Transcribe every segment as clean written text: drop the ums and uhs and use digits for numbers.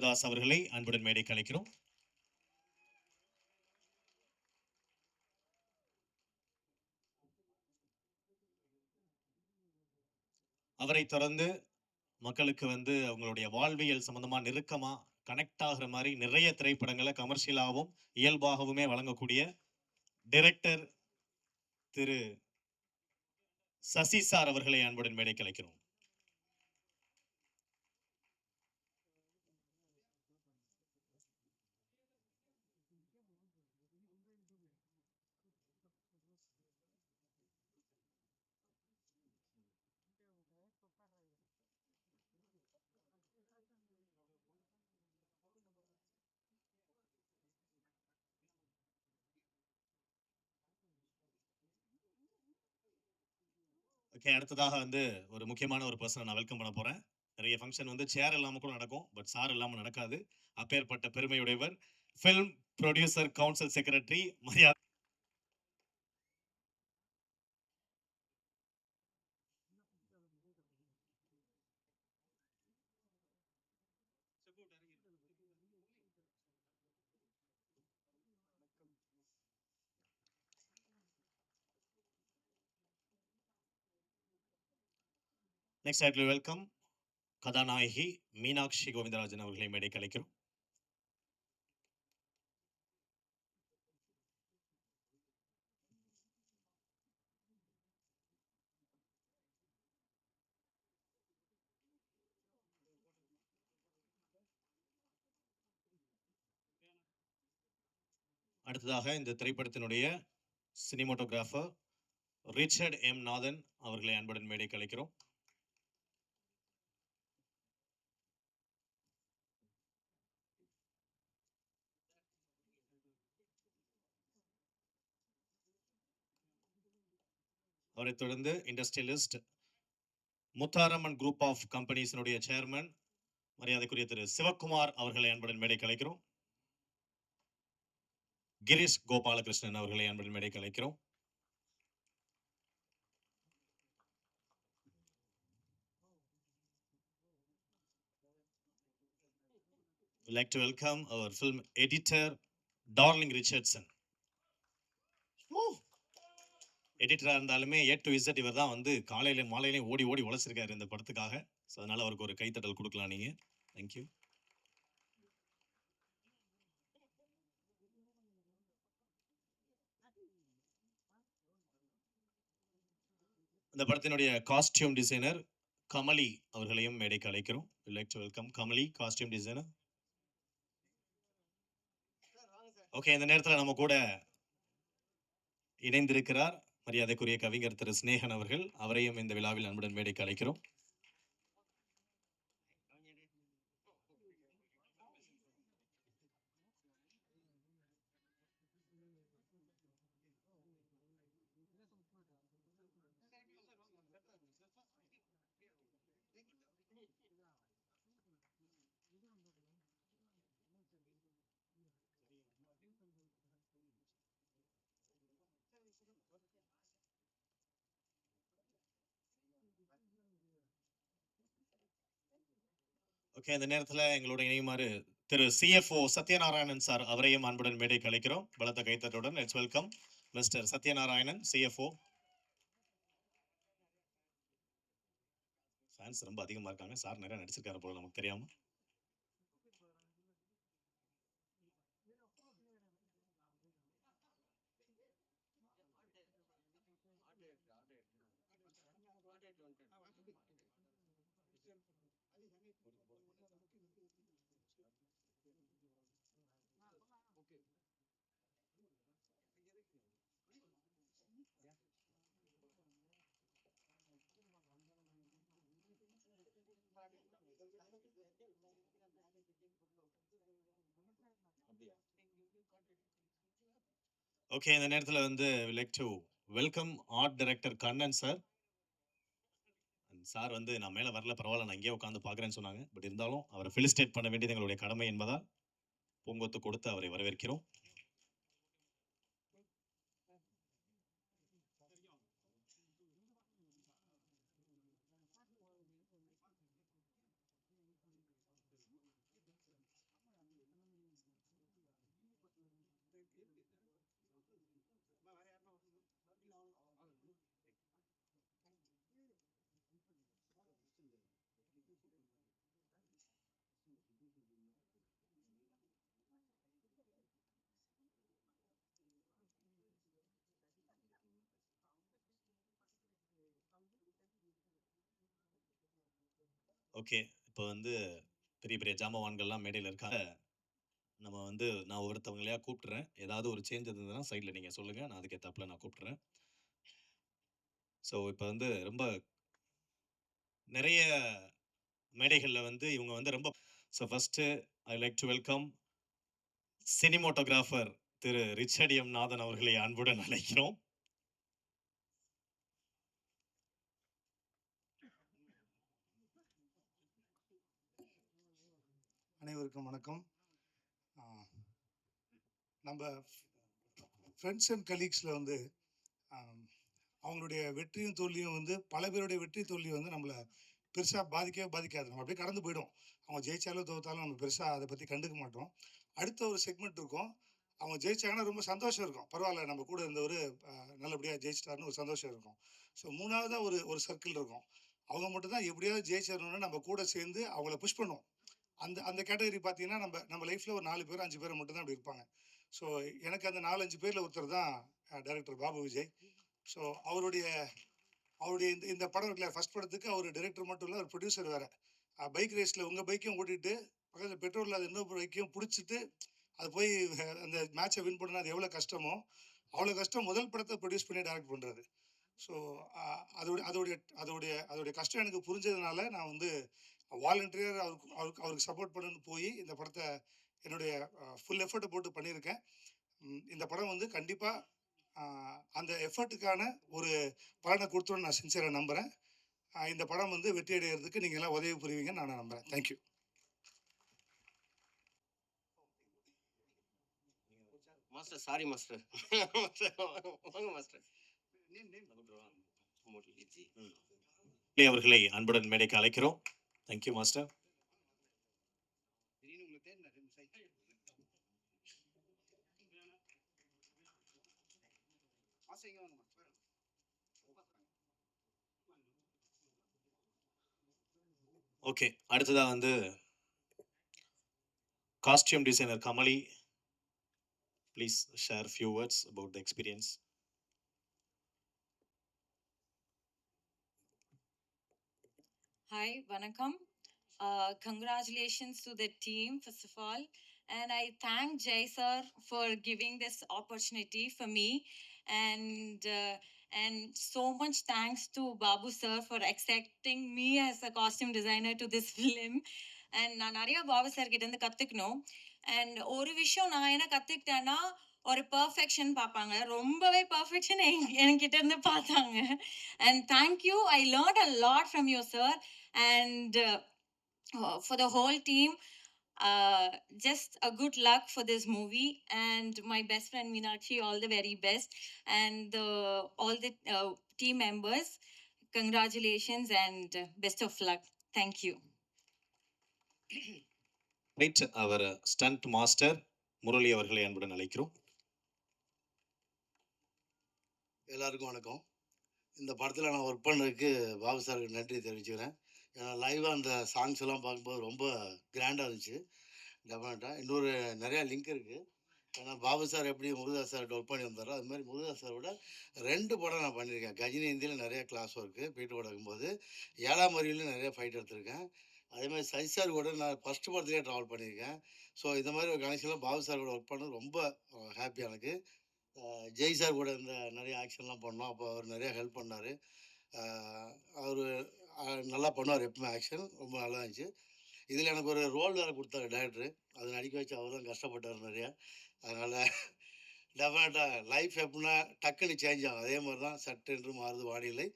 தாஸ் அவர்களை அன்புடன் மேடைக்கு அழைக்கிறோம். அவரை தொடர்ந்து மக்களுக்கு அவங்களுடைய வாழ்வியல் சம்பந்தமா நெருக்கமா கனெக்ட் ஆகுற மாதிரி நிறைய திரைப்படங்களை கமர்ஷியலாகவும் இயல்பாகவுமே வழங்கக்கூடிய டைரக்டர் திரு சசி சார் அவர்களை அன்புடன் மேடைக்கு அழைக்கிறோம். ஓகே, அடுத்ததாக ஒரு முக்கியமான ஒரு பர்சனை நான் வெல்கம் பண்ண போறேன். நிறைய ஃபங்க்ஷன் சேர் இல்லாம கூட நடக்கும், பட் சார் இல்லாம நடக்காது. அப்பேற்பட்ட பெருமையுடையவர் ஃபிலிம் ப்ரொடியூசர் கவுன்சில் செக்ரட்டரி மரியாதை. நெக்ஸ்ட் ஐ வெல்கம் கதாநாயகி மீனாட்சி கோவிந்தராஜன் அவர்களை மேடைக்கு அழைக்கிறோம். அடுத்ததாக இந்த திரைப்படத்தினுடைய சினிமாட்டோகிராஃபர் ரிச்சர்ட் எம் நாதன் அவர்களை அன்புடன் மேடைக்கு அழைக்கிறோம். அவரை தொடர்ந்து இண்டஸ்ட்ரியலிஸ்ட் முத்தாரம்மன் குரூப் ஆஃப் கம்பெனிஸினுடைய சேர்மன் மரியாதைக்குரிய திரு சிவகுமார் அவர்களை அன்புடன் மேடைக்கு அழைக்கிறோம். கிரீஷ் கோபாலகிருஷ்ணன் அவர்களை அன்புடன் மேடைக்கு அழைக்கிறோம். We'd like to welcome our film editor Darling Richardson. எடிட்டரா இருந்தாலுமே ஏ டு இசட் இவர் தான் காலையில மாலையிலையும் ஓடி ஓடி உழைச்சிருக்காரு இந்த படத்துக்காக. ஸோ அதனால அவருக்கு ஒரு கைத்தட்டல் கொடுக்கலாம் நீங்க. தேங்க்யூ. இந்த படத்தினுடைய காஸ்டியூம் டிசைனர் கமலி அவர்களையும் மேடைக்கு அழைக்கிறோம். We'd like to welcome Kamali, costume designer. Okay, இந்த நேரத்தில் நம்ம கூட இணைந்திருக்கிறார் மரியாதைக்குரிய கவிஞர் திரு ஸ்நேகன் அவர்கள். அவரையும் இந்த விழாவில் அன்புடன் மேடைக்கு அழைக்கிறோம். ஓகே, இந்த நேரத்தில் எங்களோட இணையுமாறு திரு சிஎஃப்ஓ சத்யநாராயணன் சார் அவரையும் அன்புடன் மேடைக்கு அழைக்கிறோம். பலத்த கைத்தட்டுடன் let's welcome mister Sathyanarayanan, CFO. Fans ரொம்ப அதிகமாக இருக்காங்க. சார் நிறைய நடிச்சிருக்காரு போல நமக்கு தெரியாம. ஓகே, இந்த நேரத்தில் like to welcome art director Kannan sir. Sir நான் மேலே வரல, பரவாயில்ல, நான் இங்கேயே உட்காந்து பார்க்குறேன்னு சொன்னாங்க. பட் இருந்தாலும் அவரை ஃபெலிசிட்டேட் பண்ண வேண்டியது எங்களுடைய கடமை என்பதால் பூங்கொத்து கொடுத்து அவரை வரவேற்கிறோம். ஓகே. இப்போ வந்து பெரிய பெரிய ஜாம்பவான்கள்லாம் மேடையில இருக்காங்க. நம்ம வந்து நான் ஒவ்வொருத்தவங்களையா கூப்பிட்டுறேன். ஏதாவது ஒரு சேஞ்ச் இருந்ததுன்னா சைட்ல நீங்க சொல்லுங்க. நான் அதுக்கு ஏத்தாப்புல நான் கூப்பிட்டுறேன். ஸோ இப்ப வந்து ரொம்ப நெறைய மேடைகள்ல வந்து இவங்க வந்து ரொம்ப first I like to welcome cinematographer திரு ரிச்சர்ட் எம். நாதன் அவர்களை அன்புடன் அழைக்கிறோம். அனைவருக்கும் வணக்கம். நம்ம ஃப்ரெண்ட்ஸ் அண்ட் கலீக்ஸில் வந்து அவங்களுடைய வெற்றியும் தோல்வியும் வந்து பல பேருடைய வெற்றி தோல்வி வந்து நம்மளை பெருசாக பாதிக்கவே பாதிக்காது. நம்ம அப்படியே கடந்து போயிடும். அவங்க ஜெயிச்சாலும் தோத்தாலும் நம்ம பெருசாக அதை பற்றி கண்டுக்க மாட்டோம். அடுத்த ஒரு செக்மெண்ட் இருக்கும். அவங்க ஜெயிச்சாங்கன்னா ரொம்ப சந்தோஷம் இருக்கும். பரவாயில்ல, நம்ம கூட இருந்தவர் நல்லபடியாக ஜெயிச்சிட்டாருன்னு ஒரு சந்தோஷம் இருக்கும். ஸோ மூணாவதாக ஒரு ஒரு சர்க்கிள் இருக்கும். அவங்க மட்டும் தான் எப்படியாவது ஜெயிச்சிடணும்னு நம்ம கூட சேர்ந்து அவங்கள புஷ் பண்ணுவோம். அந்த அந்த கேட்டகரி பார்த்தீங்கன்னா நம்ம நம்ம லைஃப்பில் ஒரு 4 பேர் 5 பேர் மட்டும் தான் அப்படி இருப்பாங்க. ஸோ எனக்கு அந்த 4 5 பேரில் ஒருத்தர் தான் டைரக்டர் பாபு விஜய். ஸோ அவருடைய அவருடைய இந்த இந்த படம் இருக்குல்ல, ஃபர்ஸ்ட் படத்துக்கு அவர் டைரக்டர் மட்டும் இல்லை, அவர் ப்ரொடியூசர் வேறு. பைக் ரேஸில் உங்கள் பைக்கையும் ஓட்டிட்டு பக்கத்தில் பெட்ரோல் இல்லாத இன்னொரு பைக்கையும் பிடிச்சிட்டு அது போய் அந்த மேட்சை வின் பண்ணணும். அது எவ்வளோ கஷ்டமோ அவ்வளோ கஷ்டம் முதல் படத்தை ப்ரொடியூஸ் பண்ணி டைரக்ட் பண்ணுறது. ஸோ அதோடைய அதோடைய அதோடைய அதோடைய கஷ்டம் எனக்கு புரிஞ்சதுனால நான் வந்து வாலண்டியர் அவருக்கு சப்போர்ட் பண்ணணும்னு போய் இந்த படத்தை என்னுடைய ஃபுல் எஃபர்ட்டை போட்டு பண்ணியிருக்கேன். இந்த படம் வந்து கண்டிப்பாக அந்த எஃபர்ட்டுக்கான ஒரு பலனை கொடுத்துருன்னு நான் சின்சியராக நம்புகிறேன். இந்த படம் வந்து வெற்றி அடைகிறதுக்கு நீங்கள் எல்லாம் உதவி புரிவீங்கன்னு நான் நம்புகிறேன். தேங்க்யூ. Master, sorry master. வாங்க மாஸ்டர். அவர்களை அன்புடன் மேடைக்கு அழைக்கிறோம். Thank you master. ஓகே, அடுத்ததா வந்து costume designer Kamali, please share few words about the experience. Hi, Vanakkam. Congratulations to the team, first of all. And I thank Jay sir for giving this opportunity for me. And so much thanks to Babu sir for accepting me as a costume designer to this film. And நான் நிறைய Babu sir கிட்ட இருந்து கற்றுக்கணும். And ஒரு விஷயம் நான் என்ன கற்றுக்கிட்டேன்னா, ஒரு பர்ஃபெக்ஷன் பார்ப்பாங்க. ரொம்பவே பர்ஃபெக்ஷன் என்கிட்ட இருந்து பார்த்தாங்க. And thank you, I learned a lot from you sir. And for the whole team, just a good luck for this movie. And my best friend Meenakshi, all the very best. And all the team members, congratulations and best of luck. Thank you. Right, அவர் stunt master Murali அவர்களை அன்புடன் அழைக்கிறோம். எல்லாருக்கும் வணக்கம். இந்த படத்தில் நான் work பண்ணதுக்கு பாபு சாருக்கு நன்றி தெரிவிச்சுக்கிறேன். ஏன்னா லைவாக அந்த சாங்ஸ் எல்லாம் பார்க்கும்போது ரொம்ப கிராண்டாக இருந்துச்சு. டெஃபினட்டாக இன்னொரு நிறையா லிங்க் இருக்குது. ஏன்னா பாபு சார் எப்படி முருகதாஸ் சார்கிட்ட ஒர்க் பண்ணி வந்தாரோ அது மாதிரி முருகதாஸ் சாரோட 2 படம் நான் பண்ணியிருக்கேன். கஜினி இந்தியில் நிறைய கிளாஸ் ஒர்க்கு பீட்டு கூட இருக்கும்போது, 7ஆம் அறிவிலையும் நிறைய ஃபைட் எடுத்திருக்கேன். அதே மாதிரி சசி சார் கூட நான் ஃபஸ்ட்டு படத்துலேயே ட்ராவல் பண்ணியிருக்கேன். ஸோ இந்த மாதிரி ஒரு கனெக்ஷனில் பாபு சார் கூட ஒர்க் பண்ணது ரொம்ப ஹாப்பி எனக்கு. ஜெய் சார் கூட இந்த நிறைய ஆக்ஷன்லாம் பண்ணோம். அப்போ அவர் நிறையா ஹெல்ப் பண்ணார். அவர் நல்லா பண்ணுவார் எப்பவுமே ஆக்ஷன். ரொம்ப நல்லா இருந்துச்சு. இதில் எனக்கு ஒரு ரோல் வேறு கொடுத்தாரு டைரக்டரு. அது நடிக்க வச்சு அவர் தான் கஷ்டப்பட்டார் நிறையா. அதனால் டெஃபினட்டாக லைஃப் எப்படின்னா டக்குன்னு சேஞ்ச் ஆகும். அதே மாதிரி தான் சட்டென்று மாறுது வானிலை.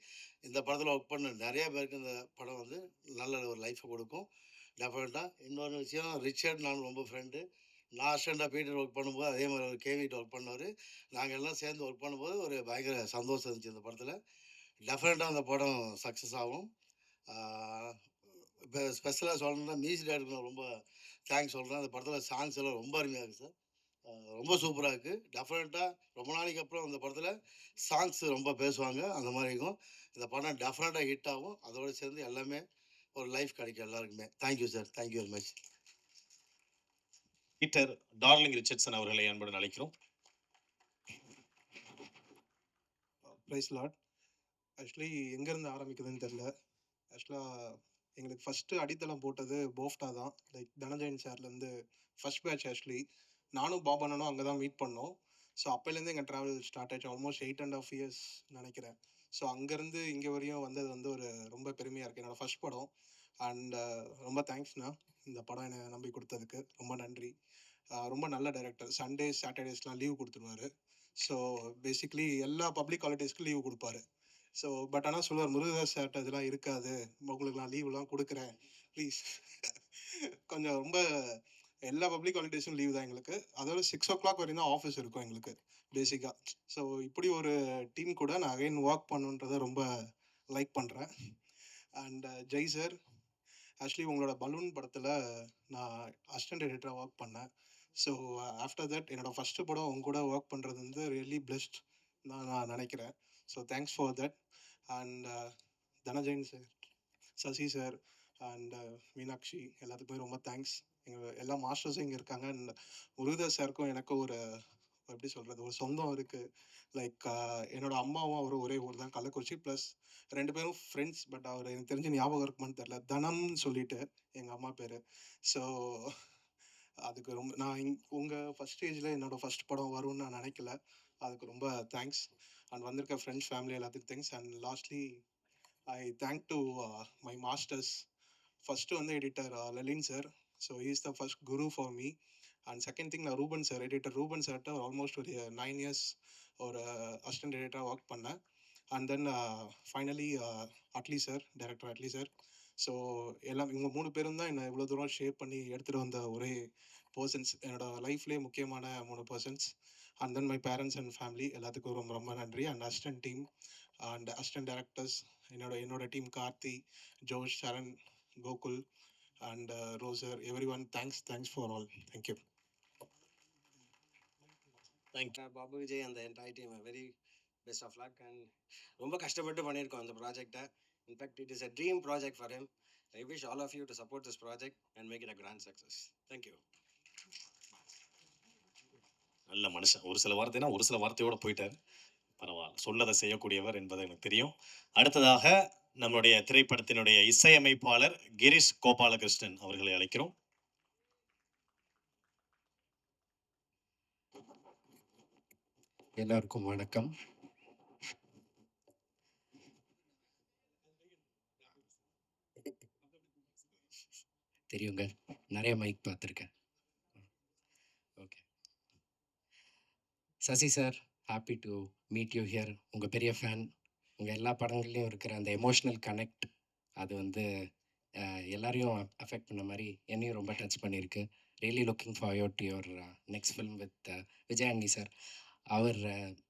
இந்த படத்தில் ஒர்க் பண்ண நிறையா பேருக்கு இந்த படம் வந்து நல்ல ஒரு லைஃப்பை கொடுக்கும். டெஃபினட்டாக இன்னொரு விஷயம், ரிச்சர்ட் நான் ரொம்ப ஃப்ரெண்டு. நான் அசிஸ்டண்டாக பீட்டர் ஒர்க் பண்ணும்போது அதே மாதிரி அவர் கேவிட்டு ஒர்க் பண்ணவர். நாங்கள் எல்லாம் சேர்ந்து ஒர்க் பண்ணும்போது ஒரு பயங்கர சந்தோஷம் இருந்துச்சு இந்த படத்தில். டெஃபினட்டாக அந்த படம் சக்ஸஸ் ஆகும். இப்போ ஸ்பெஷலாக சொல்லணும்னா மியூசிக் டைரக்டருக்கு ரொம்ப தேங்க்ஸ் சொல்கிறேன். அந்த படத்தில் சாங்ஸ் எல்லாம் ரொம்ப அருமையாக இருக்குது சார். ரொம்ப சூப்பராக இருக்குது. டெஃபினட்டாக ரொம்ப நாளைக்கு அப்புறம் அந்த படத்தில் சாங்ஸ் ரொம்ப பேசுவாங்க. அந்த மாதிரி இருக்கும். இந்த படம் டெஃபினட்டாக ஹிட் ஆகும். அதோடு சேர்ந்து எல்லாமே ஒரு லைஃப் கிடைக்கும் எல்லாருக்குமே. Thank you sir. Thank you very much. Peter darling Richardson அவர்களை அன்புடன் அழைக்கிறோம். Price lot. ஆக்சுவலி எங்கேருந்து ஆரம்பிக்குதுன்னு தெரில. ஆக்சுவலாக எங்களுக்கு ஃபஸ்ட்டு அடித்தளம் போட்டது போஃப்டா தான். லைக் தனஞ்சயன் சார்லேருந்து ஃபர்ஸ்ட் பேட்ச் ஆக்சுவலி. நானும் பாப் அண்ணனும் அங்கே தான் மீட் பண்ணோம். ஸோ அப்போலேருந்து எங்கள் ட்ராவல் ஸ்டார்ட் ஆச்சு. ஆல்மோஸ்ட் 8.5 இயர்ஸ் நினைக்கிறேன். ஸோ அங்கேருந்து இங்கே வரையும் வந்தது வந்து ஒரு ரொம்ப பெருமையாக இருக்குது. என்னோடய ஃபர்ஸ்ட் படம். அண்ட் ரொம்ப தேங்க்ஸ்ண்ணா இந்த படம் என்னை நம்பி கொடுத்ததுக்கு ரொம்ப நன்றி. ரொம்ப நல்ல டைரக்டர். சண்டேஸ் சாட்டர்டேஸ்லாம் லீவ் கொடுத்துருவாரு. ஸோ பேசிக்லி எல்லா பப்ளிக் ஹாலிடேஸ்க்கும் லீவ் கொடுப்பாரு. ஸோ பட் ஆனால் சொல்லுவார், முருகதாஸ் சார்ட்ட இதெல்லாம் இருக்காது, உங்களுக்கு நான் லீவ்லாம் கொடுக்குறேன் ப்ளீஸ். கொஞ்சம் ரொம்ப எல்லா பப்ளிக் ஹாலிடேஸும் லீவ் தான் எங்களுக்கு. அதோட 6 o'clock வரையும் தான் ஆஃபீஸ் இருக்கும் எங்களுக்கு பேசிக்காக. ஸோ இப்படி ஒரு டீம் கூட நான் அகைன் ஒர்க் பண்ணுன்றதை ரொம்ப லைக் பண்ணுறேன். அண்ட் ஜெய் சார், ஆக்சுவலி உங்களோட பலூன் படத்தில் நான் அசிஸ்டன்ட் எடிட்டராக ஒர்க் பண்ணேன். ஸோ ஆஃப்டர் தட் என்னோடய ஃபஸ்ட்டு படம் உங்க கூட ஒர்க் பண்ணுறது வந்து ரியலி பிளெஸ்ட் தான் நான் நினைக்கிறேன். So thanks for that. And Dhananjayan sir, Sasi sir and Meenakshi எல்லாத்துக்குமே ரொம்ப தேங்க்ஸ். எங்கள் எல்லா மாஸ்டர்ஸும் இங்கே இருக்காங்க. அண்ட் முருகதாஸ் சாருக்கும் எனக்கும் ஒரு எப்படி சொல்கிறது, ஒரு சொந்தம் இருக்குது. லைக் என்னோட அம்மாவும் அவரும் ஒரே ஊர் தான், கள்ளக்குறிச்சி. ப்ளஸ் 2 பேரும் ஃப்ரெண்ட்ஸ். பட் அவர் எனக்கு தெரிஞ்சு ஞாபகம் இருக்குமான்னு தெரில, தனம்னு சொல்லிட்டு எங்கள் அம்மா பேர். ஸோ அதுக்கு ரொம்ப நான் உங்கள் ஃபஸ்ட் ஸ்டேஜில் என்னோடய ஃபஸ்ட் படம் வரும்னு நான் நினைக்கல. அதுக்கு ரொம்ப தேங்க்ஸ். அண்ட் வந்திருக்க ஃப்ரெண்ட்ஸ் ஃபேமிலி எல்லாத்துக்கும் thanks. And lastly I thank to my masters. First வந்து editor Lalin sir. So he is the first guru for me. And second thing, நான் ரூபன் சார், எடிட்டர் ரூபன் சார்கிட்ட ஆல்மோஸ்ட் ஒரு 9 இயர்ஸ் ஒரு அசிஸ்டன்ட் எடிட்டராக ஒர்க் பண்ணேன். And then finally Atlee sir, director Atlee sir. So எல்லாம் இவங்க 3 பேரும் தான் என்னை இவ்வளோ தூரம் ஷேப் பண்ணி எடுத்துகிட்டு வந்த ஒரே பர்சன்ஸ், என்னோடய லைஃப்லேயே முக்கியமான 3 persons. And then my parents and family எல்லாத்துக்கும் ரொம்ப ரொம்ப நன்றி. And assistant team and assistant directors, என்னோட team Karthi, Josh, Saran, Gokul and ரோசர், every one thanks for all. Thank you. Babu Vijay அந்த entire team very best of luck. And ரொம்ப கஷ்டப்பட்டு பண்ணியிருக்கோம் அந்த ப்ராஜெக்டை. In fact it is a dream project for him. I wish all of you to support this project and make it a grand success. Thank you. நல்ல மனுஷன். ஒரு சில வார்த்தைனா ஒரு சில வார்த்தையோட போயிட்டார். பரவாயில்ல, சொன்னதை செய்யக்கூடியவர் என்பது எனக்கு தெரியும். அடுத்ததாக நம்மளுடைய திரைப்படத்தினுடைய இசையமைப்பாளர் கிரீஷ் கோபாலகிருஷ்ணன் அவர்களை அழைக்கிறோம். எல்லாருக்கும் வணக்கம். தெரியுங்க, நிறைய மைக் பார்த்துருக்கேன். Okay. Sasi sir, happy to meet you here. உங்கள் பெரிய ஃபேன். உங்கள் எல்லா படங்கள்லையும் இருக்கிற அந்த எமோஷ்னல் கனெக்ட், அது வந்து எல்லாரையும் அஃபெக்ட் பண்ண மாதிரி என்னையும் ரொம்ப டச் பண்ணியிருக்கு. Really looking forward to your next film with Vijay Antony sir. அவர்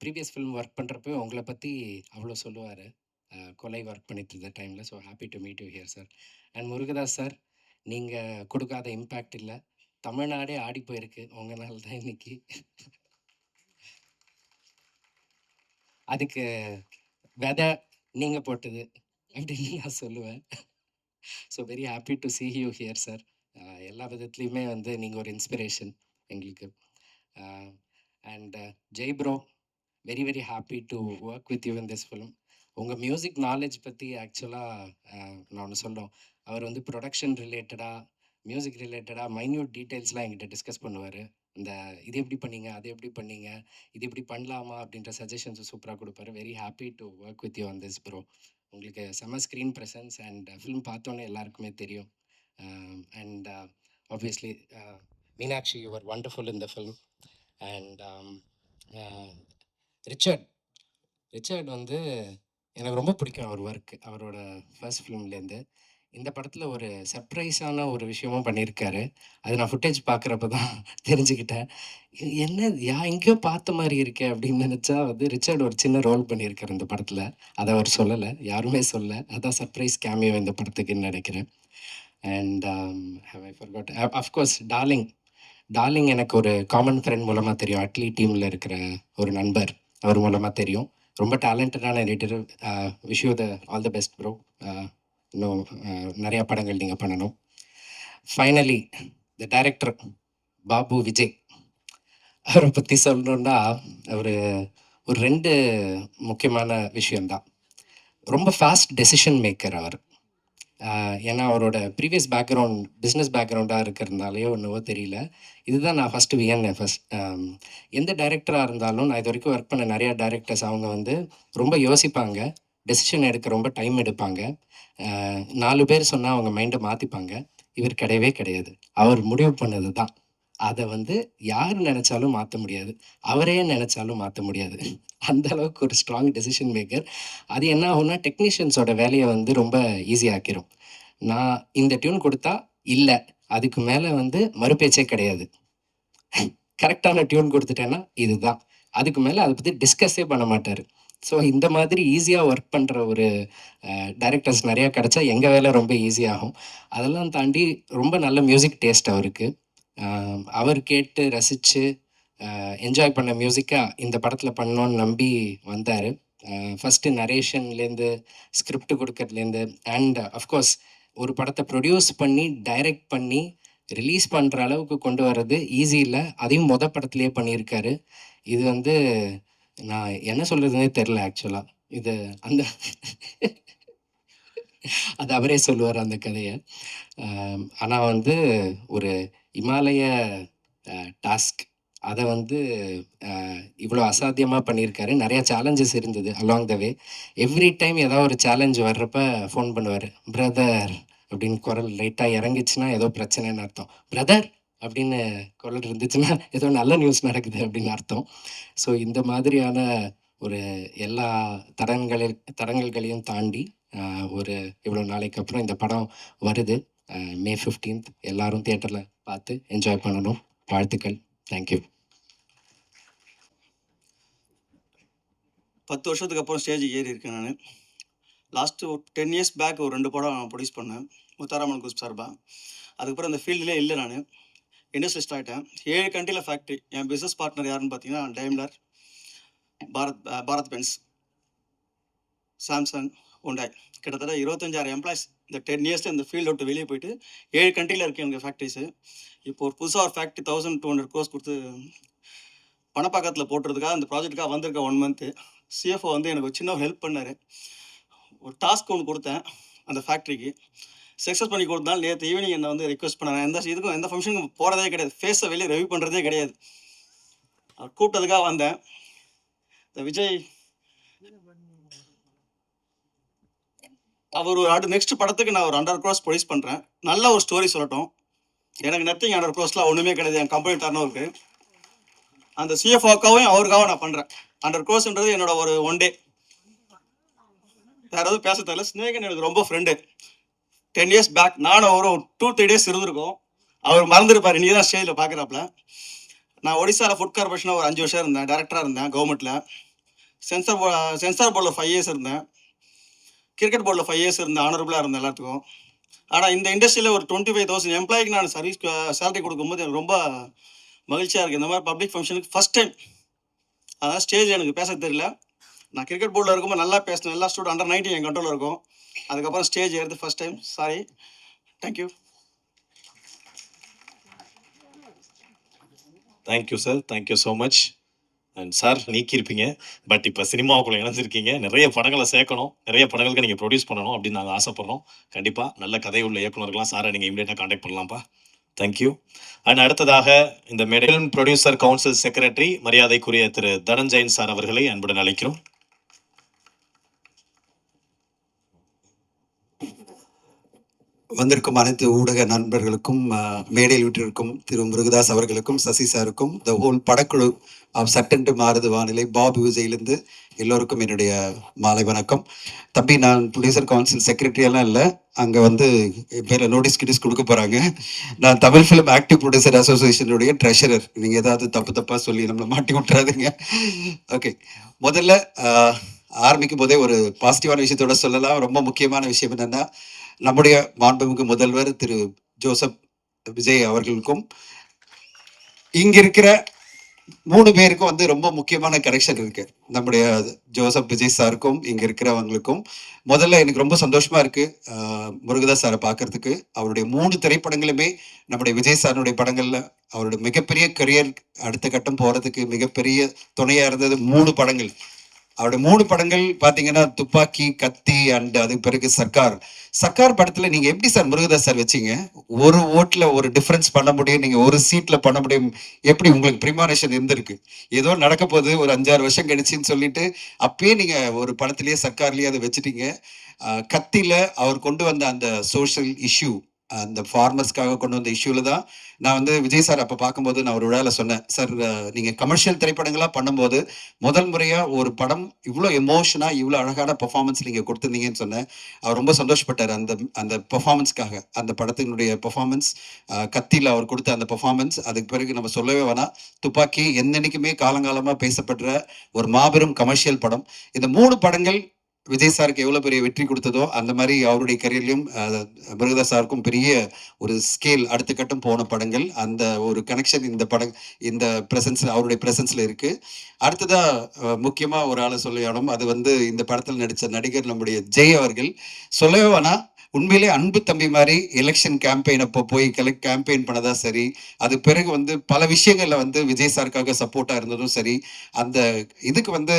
ப்ரீவியஸ் ஃபிலிம் ஒர்க் பண்ணுறப்போ உங்களை பற்றி அவ்வளோ சொல்லுவார், கொலை ஒர்க் பண்ணிட்டு இருந்த டைமில். So happy to meet you here sir. And Murugadoss sir, நீங்கள் கொடுக்காத இம்பேக்ட் இல்லை, தமிழ்நாடே ஆடி போயிருக்கு உங்களால தான் இன்னைக்கு. அதுக்கு விதை நீங்கள் போட்டது அப்படின்னு நான் சொல்லுவேன். So very happy to see you here sir. எல்லா விதத்துலேயுமே வந்து நீங்கள் ஒரு இன்ஸ்பிரேஷன் எங்களுக்கு. And Jai bro, very very happy to work with you in this film. உங்கள் மியூசிக் நாலேஜ் பற்றி ஆக்சுவலாக நான் ஒன்று சொல்கிறோம். அவர் வந்து ப்ரொடக்ஷன் ரிலேட்டடாக, மியூசிக் ரிலேட்டடாக மைன்யூட் டீட்டெயில்ஸ்லாம் என்கிட்ட டிஸ்கஸ் பண்ணுவார். இந்த இது எப்படி பண்ணீங்க, அது எப்படி பண்ணீங்க, இது இப்படி பண்ணலாமா அப்படின்ற சஜஷன்ஸை சூப்பராக கொடுப்பாரு. Very happy to work with you on this bro. உங்களுக்கு செம்ம ஸ்க்ரீன் ப்ரெசன்ஸ் அண்ட் ஃபிலிம் பார்த்தோன்னே எல்லாருக்குமே தெரியும். And obviously Meenakshi, you are wonderful in the film. And Richard வந்து எனக்கு ரொம்ப பிடிக்கும் அவர் ஒர்க். அவரோட ஃபர்ஸ்ட் ஃபிலிம்லேருந்து இந்த படத்தில் ஒரு சர்ப்ரைஸான ஒரு விஷயமும் பண்ணியிருக்காரு. அது நான் ஃபுட்டேஜ் பார்க்குறப்ப தான் தெரிஞ்சுக்கிட்டேன். என்ன எங்கேயோ பார்த்த மாதிரி இருக்கே அப்படின்னு நினச்சா வந்து ரிச்சர்ட் ஒரு சின்ன ரோல் பண்ணியிருக்காரு இந்த படத்தில். அதை அவர் சொல்லலை, யாருமே சொல்லலை. அதான் சர்ப்ரைஸ் கேமியோ இந்த படத்துக்குன்னு நினைக்கிறேன். And have I forgot, of course darling எனக்கு ஒரு காமன் ஃப்ரெண்ட் மூலமாக தெரியும். அட்லி டீமில் இருக்கிற ஒரு நண்பர், அவர் மூலமாக தெரியும். ரொம்ப டேலண்டடான editor. Wish you all the best bro. இன்னும் நிறையா படங்கள் நீங்கள் பண்ணணும். Finally the director Babu Vijay, அவரை பற்றி சொல்லணுன்னா அவர் ஒரு 2 முக்கியமான விஷயந்தான். ரொம்ப ஃபாஸ்ட் டெசிஷன் மேக்கர் அவர். ஏன்னா அவரோட ப்ரீவியஸ் பேக்ரவுண்ட் பிஸ்னஸ் பேக்ரவுண்டாக இருக்கிறதுனாலையோ என்னவோ தெரியல. இதுதான் நான் ஃபஸ்ட்டு வியந்தேன். எந்த டைரக்டராக இருந்தாலும் நான் இது வரைக்கும் ஒர்க் பண்ண நிறையா டைரக்டர்ஸ் அவங்க வந்து ரொம்ப யோசிப்பாங்க, டெசிஷன் எடுக்க ரொம்ப டைம் எடுப்பாங்க. 4 பேர் சொன்னால் அவங்க மைண்டை மாற்றிப்பாங்க. இவர் கிடையவே கிடையாது. அவர் முடிவு பண்ணது தான். அதை வந்து யார் நினைச்சாலும் மாற்ற முடியாது, அவரே நினைச்சாலும் மாற்ற முடியாது. அந்த அளவுக்கு ஒரு ஸ்ட்ராங் டெசிஷன் மேக்கர். அது என்ன ஆகும்னா டெக்னீஷியன்ஸோட வேலையை வந்து ரொம்ப ஈஸியாக்கிரும். நான் இந்த டியூன் கொடுத்தா இல்லை, அதுக்கு மேலே வந்து மறுபேச்சே கிடையாது. கரெக்டான டியூன் கொடுத்துட்டேன்னா இதுதான், அதுக்கு மேலே அதை பற்றி டிஸ்கஸே பண்ண மாட்டார். ஸோ இந்த மாதிரி ஈஸியாக ஒர்க் பண்ணுற ஒரு டைரக்டர்ஸ் நிறையா கிடச்சா எங்கள் வேலை ரொம்ப ஈஸியாகும். அதெல்லாம் தாண்டி ரொம்ப நல்ல மியூசிக் டேஸ்ட் அவருக்கு. அவர் கேட்டு ரசித்து என்ஜாய் பண்ண மியூசிக்காக இந்த படத்தில் பண்ணோன்னு நம்பி வந்தார். ஃபஸ்ட்டு நரேஷன்லேருந்து ஸ்கிரிப்ட் கொடுக்கறதுலேருந்து அண்ட் அஃப்கோர்ஸ் ஒரு படத்தை ப்ரொடியூஸ் பண்ணி டைரக்ட் பண்ணி ரிலீஸ் பண்ணுற அளவுக்கு கொண்டு வர்றது ஈஸி இல்லை. அதையும் படத்துலேயே பண்ணியிருக்காரு. இது வந்து நான் என்ன சொல்கிறதுனே தெரில ஆக்சுவலாக. இது அந்த அது அவரே சொல்லுவார் அந்த கதையை. ஆனால் வந்து ஒரு இமாலய டாஸ்க் அதை வந்து இவ்வளோ அசாத்தியமாக பண்ணியிருக்காரு. நிறையா சேலஞ்சஸ் இருந்தது along the way. Every time ஏதாவது ஒரு சேலஞ்ச் வர்றப்ப ஃபோன் பண்ணுவார். பிரதர் அப்படின்னு குரல் லைட்டாக இறங்கிச்சுன்னா ஏதோ பிரச்சனைன்னு அர்த்தம். பிரதர் அப்படின்னு குரல் இருந்துச்சுன்னா ஏதோ நல்ல நியூஸ் நடக்குது அப்படின்னு அர்த்தம். ஸோ இந்த மாதிரியான ஒரு எல்லா தடங்கல்களையும் தாண்டி ஒரு இவ்வளோ நாளைக்கு அப்புறம் இந்த படம் வருது. May 15th எல்லாரும் தியேட்டரில் பார்த்து என்ஜாய் பண்ணணும். வாழ்த்துக்கள். தேங்க்யூ. 10 வருஷத்துக்கு அப்புறம் ஸ்டேஜுக்கு ஏறி இருக்கேன் நான். லாஸ்ட்டு ஒரு 10 இயர்ஸ் பேக் ஒரு 2 படம் ப்ரொடியூஸ் பண்ணேன் முத்தாராமன் குரூப் சார்பாக. அதுக்கப்புறம் அந்த ஃபீல்டிலே இல்லை. நான் இண்டஸ்ட்ரியலிஸ்ட் ஆகிட்டேன். 7 கண்ட்ரியில் ஃபேக்ட்ரி. என் பிஸ்னஸ் பார்ட்னர் யாருன்னு பார்த்தீங்கன்னா Daimler, Bharat Benz, Samsung, Hyundai. கிட்டத்தட்ட 25,000 எம்ப்ளாய்ஸ் இந்த 10 இயர்ஸில் இந்த ஃபீல்டு விட்டு வெளியே போயிட்டு 7 கண்ட்ரியில் இருக்குது எனக்கு ஃபேக்ட்ரிஸு. இப்போ ஒரு புதுசாக ஒரு ஃபேக்ட்ரி 1200 crores கொடுத்து பணப்பாக்கத்தில் போட்டுறதுக்காக அந்த ப்ராஜெக்ட்டுக்காக வந்திருக்க 1 month. சிஎஃப்ஓ வந்து எனக்கு ஒரு சின்ன ஹெல்ப் பண்ணார். ஒரு டாஸ்க் ஒன்று கொடுத்தேன் அந்த ஃபேக்ட்ரிக்கு. சக்ஸஸ் பண்ணி கொடுத்தாலும் நேற்று ஈவினிங் என்னை வந்து ரிக்வெஸ்ட் பண்ணாங்க. எந்த ஃபங்க்ஷனுக்கும் போகிறதே கிடையாது, ஃபேஸை வெளியே ரிவ்யூ பண்ணுறதே கிடையாது. அவர் கூப்பிட்டதுக்காக வந்தேன். இந்த விஜய் அவர் ஒரு நெக்ஸ்ட் படத்துக்கு நான் ஒரு 100 crores ப்ரொடியூஸ் பண்ணுறேன். நல்ல ஒரு ஸ்டோரி சொல்லட்டும். எனக்கு நத்திங் 100 crores ஒன்றுமே கிடையாது. என் கம்பெனி டர்னோவருக்கு அந்த சிஎஃப்ஓக்காகவும் அவருக்காக நான் பண்ணுறேன். 100 crores என்னோட ஒரு 1 day. வேறு எதுவும் பேச தெரியல. ஸ்னேகன் எனக்கு ரொம்ப ஃப்ரெண்டு. 10 years பேக் நானும் ஒரு 2-3 days இருந்திருக்கோம். அவர் மறந்துருப்பார். இன்றைக்கி தான் ஸ்டேஜில் பார்க்குறாப்புல. நான் ஒடிசாவில் ஃபுட் கார்பரேஷனில் ஒரு 5 வருஷம் இருந்தேன். டேரக்டராக இருந்தேன் கவர்மெண்ட்டில். சென்சார் போர்டில் 5 years இருந்தேன். கிரிக்கெட் போர்டில் 5 years இருந்தேன். ஆனரபுளாக இருந்தேன் எல்லாத்துக்கும். ஆனால் இந்த இண்டஸ்ட்ரியில் ஒரு 25,000 எம்ப்ளாய்க்கு நான் சர்வீஸ் சேலரி கொடுக்கும்போது எனக்கு ரொம்ப மகிழ்ச்சியாக இருக்குது. இந்த மாதிரி பப்ளிக் ஃபங்க்ஷனுக்கு ஃபஸ்ட் டைம். அதான் ஸ்டேஜ் எனக்கு பேச தெரியல. நான் கிரிக்கெட் போர்டில் இருக்கும்போது நல்லா பேசினேன். எல்லா ஸ்டூடெண்ட் அண்டர் 19 என் கண்ட்ரோலில் இருக்கும். அதுக்கப்புறம் ஸ்டேஜ் ஏறுது first time. Sorry. Thank you. Thank you sir. Thank you so much. And sir நீக்கியிருப்பீங்க, பட் இப்போ சினிமாவுக்குள்ளே இணைஞ்சிருக்கீங்க. நிறைய படங்களை சேர்க்கணும், நிறைய படங்களுக்கு நீங்கள் ப்ரொடியூஸ் பண்ணணும் அப்படின்னு நாங்கள் ஆசைப்பட்றோம். கண்டிப்பாக நல்ல கதை உள்ள இயக்குனர்கள்லாம் சாரை நீங்கள் இமீடியட்டாக காண்டாக்ட் பண்ணலாம்ப்பா. தேங்க்யூ. அண்ட் அடுத்ததாக இந்த ஃபிலிம் ப்ரொடியூசர் கவுன்சில் செக்ரட்டரி மரியாதைக்குரிய திரு தனஞ்சயன் சார் அவர்களை அன்புடன் அழைக்கிறோம். வந்திருக்கும் அனைத்து ஊடக நண்பர்களுக்கும், மேடையில் விட்டிருக்கும் திரு முருகதாஸ் அவர்களுக்கும், சசி சாருக்கும், த ஹோல் படக்குழு ஆஃப் சட்டென்று மாறுது வானிலை, பாபு விஜயிலிருந்து எல்லோருக்கும் என்னுடைய மாலை வணக்கம். தம்பி, நான் ப்ரொடியூசர் கவுன்சில் செக்ரட்டரியெல்லாம் இல்லை. அங்கே வந்து மேலே நோட்டீஸ் கொடுக்க போகிறாங்க. நான் தமிழ் ஃபிலிம் ஆக்டிவ் ப்ரொடியூசர் அசோசியேஷனுடைய ட்ரெஷரர். நீங்கள் ஏதாவது தப்பாக சொல்லி நம்மளை மாட்டி விட்டுறாதுங்க. ஓகே, முதல்ல ஆரம்பிக்கும் போதே ஒரு பாசிட்டிவான விஷயத்தோட சொல்லலாம். ரொம்ப முக்கியமான விஷயம் என்னென்னா, நம்முடைய மாண்புமிகு முதல்வர் திரு ஜோசப் விஜய் அவர்களுக்கும் இங்க இருக்கிற 3 பேருக்கும் வந்து ரொம்ப முக்கியமான கனெக்ஷன் இருக்கு. நம்முடைய ஜோசப் விஜய் சாருக்கும் இங்க இருக்கிறவங்களுக்கும் முதல்ல எனக்கு ரொம்ப சந்தோஷமா இருக்கு முருகதாஸ் சாரை பார்க்கறதுக்கு. அவருடைய 3 திரைப்படங்களுமே நம்முடைய விஜய் சாருடைய படங்கள்ல அவருடைய மிகப்பெரிய கரியர் அடுத்த கட்டம் போறதுக்கு மிகப்பெரிய துணையா இருந்தது 3 படங்கள். அவருடைய 3 படங்கள் பார்த்தீங்கன்னா துப்பாக்கி, கத்தி அண்ட் அதுக்கு பிறகு சர்க்கார். சர்க்கார் படத்துல நீங்க எப்படி சார் முருகதாஸ் சார் வச்சீங்க? ஒரு ஓட்ல ஒரு டிஃபரன்ஸ் பண்ண முடியும். நீங்க ஒரு சீட்ல பண்ண முடியும். எப்படி உங்களுக்கு ப்ரிமானிஷன் இருந்திருக்கு? ஏதோ நடக்க போகுது ஒரு 5, 6 வருஷம் கழிச்சுன்னு சொல்லிட்டு அப்பயே நீங்க ஒரு படத்திலேயே சர்க்கார்லயே அதை வச்சுட்டீங்க. கத்தியில அவர் கொண்டு வந்த அந்த சோஷியல் இஷ்யூ, அந்த ஃபார்மர்ஸ்க்காக கொண்டு வந்த இஷ்யூல தான் நான் வந்து விஜய் சார் அப்போ பார்க்கும்போது நான் ஒரு விழாவில் சொன்னேன், சார் நீங்கள் கமர்ஷியல் திரைப்படங்களாக பண்ணும்போது முதல் முறையாக ஒரு படம் இவ்வளோ எமோஷனாக இவ்வளோ அழகான பெர்ஃபார்மன்ஸ் நீங்கள் கொடுத்துருந்தீங்கன்னு சொன்னேன். அவர் ரொம்ப சந்தோஷப்பட்டார் அந்த அந்த பெர்ஃபார்மன்ஸ்க்காக. அந்த படத்தினுடைய பெர்ஃபார்மன்ஸ், கத்தியில் அவர் கொடுத்த அந்த பெர்ஃபார்மன்ஸ், அதுக்கு பிறகு நம்ம சொல்லவே வேணாம். துப்பாக்கி என்னைக்குமே காலங்காலமாக பேசப்படுற ஒரு மாபெரும் கமர்ஷியல் படம். இந்த 3 படங்கள் விஜய் சாருக்கு எவ்வளோ பெரிய வெற்றி கொடுத்ததோ அந்த மாதிரி அவருடைய கரியர்லையும் முருகதாஸ் சாருக்கும் பெரிய ஒரு ஸ்கேல் அடுத்த கட்டம் போன படங்கள். அந்த ஒரு கனெக்ஷன் இந்த படம் இந்த பிரசன்ஸில் அவருடைய பிரசன்ஸில் இருக்குது. அடுத்ததாக முக்கியமாக ஒரு ஆளை சொல்லணும், அது வந்து இந்த படத்தில் நடித்த நடிகர் நம்முடைய ஜெய் அவர்கள். சொல்லவே வேணாம், உண்மையிலே அன்பு தம்பி மாதிரி எலெக்ஷன் கேம்பெயின் அப்போ போய் கேம்பெயின் பண்ணதா சரி, அது பிறகு வந்து பல விஷயங்கள்ல வந்து விஜய் சாருக்காக சப்போர்ட்டா இருந்ததும் சரி, அந்த இதுக்கு வந்து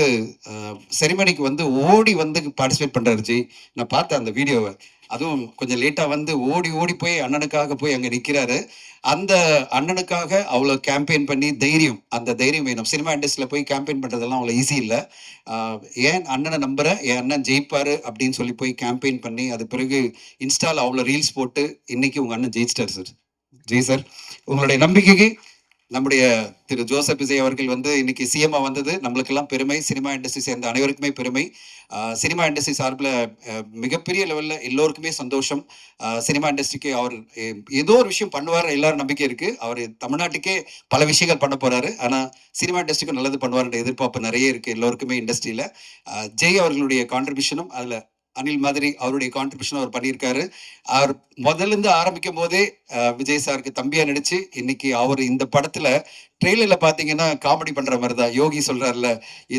செரிமனிக்கு வந்து ஓடி வந்து பார்ட்டிசிபேட் பண்றாரு ஜெய். நான் பார்த்தேன் அந்த வீடியோவை. அதுவும் கொஞ்சம் லேட்டா வந்து ஓடி ஓடி போய் அண்ணனுக்காக போய் அங்க நிக்கிறாரு. அந்த அண்ணனுக்காக அவ்வளோ கேம்பெயின் பண்ணி தைரியம், அந்த தைரியம் வேணும். சினிமா இண்டஸ்ட்ரியில் போய் கேம்பெயின் பண்ணுறதெல்லாம் அவ்வளோ ஈஸி இல்லை. ஏன் அண்ணனை நம்புகிறேன், என் அண்ணன் ஜெயிப்பார் அப்படின்னு சொல்லி போய் கேம்பெயின் பண்ணி அது பிறகு இன்ஸ்டாவில் அவ்வளோ ரீல்ஸ் போட்டு இன்னைக்கு உங்கள் அண்ணன் ஜெயிச்சிட்டார் சார். ஜெய் சார், உங்களுடைய நம்பிக்கைக்கு நம்முடைய திரு ஜோசப் விஜய் அவர்கள் வந்து இன்னைக்கு சிஎம்ஆ வந்தது நம்மளுக்கெல்லாம் பெருமை. சினிமா இண்டஸ்ட்ரி சேர்ந்த அனைவருக்குமே பெருமை. சினிமா இண்டஸ்ட்ரி சார்பில் மிகப்பெரிய லெவலில் எல்லோருக்குமே சந்தோஷம். சினிமா இண்டஸ்ட்ரிக்கு அவர் ஏதோ ஒரு விஷயம் பண்ணுவார், எல்லாரும் நம்பிக்கை இருக்குது. அவர் தமிழ்நாட்டுக்கே பல விஷயங்கள் பண்ண போகிறாரு. ஆனால் சினிமா இண்டஸ்ட்ரிக்கும் நல்லது பண்ணுவார்ன்ற எதிர்பார்ப்பு நிறைய இருக்குது எல்லோருக்குமே இண்டஸ்ட்ரியில். ஜெய் அவர்களுடைய கான்ட்ரிபியூஷனும் அதில் அனில் மாதிரி அவருடைய கான்ட்ரிபியூஷன் அவர் பண்ணியிருக்காரு. அவர் முதல்ல இருந்து ஆரம்பிக்கும் போதே விஜய் சாருக்கு தம்பியா நடிச்சு இன்னைக்கு அவர் இந்த படத்துல ட்ரெய்லர்ல பாத்தீங்கன்னா காமெடி பண்ற மாதிரி தான். யோகி சொல்றாருல,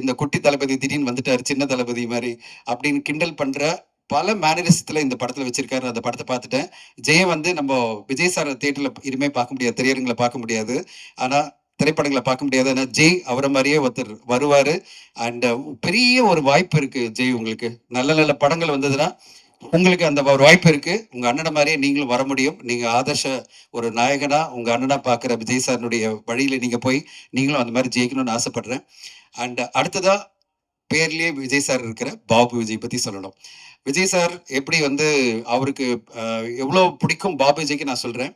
இந்த குட்டி தளபதி திடீர்னு வந்துட்டாரு சின்ன தளபதி மாதிரி அப்படின்னு கிண்டல் பண்ற பல மேனரிசத்துல இந்த படத்துல வச்சிருக்காரு. அந்த படத்தை பார்த்துட்டேன். ஜெய வந்து நம்ம விஜய் சார் தியேட்டர்ல இனிமே பார்க்க முடியாது, திரையரங்களை பார்க்க முடியாது, ஆனா திரைப்படங்களை பார்க்க முடியாது. ஆனால் ஜெய் அவரை மாதிரியே ஒருத்தர் வருவார். அண்ட் பெரிய ஒரு வாய்ப்பு இருக்குது ஜெய், உங்களுக்கு நல்ல நல்ல படங்கள் வந்ததுன்னா உங்களுக்கு அந்த ஒரு வாய்ப்பு இருக்குது. உங்கள் அண்ணனை மாதிரியே நீங்களும் வர முடியும். நீங்கள் ஆதர்ஷ ஒரு நாயகனாக உங்கள் அண்ணனா பார்க்குற விஜய் சாருடைய வழியில் நீங்கள் போய் நீங்களும் அந்த மாதிரி ஜெயிக்கணும்னு ஆசைப்படுறேன். அண்ட் அடுத்ததாக பேர்லேயே விஜய் சார் இருக்கிற பாபு விஜய் பற்றி சொல்லணும். விஜய் சார் எப்படி வந்து அவருக்கு எவ்வளோ பிடிக்கும் பாபு விஜய்க்கு நான் சொல்கிறேன்.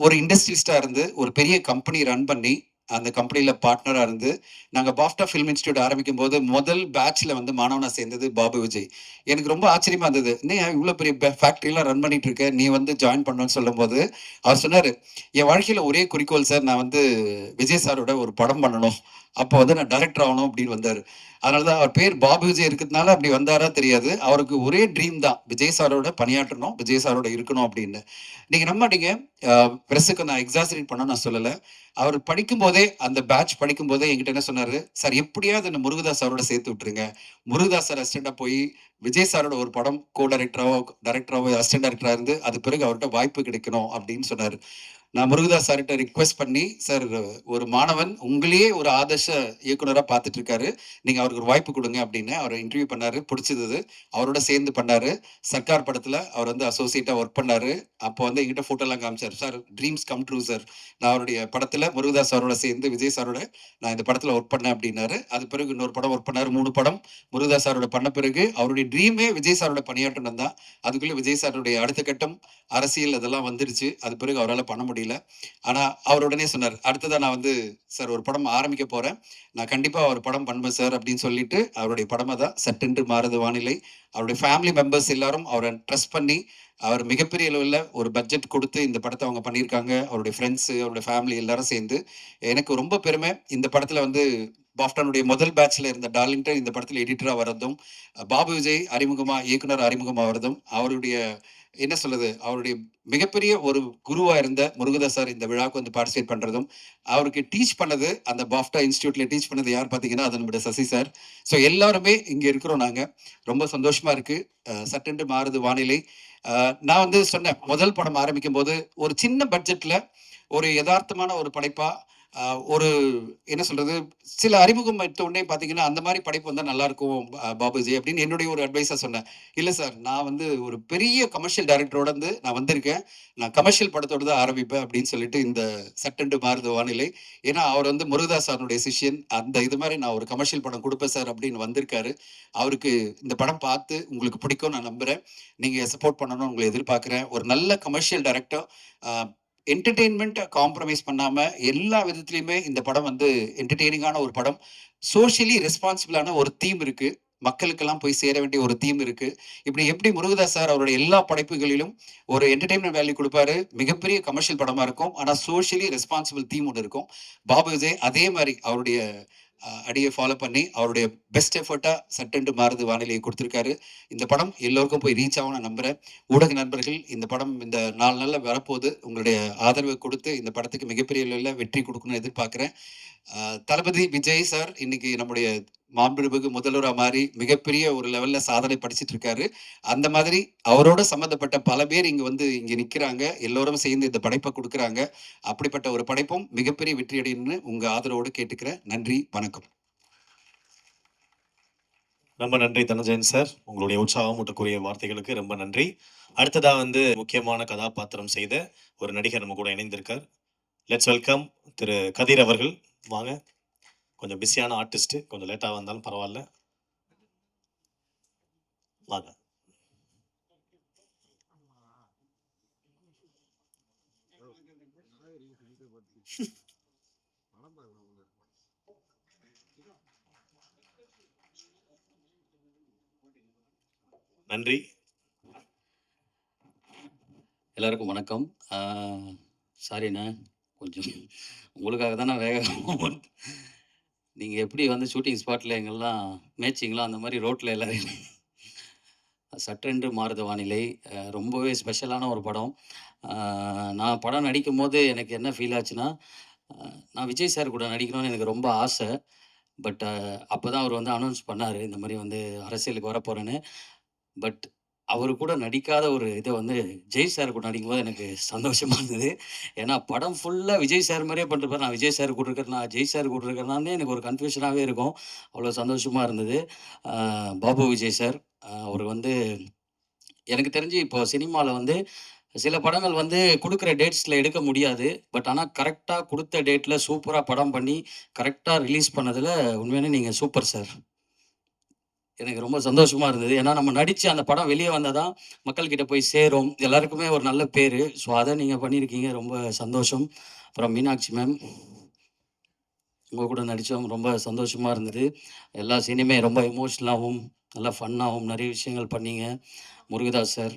ஒரு இண்டஸ்ட்ரியலிஸ்டாக இருந்து ஒரு பெரிய கம்பெனி ரன் பண்ணி அந்த கம்பெனியில் பார்ட்னராக இருந்து நாங்கள் பாஃப்டா ஃபிலிம் இன்ஸ்டியூட் ஆரம்பிக்கும் போது முதல் பேட்சில் வந்து மாணவனாக சேர்ந்தது பாபு விஜய். எனக்கு ரொம்ப ஆச்சரியமாக இருந்தது, நீ இவ்வளோ பெரிய ஃபேக்ட்ரிலாம் ரன் பண்ணிட்டு இருக்க, நீ வந்து ஜாயின் பண்ணணும்னு சொல்லும்போது அவர் சொன்னார், என் வாழ்க்கையில் ஒரே குறிக்கோள் சார், நான் வந்து விஜய் சாரோட ஒரு படம் பண்ணணும், அப்போ வந்து நான் டைரக்டர் ஆகணும் அப்படின்னு வந்தார். அதனால தான் அவர் பேர் பாபு விஜய் இருக்கிறதுனால அப்படி வந்தாரா தெரியாது. அவருக்கு ஒரே ட்ரீம் தான், விஜய் சாரோட பணியாற்றணும், விஜய் சாரோட இருக்கணும் அப்படின்னு. நீங்கள் நம்ப மாட்டீங்க, ப்ரெஸ்ஸுக்கு நான் எக்ஸாசரேட் பண்ண நான் சொல்லலை. அவர் படிக்கும் போதே அந்த பேட்ச் படிக்கும் போதே என்கிட்ட என்ன சொன்னாரு, சார் எப்படியாவது என்ன முருகதாஸ் சாரோட சேர்த்து விட்டுருங்க, முருகதாஸ் சார் அசிஸ்டண்டா போய் விஜய் சாரோட ஒரு படம் கோ டைரக்டராவோ அசிஸ்டன்ட் டைரக்டரா இருந்து அது பிறகு அவர்கிட்ட வாய்ப்பு கிடைக்கணும் அப்படின்னு சொன்னார். நான் முருகதாஸ் சார்கிட்ட ரிக்வெஸ்ட் பண்ணி, சார் ஒரு மாணவன் உங்களையே ஒரு ஆதர்ஷ இயக்குனராக பார்த்துட்டு இருக்காரு, நீங்கள் அவருக்கு ஒரு வாய்ப்பு கொடுங்க அப்படின்னு அவரை இன்டர்வியூ பண்ணார். பிடிச்சது, அவரோட சேர்ந்து பண்ணார். சர்க்கார் படத்தில் அவர் வந்து அசோசியேட்டாக ஒர்க் பண்ணார். அப்போ வந்து எங்கிட்ட ஃபோட்டோலாம் காமிச்சார், sir dreams come true sir, நான் அவருடைய படத்தில் முருகதாஸ் சாரோட சேர்ந்து விஜய் சாரோட நான் இந்த படத்தில் ஒர்க் பண்ணேன் அப்படின்னாரு. அது பிறகு இன்னொரு படம் ஒர்க் பண்ணார். 3 படம் முருகதாஸ் சாரோட பண்ண பிறகு அவருடைய ட்ரீமே விஜய் சாரோட பணியாற்றணும் தான். அதுக்குள்ளே விஜய் சாருடைய அடுத்த கட்டம் அரசியல் அதெல்லாம் வந்துருச்சு. அது பிறகு அவரால் பண்ண முடியல. ஆனா அவர் உடனே சொன்னார், அடுத்ததான் நான் வந்து சார் ஒரு படம் ஆரம்பிக்க போறேன், நான் கண்டிப்பா ஒரு படம் பண்ணுவேன் சார் அப்படின்னு சொல்லிட்டு அவருடைய படமா தான் சட்டென்று மாறுது வானிலை. அவருடைய ஃபேமிலி மெம்பர்ஸ் எல்லாரும் அவரை ட்ரஸ்ட் பண்ணி அவர் மிகப்பெரிய அளவில் ஒரு பட்ஜெட் கொடுத்து இந்த படத்தை அவங்க பண்ணியிருக்காங்க. அவருடைய ஃப்ரெண்ட்ஸு, அவருடைய ஃபேமிலி எல்லாரும் சேர்ந்து. எனக்கு ரொம்ப பெருமை, இந்த படத்தில் வந்து பாஃப்டானுடைய முதல் பேட்ச்ல இருந்த டார்லிங்டன் இந்த படத்தில் எடிட்டராக வர்றதும், பாபு விஜய் இயக்குனர் அறிமுகமாக வர்றதும், அவருடைய என்ன சொல்லுது, அவருடைய மிகப்பெரிய ஒரு குருவா இருந்த முருகதாஸ் சார் இந்த விழாவுக்கு வந்து பார்ட்டிசிபேட் பண்றதும், அவருக்கு டீச் பண்ணது அந்த பாஃப்டா இன்ஸ்டியூட்ல டீச் பண்ணது யார் பார்த்தீங்கன்னா அது நம்முடைய சசி சார். ஸோ எல்லாருமே இங்க இருக்கிறோம், நாங்க ரொம்ப சந்தோஷமா இருக்கு. சட்டென்று மாறுது வானிலை. நான் வந்து சொன்னேன், முதல் படம் ஆரம்பிக்கும் போது ஒரு சின்ன பட்ஜெட்ல ஒரு யதார்த்தமான ஒரு படைப்பா ஒரு என்ன சொல்றது, சில அறிமுகம் எடுத்த உடனே பார்த்தீங்கன்னா, அந்த மாரி படைப்பு வந்தா நல்லாயிருக்கும் பாபுஜி அப்படின்னு என்னுடைய ஒரு அட்வைஸா சொன்னேன். இல்ல சார், நான் வந்து ஒரு பெரிய கமர்ஷியல் டைரக்டரோட இருந்து நான் வந்திருக்கேன். நான் கமர்ஷியல் படத்தோட தான் ஆரம்பிப்பேன் அப்படின்னு சொல்லிட்டு இந்த சட்டென்று மாறுது வானிலை. ஏன்னா, அவர் வந்து முருகதாஸ் சாருடைய சிஷ்யன். அந்த இது மாரி நான் ஒரு கமர்ஷியல் படம் குடுப்பேன் சார் அப்படின்னு வந்திருக்காரு. அவருக்கு இந்த படம் பார்த்து உங்களுக்கு பிடிக்கும்னு நான் நம்புறேன். நீங்க சப்போர்ட் பண்ணணும்னு உங்கள எதிர்பார்க்கிறேன். ஒரு நல்ல கமர்ஷியல் டைரக்டர். அ என்டர்டெயின்மெண்ட்ட காம்ப்ரமைஸ் பண்ணாம, எல்லா விதத்திலயுமே இந்த படம் வந்து என்டர்டெய்னிங்கான ஒரு படம். சோஷியலி ரெஸ்பான்சிபிளான ஒரு தீம் இருக்கு. மக்களுக்கெல்லாம் போய் சேர வேண்டிய ஒரு தீம் இருக்கு. இப்படி எப்படி முருகதாஸ் சார் அவருடைய எல்லா படைப்புகளிலும் ஒரு என்டர்டெயின்மென்ட் வேல்யூ குடுப்பாரு. மிகப்பெரிய கமர்ஷியல் படமா இருக்கும். ஆனா சோஷியலி ரெஸ்பான்சிபிள் தீம் ஒண்ணு இருக்கும். பாபு விஜய் அதே மாரி அவருடைய அடிய ஃபாலோ பண்ணி அவருடைய பெஸ்ட் எஃபர்ட்டா சட்டென்று மாறுது வானிலையை கொடுத்திருக்காரு. இந்த படம் எல்லோருக்கும் போய் ரீச் ஆகும்னு நான் நம்புறேன். ஊடக நண்பர்கள், இந்த படம் இந்த 4 நாள்ல வரப்போகுது. உங்களுடைய ஆதரவை கொடுத்து இந்த படத்துக்கு மிகப்பெரிய அளவுல வெற்றி கொடுக்கணும்னு எதிர்பார்க்கிறேன். தளபதி விஜய் சார் இன்னைக்கு நம்முடைய மாண்புமிகு முதல்வரா மாறி மிகப்பெரிய ஒரு லெவல்ல சாதனை படைச்சிட்டு இருக்காரு. அந்த மாதிரி அவரோட சம்பந்தப்பட்ட பல பேர் இங்க நிக்கிறாங்க. எல்லோரும் சேர்ந்து இந்த படைப்பை கொடுக்குறாங்க. அப்படிப்பட்ட ஒரு படைப்பும் மிகப்பெரிய வெற்றி அடையணும்னு உங்க ஆதரவோடு கேட்டுக்கிறேன். நன்றி, வணக்கம். ரொம்ப நன்றி தனஞ்சயன் சார். உங்களுடைய உற்சாகமூட்டக்கூடிய வார்த்தைகளுக்கு ரொம்ப நன்றி. அடுத்ததா வந்து முக்கியமான கதாபாத்திரம் செய்த ஒரு நடிகர் நம்ம கூட இணைந்திருக்கார். லெட்ஸ் வெல்கம் திரு கதிர் அவர்கள். வாங்க. கொஞ்சம் பிஸியான ஆர்டிஸ்ட், கொஞ்சம் லேட்டா வந்தாலும் பரவாயில்ல. வாங்க. நன்றி. எல்லாருக்கும் வணக்கம். சாரிண்ணே, கொஞ்சம் உங்களுக்காக தான் நான் வேகமாக நீங்கள் எப்படி வந்து ஷூட்டிங் ஸ்பாட்டில் எங்கெல்லாம் மேட்சிங்லாம் அந்த மாதிரி ரோட்டில் எல்லாரையும் சட்டென்று மாறுது வானிலை ரொம்பவே ஸ்பெஷலான ஒரு படம். நான் படம் நடிக்கும் போது எனக்கு என்ன ஃபீல் ஆச்சுன்னா, நான் விஜய் சார் கூட நடிக்கணும்னு எனக்கு ரொம்ப ஆசை. பட் அப்போ தான் அவர் வந்து அனௌன்ஸ் பண்ணார், இந்த மாதிரி வந்து அரசியலுக்கு வரப்போகிறேன்னு. பட் அவரு கூட நடிக்காத ஒரு இதை வந்து ஜெய் சார் கூட நடிக்கும்போது எனக்கு சந்தோஷமா இருந்தது. ஏன்னா படம் ஃபுல்லாக விஜய் சார் மாதிரியே பண்ணிருப்பார். நான் விஜய் சார் கூட இருக்கிறேன்னா ஜெய் சார் கூட இருக்கிறனாலே எனக்கு ஒரு கன்ஃபியூஷனாகவே இருக்கும். அவ்வளோ சந்தோஷமாக இருந்தது. பாபு விஜய் சார் அவர் வந்து எனக்கு தெரிஞ்சு இப்போ சினிமாவில் வந்து சில படங்கள் வந்து கொடுக்குற டேட்ஸில் எடுக்க முடியாது. பட் ஆனால் கரெக்டாக கொடுத்த டேட்டில் சூப்பராக படம் பண்ணி கரெக்டாக ரிலீஸ் பண்ணதில் உண்மையானே நீங்கள் சூப்பர் சார். எனக்கு ரொம்ப சந்தோஷமா இருந்தது. ஏன்னா நம்ம நடிச்சு அந்த படம் வெளியே வந்தால் தான் மக்கள்கிட்ட போய் சேரும். எல்லாருக்குமே ஒரு நல்ல பேர். ஸோ அதை நீங்கள் பண்ணியிருக்கீங்க, ரொம்ப சந்தோஷம். அப்புறம் மீனாட்சி மேம், உங்கள் கூட நடித்தோம், ரொம்ப சந்தோஷமாக இருந்தது. எல்லா சீனுமே ரொம்ப எமோஷ்னலாகவும் நல்லா ஃபன்னாகவும் நிறைய விஷயங்கள் பண்ணீங்க. முருகதாஸ் சார்,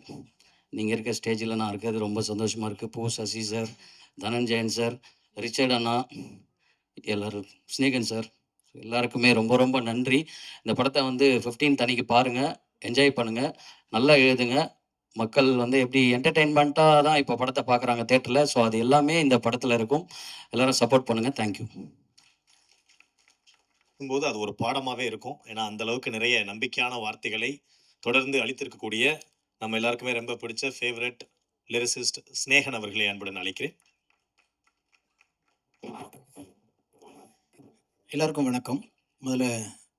நீங்கள் இருக்க ஸ்டேஜில் நான் இருக்கிறது ரொம்ப சந்தோஷமாக இருக்குது. பூ Sasi sir, Dhananjayan sir, Richard அண்ணா, எல்லோரும், ஸ்னேகன் சார், எல்லாருக்குமே ரொம்ப ரொம்ப நன்றி. இந்த படத்தை வந்து 15th அன்னைக்கு பாருங்கள், என்ஜாய் பண்ணுங்கள், நல்லா எழுதுங்க. மக்கள் வந்து எப்படி என்டர்டெயின்மெண்ட்டாக தான் இப்போ படத்தை பார்க்குறாங்க தேட்டரில். ஸோ அது எல்லாமே இந்த படத்தில் இருக்கும். எல்லோரும் சப்போர்ட் பண்ணுங்கள். தேங்க்யூ. போது அது ஒரு பாடமாகவே இருக்கும். ஏன்னா அந்த அளவுக்கு நிறைய நம்பிக்கையான வார்த்தைகளை தொடர்ந்து அளித்திருக்கக்கூடிய நம்ம எல்லாருக்குமே ரொம்ப பிடிச்ச ஃபேவரட் லிரிசிஸ்ட் ஸ்னேகன் அவர்களை அன்புடன் அழைக்கிறேன். எல்லாருக்கும் வணக்கம். முதல்ல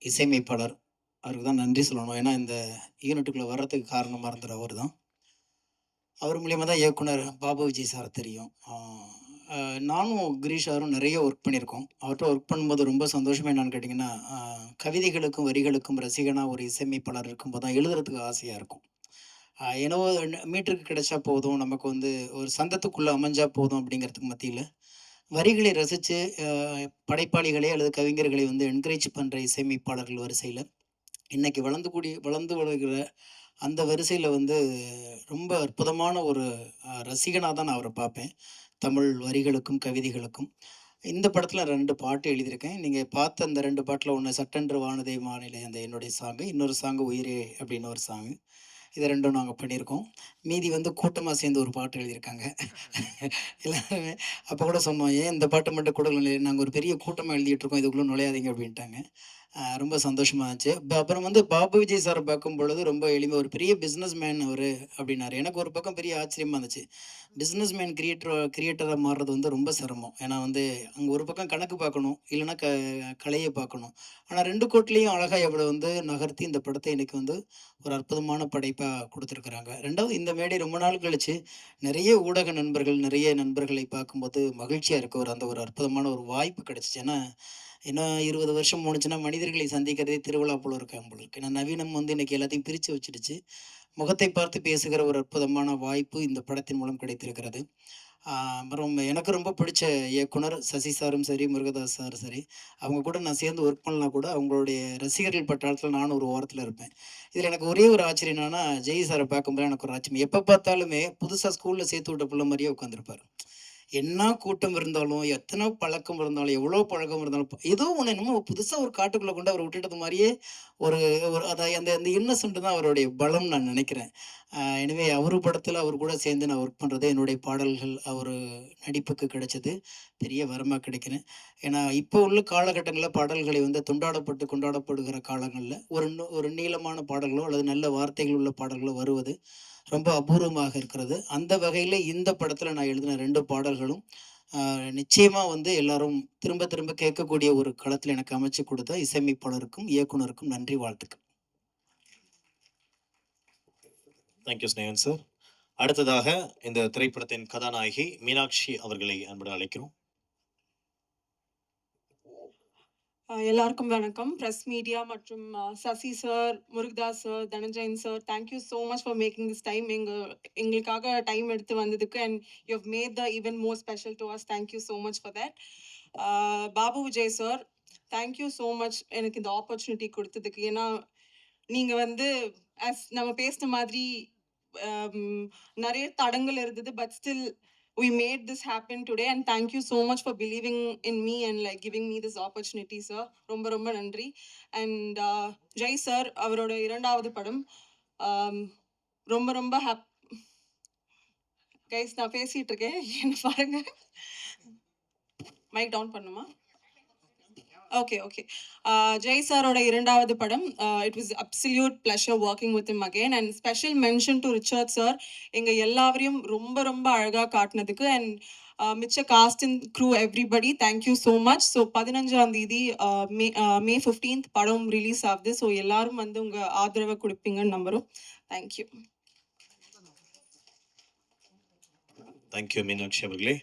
இசையமைப்பாளர் அவருக்கு தான் நன்றி சொல்லணும். ஏன்னா இந்த யூனிட்டுக்குள்ளே வர்றதுக்கு காரணமாக இருந்தார் அவர் தான். அவர் மூலியமாக தான் இயக்குனர் பாபு விஜய் சார் தெரியும். நானும் கிரீஷ் சாரும் நிறைய ஒர்க் பண்ணியிருக்கோம். அவர்கிட்ட ஒர்க் பண்ணும்போது ரொம்ப சந்தோஷமாக என்னென்னு கேட்டிங்கன்னா, கவிதைகளுக்கும் வரிகளுக்கும் ரசிகனாக ஒரு இசையமைப்பாளர் இருக்கும்போது தான் எழுதுறதுக்கு ஆசையாக இருக்கும். ஏன்னோ மீட்டருக்கு கிடைச்சா போதும், நமக்கு வந்து ஒரு சந்தத்துக்குள்ளே அமைஞ்சா போதும் அப்படிங்கிறதுக்கு மத்தியில் வரிகளை ரசித்து படைப்பாளிகளே அல்லது கவிஞர்களை வந்து என்கரேஜ் பண்ணுற இசையமைப்பாளர்கள் வரிசையில் இன்றைக்கி வளர்ந்து வருகிற அந்த வரிசையில் வந்து ரொம்ப அற்புதமான ஒரு ரசிகனாக தான் நான் அவரை பார்ப்பேன். தமிழ் வரிகளுக்கும் கவிதைகளுக்கும். இந்த படத்தில் 2 பாட்டு எழுதியிருக்கேன். நீங்கள் பார்த்த அந்த 2 பாட்டில் ஒன்று சட்டென்று வானதை வானிலை அந்த என்னுடைய சாங்கு, இன்னொரு சாங்கு உயிரே அப்படின்னு ஒரு சாங்கு. இது 2ம் நாங்கள் பண்ணியிருக்கோம். மீதி வந்து கூட்டமாக சேர்ந்து ஒரு பாட்டு எழுதியிருக்காங்க எல்லாருமே. அப்போ கூட சொன்னோம், ஏன் இந்த பாட்டு மட்டும் கொடுக்கல, நாங்கள் ஒரு பெரிய கூட்டமாக எழுதிட்டுருக்கோம், இதுக்குள்ளே நுழையாதீங்க அப்படின்ட்டாங்க. ரொம்ப சந்தோஷமா இருந்துச்சு. அப்புறம் வந்து பாபு விஜய் சார பார்க்கும் பொழுது ரொம்ப எளிமை ஒரு பெரிய பிஸ்னஸ் மேன் அவரு அப்படின்னாரு. எனக்கு ஒரு பக்கம் பெரிய ஆச்சரியமா இருந்துச்சு. பிஸ்னஸ் மேன் கிரியேட்டரா மாறுறது வந்து ரொம்ப சிரமம். ஏன்னா வந்து அங்க ஒரு பக்கம் கணக்கு பார்க்கணும். இல்லைன்னா கலைய பார்க்கணும். ஆனா 2 கோட்லயும் அழகா இவ்வளவு வந்து நகர்த்தி இந்த படத்த இன்னைக்கு வந்து ஒரு அற்புதமான படைப்பா குடுத்துருக்காங்க. 2வது இந்த மேடை ரொம்ப நாள் கழிச்சு நிறைய ஊடக நண்பர்கள், நிறைய நண்பர்களை பார்க்கும்போது மகிழ்ச்சியா இருக்கு. அந்த ஒரு அற்புதமான ஒரு வாய்ப்பு கிடைச்சுச்சு. ஏன்னா இன்னும் 20 வருஷம் போணுச்சுன்னா மனிதர்களை சந்திக்கிறதே திருவிழா போல இருக்காங்க போல இருக்கு. ஏன்னா நவீனம் வந்து இன்னைக்கு எல்லாத்தையும் பிரிச்சு வச்சுடுச்சு. முகத்தை பார்த்து பேசுகிற ஒரு அற்புதமான வாய்ப்பு இந்த படத்தின் மூலம் கிடைத்திருக்கிறது. அப்புறம் எனக்கு ரொம்ப பிடிச்ச இயக்குனர் சசி சாரும் சரி, முருகதாஸ் சாரும் சரி, அவங்க கூட நான் சேர்ந்து ஒர்க் பண்ணலாம் கூட அவங்களுடைய ரசிகர்கள் பட்டாளத்தில் நானும் ஒரு ஓரத்தில் இருப்பேன். இதில் எனக்கு ஒரே ஒரு ஆச்சரியம் என்னன்னா, ஜெய் சாரை பார்க்கும்போது எனக்கு ஒரு ஆச்சரியம். எப்போ பார்த்தாலுமே புதுசாக ஸ்கூலில் சேர்த்து விட்ட பிள்ளை மாதிரியே உட்காந்துருப்பாரு. என்ன கூட்டம் இருந்தாலும், எத்தனை பழக்கம் இருந்தாலும், எவ்வளோ பழக்கம் இருந்தாலும், ஏதோ ஒண்ணு என்னமோ புதுசா ஒரு காட்டுக்குள்ள கொண்டு அவர விட்டுட்டது மாரியே ஒரு ஒரு அத அந்த அந்த இன்னசென்ட் தான் அவருடைய பலம்னு நான் நினைக்கிறேன். எனவே அவரு படத்துல அவர் கூட சேர்ந்து நான் ஒர்க் பண்றது, என்னுடைய பாடல்கள் அவரு நடிப்புக்கு கிடைச்சது பெரிய வரமா கிடைக்கிறேன். ஏன்னா, இப்போ உள்ள காலகட்டங்கள்ல பாடல்களை வந்து கொண்டாடப்படுகிற காலங்கள்ல ஒரு நீளமான பாடல்களோ அல்லது நல்ல வார்த்தைகள் உள்ள பாடல்களோ வருவது ரொம்ப அபூர்வமாக இருக்கிறது. அந்த வகையில இந்த படத்துல நான் எழுதின 2 பாடல்களும் நிச்சயமா வந்து எல்லாரும் திரும்ப திரும்ப கேட்கக்கூடிய ஒரு களத்துல எனக்கு அமைச்சு கொடுத்த இசையமைப்பாளருக்கும், இயக்குனருக்கும் நன்றி, வாழ்த்துக்கள். Thank you Snehan sir. அடுத்ததாக இந்த திரைப்படத்தின் கதாநாயகி மீனாட்சி அவர்களை அன்புடன் அழைக்கிறோம். எல்லாருக்கும் வணக்கம். பிரஸ் மீடியா மற்றும் Sasi sir, Murugadoss sir, Dhananjayan sir, thank you so much for making this time. எங்களுக்காக டைம் எடுத்து வந்ததுக்கு and you have made the even more special to us. Thank you so much for that. Babu Vijay sir, thank you so much எனக்கு இந்த opportunity கொடுத்ததுக்கு. ஏன்னா நீங்கள் வந்து நம்ம பேசின மாதிரி நிறைய தடங்கள் இருந்தது, but still we made this happen today and thank you so much for believing in me and like giving me this opportunity, sir. ரொம்ப ரொம்ப நன்றி. and ஜெய் சார் அவரோட 2வது படம் ரொம்ப ரொம்ப கைஸ் நான் பேசிட்டு இருக்கேன், என்ன பாருங்க. மைக் டவுன் பண்ணுமா? Okay okay. ஜெய் சாரோட 2வது படம், it was absolute pleasure working with him again. And special mention to Richard sir, எங்கள் எல்லாரையும் ரொம்ப ரொம்ப அழகாக காட்டினதுக்கு. அண்ட் மிச்ச cast and crew everybody, thank you so much. So 15ஆம் தேதி மே 15th படம் ரிலீஸ் ஆகுது. ஸோ எல்லாரும் வந்து உங்கள் ஆதரவை கொடுப்பீங்கன்னு நம்புகிறோம். தேங்க்யூ. தேங்க்யூ மீனாட்சி அவர்களே.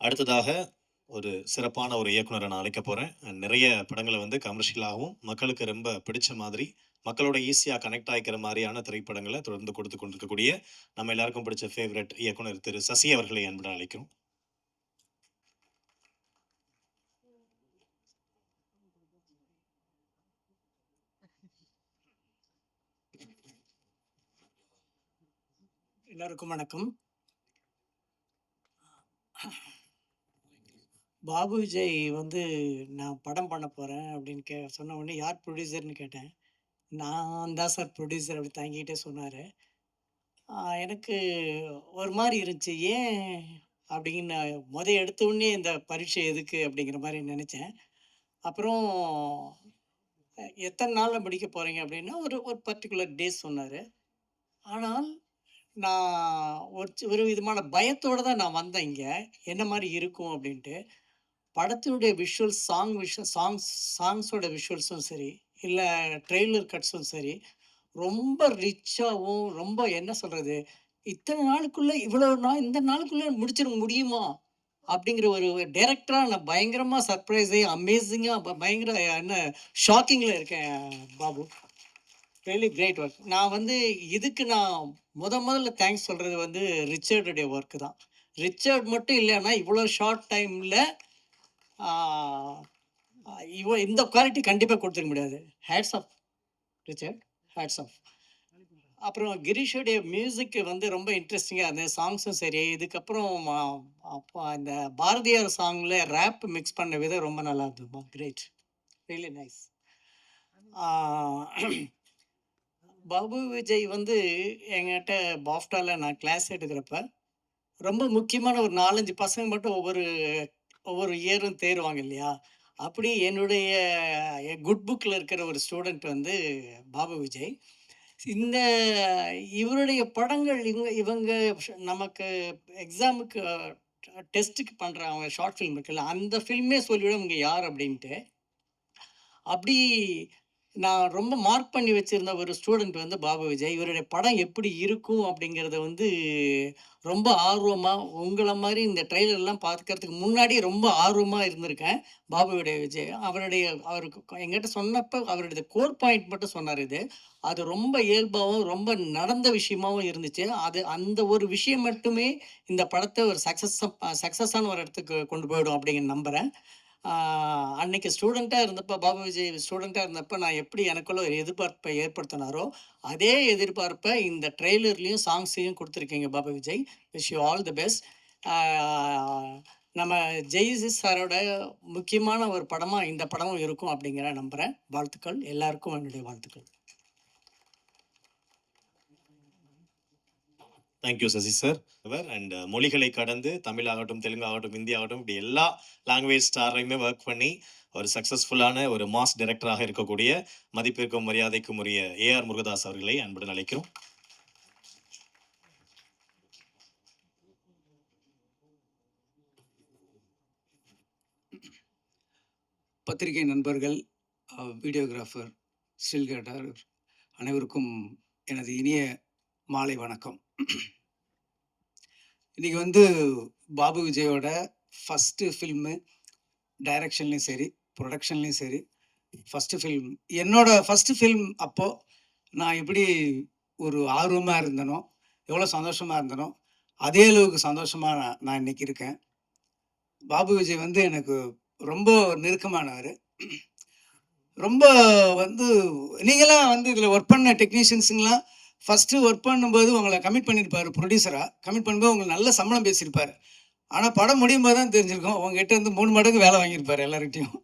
அடுத்ததாக ஒரு சிறப்பான ஒரு இயக்குனரை நான் அழைக்க போகிறேன். நிறைய படங்களை வந்து கமர்ஷியலாகவும் மக்களுக்கு ரொம்ப பிடிச்ச மாதிரி, மக்களோட ஈஸியாக கனெக்ட் ஆகிக்கிற மாதிரியான திரைப்படங்களை தொடர்ந்து கொடுத்து கொண்டிருக்கக்கூடிய நம்ம எல்லாருக்கும் பிடிச்ச ஃபேவரட் இயக்குனர் திரு சசி அவர்களை அன்புடன் அழைக்கிறோம். எல்லாருக்கும் வணக்கம். பாபு விஜய் வந்து நான் படம் பண்ண போகிறேன் அப்படின்னு சொன்ன உடனே யார் ப்ரொடியூசர்னு கேட்டேன். நான் தான் சார் ப்ரொடியூசர் அப்படி தாங்கிட்டே சொன்னார். எனக்கு ஒரு மாதிரி இருந்துச்சு, ஏன் அப்படின்னு எடுத்த உடனே இந்த பரீட்சை எதுக்கு அப்படிங்கிற மாதிரி நினச்சேன். அப்புறம் எத்தனை நாளில் முடிக்க போகிறீங்க அப்படின்னா ஒரு ஒரு பர்டிகுலர் டேஸ் சொன்னார். ஆனால் நான் ஒரு விதமான பயத்தோடு தான் நான் வந்தேன் இங்கே, என்ன மாதிரி இருக்கும் அப்படின்ட்டு. படத்தினுடைய விஷுவல்ஸ், சாங்ஸோட விஷுவல்ஸும் சரி, இல்லை ட்ரெய்லர் கட்ஸும் சரி, ரொம்ப ரிச்சாகவும் ரொம்ப என்ன சொல்கிறது, இத்தனை நாளுக்குள்ளே இந்த நாளுக்குள்ளே முடிச்சிட முடியுமா அப்படிங்கிற ஒரு டைரக்டராக நான் பயங்கரமாக சர்ப்ரைஸே அமேசிங்காக பயங்கர ஷாக்கிங்கில் இருக்கேன் பாபு. Really great work. நான் வந்து இதுக்கு நான் முதல்ல தேங்க்ஸ் சொல்கிறது வந்து ரிச்சர்டுடைய ஒர்க்கு தான். ரிச்சர்ட் மட்டும் இல்லைன்னா இவ்வளோ ஷார்ட் டைமில் இந்த குவாலிட்டி கண்டிப்பாக கொடுத்துக்க முடியாது. Hats off Richard, hats off. அப்புறம் கிரீஷோடைய மியூசிக் வந்து ரொம்ப இன்ட்ரெஸ்டிங்காக அந்த சாங்ஸும் சரி. இதுக்கப்புறம் அப்போ இந்த பாரதியார் சாங்கில் ரேப் மிக்ஸ் பண்ண விதம் ரொம்ப நல்லா இருந்தது. Great, really nice. Babu Vijay வந்து எங்கிட்ட பாஃப்டாவில் நான் கிளாஸ் எடுக்கிறப்ப ரொம்ப முக்கியமான ஒரு 4-5 பசங்க மட்டும் ஒவ்வொரு இயரும் தேருவாங்க இல்லையா, அப்படி என்னுடைய குட் புக்கில் இருக்கிற ஒரு ஸ்டூடெண்ட் வந்து பாபு விஜய். இந்த இவருடைய படங்கள் இவங்க நமக்கு எக்ஸாமுக்கு டெஸ்ட்டுக்கு பண்ணுற அவங்க ஷார்ட் ஃபில்ம் இருக்குல்ல, அந்த ஃபில்மே சொல்லிவிடும் இவங்க யார் அப்படின்ட்டு. அப்படி நான் ரொம்ப மார்க் பண்ணி வச்சுருந்த ஒரு ஸ்டூடெண்ட் வந்து பாபு விஜய். இவருடைய படம் எப்படி இருக்கும் அப்படிங்கிறத வந்து ரொம்ப ஆர்வமாக, உங்களை மாதிரி இந்த ட்ரெய்லர்லாம் பார்க்கறதுக்கு முன்னாடி ரொம்ப ஆர்வமாக இருந்திருக்கேன். பாபுவுடைய விஜய் அவருக்கு என்கிட்ட சொன்னப்போ அவருடைய கோர் பாயிண்ட் மட்டும் சொன்னார். அது ரொம்ப இயல்பாகவும் ரொம்ப நடந்த விஷயமாகவும் இருந்துச்சு. அந்த ஒரு விஷயம் மட்டுமே இந்த படத்தை ஒரு சக்ஸஸான ஒரு இடத்துக்கு கொண்டு போயிடும் அப்படிங்கிற நம்புகிறேன். அன்னைக்கு ஸ்டூடெண்ட்டாக இருந்தப்போ, பாபு விஜய் ஸ்டூடெண்ட்டாக இருந்தப்போ நான் எப்படி எனக்குள்ள ஒரு எதிர்பார்ப்பை ஏற்படுத்தினாரோ, அதே எதிர்பார்ப்பை இந்த ட்ரெய்லர்லேயும் சாங்ஸையும் கொடுத்துருக்கீங்க Babu Vijay. Wish you all the best. நம்ம ஜெய்சி சாரோட முக்கியமான ஒரு படமாக இந்த படமும் இருக்கும் அப்படிங்கிற நம்புகிறேன். வாழ்த்துக்கள், எல்லாருக்கும் என்னுடைய வாழ்த்துக்கள். Thank you Sasi sir. அண்ட் மொழிகளை கடந்து தமிழாகட்டும், தெலுங்காகட்டும், ஹிந்தி ஆகட்டும், இப்படி எல்லா லாங்குவேஜ் ஸ்டாரையுமே ஒர்க் பண்ணி ஒரு சக்ஸஸ்ஃபுல்லான ஒரு மாஸ் டைரக்டராக இருக்கக்கூடிய மதிப்பிற்கும் மரியாதைக்கும் உரிய ஏஆர் முருகதாஸ் அவர்களை அன்புடன் அழைக்கிறோம். பத்திரிகை நண்பர்கள், வீடியோகிராஃபர், ஸ்டில் கேட்டர் அனைவருக்கும் எனது இனிய மாலை வணக்கம். இன்றைக்கி வந்து பாபு விஜயோட ஃபஸ்ட்டு ஃபில்மு, டைரக்ஷன்லேயும் சரி, ப்ரொடக்ஷன்லேயும் சரி, ஃபஸ்ட்டு ஃபில்ம். என்னோட ஃபஸ்ட்டு ஃபில்ம் அப்போது நான் எப்படி ஒரு ஆர்வமாக இருந்தனோ, எவ்வளோ சந்தோஷமாக இருந்தனோ, அதே அளவுக்கு சந்தோஷமாக நான் இன்றைக்கி இருக்கேன். பாபு விஜய் வந்து எனக்கு ரொம்ப நெருக்கமானவர். ரொம்ப வந்து நீங்களாம் வந்து இதில் ஒர்க் பண்ண டெக்னீஷியன்ஸுங்களாம் ஃபஸ்ட்டு ஒர்க் பண்ணும்போது உங்களை கமிட் பண்ணியிருப்பார். ப்ரொடியூசராக கமிட் பண்ணும்போது உங்களுக்கு நல்ல சம்பளம் பேசியிருப்பார். ஆனால் படம் முடியும் போது தான் தெரிஞ்சிருக்கும் உங்ககிட்ட இருந்து 3 மடங்கு வேலை வாங்கியிருப்பார் எல்லார்கிட்டையும்.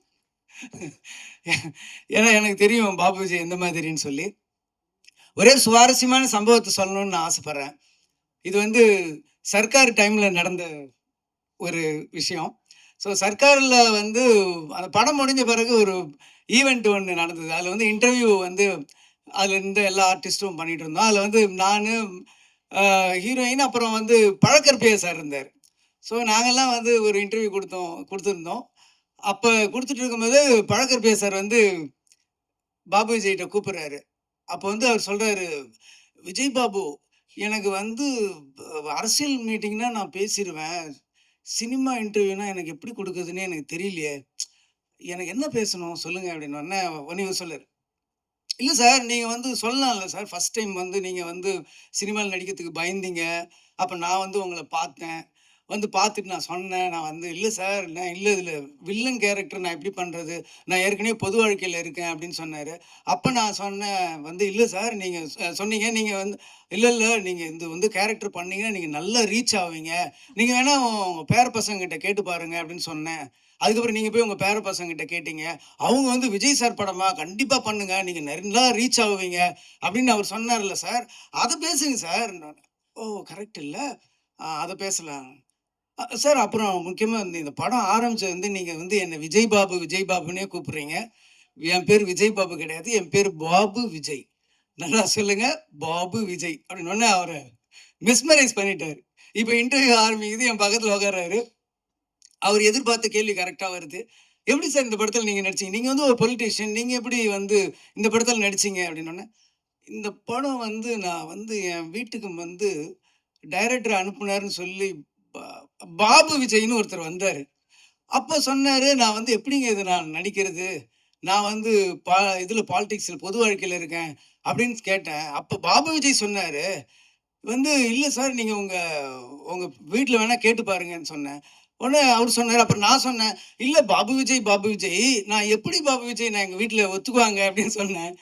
ஏன்னா எனக்கு தெரியும் பாபு விஜய் எந்த மாதிரின்னு சொல்லி. ஒரே சுவாரஸ்யமான சம்பவத்தை சொல்லணும்னு நான் ஆசைப்பட்றேன். இது வந்து சர்க்கார் டைமில் நடந்த ஒரு விஷயம். ஸோ சர்க்காரில் வந்து அந்த படம் முடிஞ்ச பிறகு ஒரு ஈவெண்ட் ஒன்று நடந்தது. அதில் வந்து இன்டர்வியூ வந்து அதில் இருந்த எல்லா ஆர்டிஸ்ட்டும் பண்ணிகிட்டு இருந்தோம். அதில் வந்து நான், ஹீரோயின், அப்புறம் வந்து பழக்கர் பிஏ சார் இருந்தார். ஸோ நாங்கள்லாம் வந்து ஒரு இன்டர்வியூ கொடுத்துருந்தோம். அப்போ கொடுத்துட்டு இருக்கும்போது பழக்கர் பிஏ சார் வந்து பாபு விஜய்கிட்ட கூப்பிட்றாரு. அப்போ வந்து அவர் சொல்கிறாரு, விஜய் பாபு, எனக்கு வந்து அரசியல் மீட்டிங்னா நான் பேசிடுவேன், சினிமா இன்டர்வியூனா எனக்கு எப்படி கொடுக்குதுன்னு எனக்கு தெரியலையே, எனக்கு என்ன பேசணும் சொல்லுங்கள் அப்படின்னு. உடனே சொல்லார், இல்லை சார், நீங்கள் வந்து சொல்லலாம்ல சார், ஃபஸ்ட் டைம் வந்து நீங்கள் வந்து சினிமாவில் நடிக்கிறதுக்கு பயந்தீங்க, அப்போ நான் வந்து உங்களை பார்த்தேன், வந்து பார்த்துட்டு நான் சொன்னேன், நான் வந்து இல்லை சார், நான் இல்லை இதில் வில்லன் கேரக்டர் நான் எப்படி பண்ணுறது, நான் ஏற்கனவே பொது வாழ்க்கையில் இருக்கேன் அப்படின்னு சொன்னார். அப்போ நான் சொன்னேன் வந்து, இல்லை சார், நீங்கள் சொன்னீங்க, நீங்கள் வந்து இல்லை நீங்கள் இந்த வந்து கேரக்டர் பண்ணீங்கன்னா நீங்கள் நல்லா ரீச் ஆவீங்க, நீங்கள் வேணால் உங்கள் பேர பசங்கிட்ட கேட்டு பாருங்க அப்படின்னு சொன்னேன். அதுக்கப்புறம் நீங்கள் போய் உங்கள் பேர பசங்கிட்ட கேட்டீங்க, அவங்க வந்து விஜய் சார் படமா கண்டிப்பாக பண்ணுங்க, நீங்கள் நல்லா ரீச் ஆகுவீங்க அப்படின்னு அவர் சொன்னார்ல சார், அதை பேசுங்க சார். ஓ கரெக்ட் இல்லை, அதை பேசலாம் சார். அப்புறம் முக்கியமாக இந்த படம் ஆரம்பிச்சது வந்து நீங்கள் வந்து என்னை விஜய் பாபுன்னே கூப்பிட்றீங்க. என் பேர் விஜய் பாபு கிடையாது, என் பேர் பாபு விஜய். நல்லா சொல்லுங்க, பாபு விஜய் அப்படின்னு அவரை மிஸ்மரைஸ் பண்ணிட்டார். இப்போ இன்டர்வியூ ஆரம்பிக்குது, என் பக்கத்தில் உட்கார்றாரு. அவர் எதிர்பார்த்த கேள்வி கரெக்டாக வருது. எப்படி சார் இந்த படத்தில் நீங்கள் நடிச்சிங்க, நீங்கள் வந்து ஒரு பொலிட்டீஷியன், நீங்கள் எப்படி வந்து இந்த படத்தில் நடிச்சிங்க அப்படின்னோடனே, இந்த படம் வந்து நான் வந்து என் வீட்டுக்கு வந்து டைரக்டர் அனுப்புனாருன்னு சொல்லி பாபு விஜய்னு ஒருத்தர் வந்தார். அப்போ சொன்னார், நான் வந்து எப்படிங்க இது நான் நடிக்கிறது, நான் வந்து இதில் பாலிடிக்ஸில் பொது வாழ்க்கையில் இருக்கேன் அப்படின்னு கேட்டேன். அப்போ பாபு விஜய் சொன்னார் வந்து, இல்லை சார், நீங்கள் உங்கள் வீட்டில் வேணால் கேட்டு பாருங்கன்னு சொன்னேன். உடனே அவர் சொன்னார். அப்புறம் நான் சொன்னேன், இல்லை பாபு விஜய், நான் எப்படி பாபு விஜய் நான் எங்கள் வீட்டில் ஒத்துக்குவாங்க அப்படின்னு சொன்னேன்.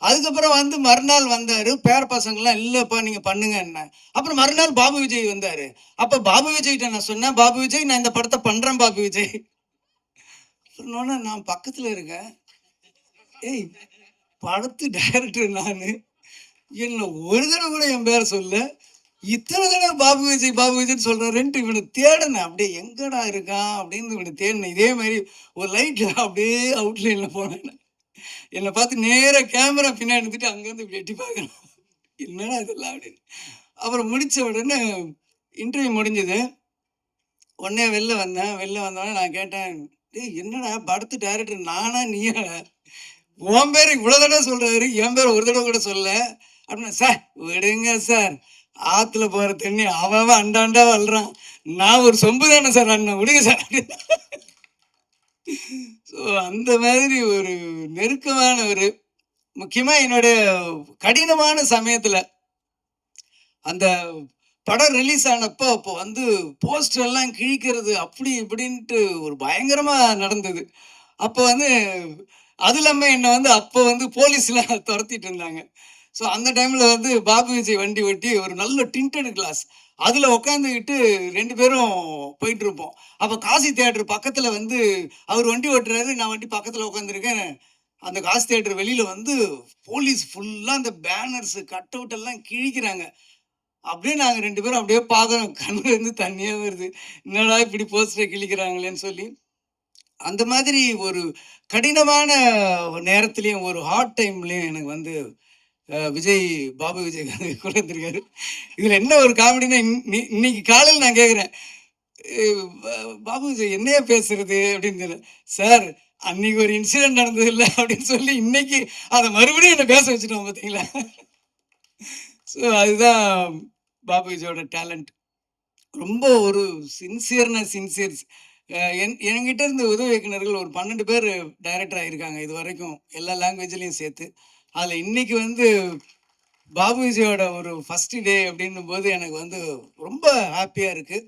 அதுக்கப்புறம் வந்து மறுநாள் வந்தார், பேர பசங்கள்லாம் இல்லைப்பா நீங்கள் பண்ணுங்க என்ன. அப்புறம் மறுநாள் பாபு விஜய் வந்தார். அப்போ பாபு விஜய்கிட்ட நான் சொன்னேன், பாபு விஜய், நான் இந்த படத்தை பண்ணுறேன் பாபு விஜய் சொன்னோன்னே, நான் பக்கத்தில் இருக்கேன், ஏய் படத்து டைரக்டர் நான், என்ன ஒரு தடவை கூட என் பேரை சொல்ல, இத்தனை தடவை பாபு விஜய்ன்னு சொல்கிறாருன்ட்டு இவனை தேடினேன். அப்படியே எங்கடா இருக்கான் அப்படின்னு இவனை தேடினேன். இதே மாதிரி ஒரு லைட்டில் அப்படியே அவுட்லைனில் போனேன். என்னை பார்த்து நேராக கேமரா பின்னாடி இருந்துட்டு அங்கேருந்து இப்படி எட்டி பார்க்குறேன். என்னடா இதெல்லாம் அப்படின்னு. அப்புறம் முடித்த உடனே இன்டர்வியூ முடிஞ்சது. உடனே வெளில வந்தோடனே நான் கேட்டேன், டேய் என்னடா படத்து டைரக்டர் நானா நீயா? உன் பேர் இவ்வளோ தடவை சொல்கிறாரு, என் பேர் ஒரு தடவை கூட சொல்ல அப்படின்னா, சார் விடுங்க சார், ஆற்றுல போகிற தண்ணி அவன் அண்டாண்டா வல்றான், நான் ஒரு சொம்பு தானே சார் அண்ணன், விடுங்க சார். ஸோ அந்த மாதிரி ஒரு நெருக்கமான ஒரு முக்கியமாக என்னுடைய கடினமான சமயத்தில் அந்த படம் ரிலீஸ் ஆனப்போ அப்போ வந்து போஸ்டர் எல்லாம் கிழிக்கிறது அப்படி இப்படின்ட்டு ஒரு பயங்கரமாக நடந்தது. அப்போ வந்து அது இல்லாமல் என்னை வந்து அப்போ வந்து போலீஸ்லாம் துரத்திட்டு இருந்தாங்க. ஸோ அந்த டைமில் வந்து பாபு விஜய் வண்டி ஓட்டி ஒரு நல்ல டிண்டட் கிளாஸ் அதில் உட்காந்துக்கிட்டு 2 பேரும் போயிட்டு இருப்போம். அப்போ காசி தியேட்டர் பக்கத்தில் வந்து அவர் வண்டி ஓட்டுறாரு, நான் வண்டி பக்கத்தில் உட்காந்துருக்கேன். அந்த காசி தியேட்டர் வெளியில் வந்து போலீஸ் ஃபுல்லாக அந்த பேனர்ஸ் கட் அவுட் எல்லாம் கிழிக்கிறாங்க. அப்படியே நாங்கள் 2 பேரும் அப்படியே பார்க்குறோம், கண்ணுலேருந்து தண்ணியாக வருது, என்னடா இப்படி போஸ்டரை கிழிக்கிறாங்களேன்னு சொல்லி. அந்த மாதிரி ஒரு கடினமான நேரத்துலையும் ஒரு ஹார்ட் டைம்லேயும் எனக்கு வந்து பாபு விஜய் கொண்டு வந்திருக்காரு. இதில் என்ன ஒரு காமெடினா, இன்னைக்கு காலையில் நான் கேட்குறேன், பாபு விஜய் என்னையா பேசுறது அப்படின்னு தெரியல. சார் அன்னைக்கு ஒரு இன்சிடென்ட் நடந்தது இல்லை அப்படின்னு சொல்லி இன்னைக்கு அதை மறுபடியும் என்னை பேச வச்சுட்டோம் பார்த்தீங்களா. ஸோ அதுதான் பாபு விஜயோட டேலண்ட். ரொம்ப ஒரு சின்சியர். என்கிட்ட இருந்த உதவி இயக்குனர்கள் ஒரு 12 பேர் டைரக்டர் ஆகியிருக்காங்க இது வரைக்கும், எல்லா லாங்குவேஜ்லேயும் சேர்த்து. அதில் இன்னைக்கு வந்து பாபு விஜயோட ஒரு ஃபஸ்ட்டு டே அப்படின்னும் போது எனக்கு வந்து ரொம்ப ஹாப்பியாக இருக்குது.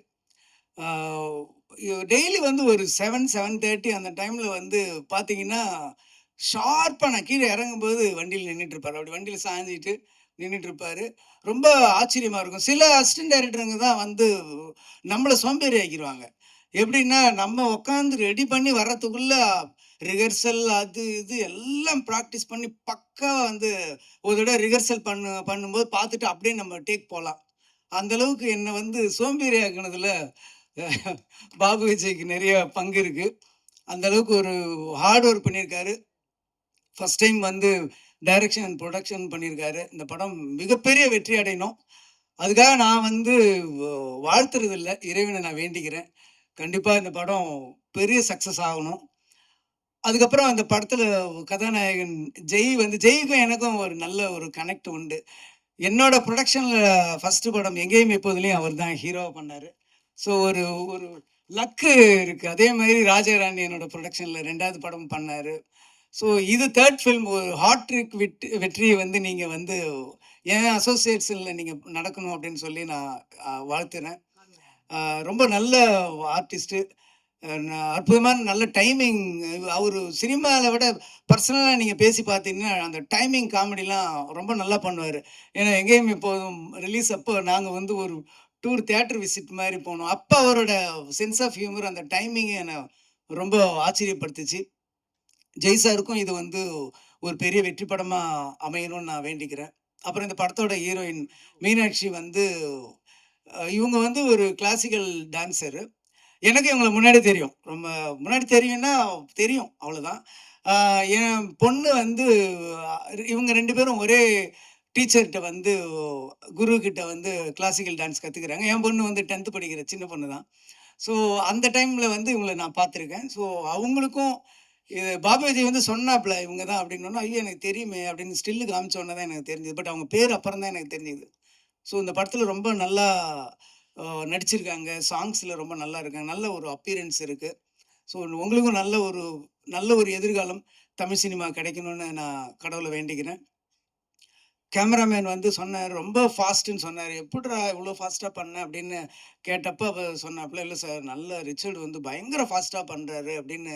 டெய்லி வந்து ஒரு 7:30 அந்த டைமில் வந்து பார்த்தீங்கன்னா ஷார்ப்பாக நான் கீழே இறங்கும்போது வண்டியில் நின்றுட்டுருப்பார். அப்படி வண்டியில் சாஞ்சிட்டு நின்றுட்டுருப்பார். ரொம்ப ஆச்சரியமாக இருக்கும். சில அசிஸ்டன்ட் டைரக்டருங்க தான் வந்து நம்மளை சோம்பேறி ஆக்கிடுவாங்க. எப்படின்னா நம்ம உட்காந்து ரெடி பண்ணி வர்றதுக்குள்ள ரிஹர்சல் அது இது எல்லாம் ப்ராக்டிஸ் பண்ணி பக்காவாக வந்து ஒரு தடவை ரிஹர்சல் பண்ணும்போது பார்த்துட்டு அப்படியே நம்ம டேக் போகலாம். அந்தளவுக்கு என்னை வந்து சோம்பேறி ஆக்குனதில் பாபு விஜய்க்கு நிறைய பங்கு இருக்குது. அந்தளவுக்கு ஒரு ஹார்ட் ஒர்க் பண்ணியிருக்காரு. ஃபஸ்ட் டைம் வந்து டைரக்ஷன் அண்ட் ப்ரொடக்ஷன் பண்ணியிருக்காரு. இந்த படம் மிகப்பெரிய வெற்றி அடையணும். அதுக்காக நான் வந்து வாழ்த்துறது இல்லை, இறைவனை நான் வேண்டிக்கிறேன். கண்டிப்பாக இந்த படம் பெரிய சக்ஸஸ் ஆகணும். அதுக்கப்புறம் அந்த படத்தில் கதாநாயகன் ஜெய்க்கும் எனக்கும் ஒரு நல்ல ஒரு கனெக்ட் உண்டு. என்னோட ப்ரொடக்ஷனில் ஃபஸ்ட்டு படம் எங்கேயும் எப்போதுலேயும் அவர் தான் ஹீரோவாக பண்ணார். ஸோ ஒரு ஒரு லக்கு இருக்குது. அதே மாதிரி ராஜாராணி என்னோட ப்ரொடக்ஷனில் 2வது படம் பண்ணார். ஸோ இது 3rd ஃபில்ம். ஒரு ஹாட்ரிக் வெற்றியை வந்து நீங்கள் வந்து என் அசோசியேட்ஸில் நீங்கள் நடக்கணும் அப்படின்னு சொல்லி நான் வாழ்த்துறேன். ரொம்ப நல்ல ஆர்டிஸ்ட்டு, அற்புதமான நல்ல டைமிங். அவர் சினிமாவில் விட பர்சனலாக நீங்கள் பேசி பார்த்தீங்கன்னா அந்த டைமிங் காமெடிலாம் ரொம்ப நல்லா பண்ணுவார். ஏன்னா எங்கேயும் இப்போதும் ரிலீஸ் அப்போ நாங்கள் வந்து ஒரு டூர் தியேட்டர் விசிட் மாதிரி போனோம். அப்போ அவரோட சென்ஸ் ஆஃப் ஹியூமர் அந்த டைமிங்கை என்னை ரொம்ப ஆச்சரியப்படுத்துச்சு. ஜெய் சாருக்கும் இது வந்து ஒரு பெரிய வெற்றி படமாக அமையணும்னு நான் வேண்டிக்கிறேன். அப்புறம் இந்த படத்தோட ஹீரோயின் மீனாட்சி வந்து இவங்க வந்து ஒரு கிளாசிக்கல் டான்ஸரு. எனக்கு இவங்களை முன்னாடி தெரியும், ரொம்ப முன்னாடி தெரியும்னா தெரியும் அவ்வளோதான். என் பொண்ணு வந்து இவங்க 2 பேரும் ஒரே டீச்சர்கிட்ட வந்து குருக்கிட்ட வந்து கிளாசிக்கல் டான்ஸ் கற்றுக்குறாங்க. என் பொண்ணு வந்து 10th படிக்கிற சின்ன பொண்ணு தான். ஸோ அந்த டைமில் வந்து இவங்களை நான் பார்த்துருக்கேன். ஸோ அவங்களுக்கும் இது பாபு விஜய் வந்து சொன்னாப்புல இவங்க தான் அப்படின்னோன்னா, ஐயோ எனக்கு தெரியுமே அப்படின்னு ஸ்டில்லு காமிச்சோன்னே தான் எனக்கு தெரிஞ்சது. பட் அவங்க பேர் அப்புறம் தான் எனக்கு தெரிஞ்சுது. ஸோ இந்த படத்தில் ரொம்ப நல்லா நடிச்சிருக்காங்க. சாங்ஸில் ரொம்ப நல்லா இருக்காங்க. நல்ல ஒரு அப்பியரன்ஸ் இருக்குது. ஸோ உங்களுக்கும் நல்ல ஒரு எதிர்காலம் தமிழ் சினிமா கிடைக்கணும்னு நான் கடவுளை வேண்டிக்கிறேன். கேமராமேன் வந்து சொன்னார், ரொம்ப ஃபாஸ்ட்டுன்னு சொன்னார். எப்படிடா இவ்வளோ ஃபாஸ்ட்டாக பண்ண அப்படின்னு கேட்டப்போ சொன்னாப்புல, இல்லை சார் நல்ல ரிச்சர்டு வந்து பயங்கர ஃபாஸ்ட்டாக பண்ணுறாரு அப்படின்னு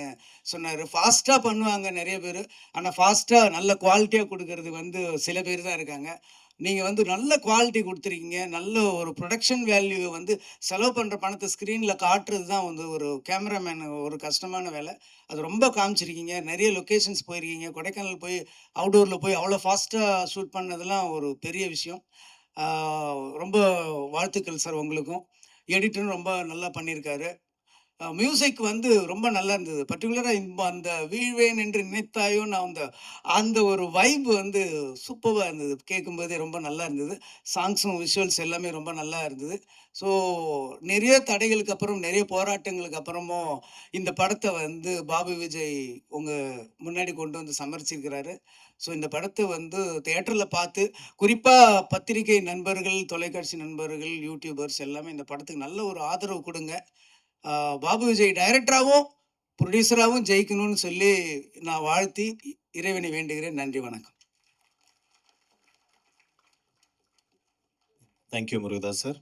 சொன்னார். ஃபாஸ்ட்டாக பண்ணுவாங்க நிறைய பேர், ஆனால் ஃபாஸ்ட்டாக நல்ல குவாலிட்டியாக கொடுக்கறது வந்து சில பேர் தான் இருக்காங்க. நீங்கள் வந்து நல்ல குவாலிட்டி கொடுத்துருக்கீங்க. நல்ல ஒரு ப்ரொடக்ஷன் வேல்யூவை வந்து செலவு பண்ணுற பணத்தை ஸ்க்ரீனில் காட்டுறது தான் வந்து ஒரு கேமராமேன் ஒரு கஷ்டமான வேலை. அது ரொம்ப காமிச்சிருக்கீங்க. நிறைய லொக்கேஷன்ஸ் போயிருக்கீங்க. கொடைக்கானல் போய் அவுடோரில் போய் அவ்வளோ ஃபாஸ்ட்டாக ஷூட் பண்ணதெல்லாம் ஒரு பெரிய விஷயம். ரொம்ப வாழ்த்துக்கள் சார் உங்களுக்கும். எடிட்டரும் ரொம்ப நல்லா பண்ணியிருக்காரு. மியூசிக் வந்து ரொம்ப நல்லா இருந்தது. பர்ட்டிகுலராக அந்த வீழ்வேன் என்று நினைத்தாயோ நான் அந்த ஒரு வைப் வந்து சூப்பராக இருந்தது. கேட்கும்போதே ரொம்ப நல்லா இருந்தது. சாங்ஸும் விஷுவல்ஸ் எல்லாமே ரொம்ப நல்லா இருந்தது. ஸோ நிறைய தடைகளுக்கு அப்புறம், நிறைய போராட்டங்களுக்கு அப்புறமும் இந்த படத்தை வந்து பாபு விஜய் முன்னாடி கொண்டு வந்து சமர்ப்பிச்சிருக்கிறாரு. ஸோ இந்த படத்தை வந்து தியேட்டரில் பார்த்து, குறிப்பாக பத்திரிகை நண்பர்கள், தொலைக்காட்சி நண்பர்கள், யூடியூபர்ஸ் எல்லாமே இந்த படத்துக்கு நல்ல ஒரு ஆதரவு கொடுங்க. பாபு விஜய் டைரக்டராகவும் ப்ரொடியூசராகவும் ஜெயிக்கணும்னு சொல்லி நான் வாழ்த்தி இறைவனை வேண்டுகிறேன். நன்றி, வணக்கம். Thank you Murugadoss sir.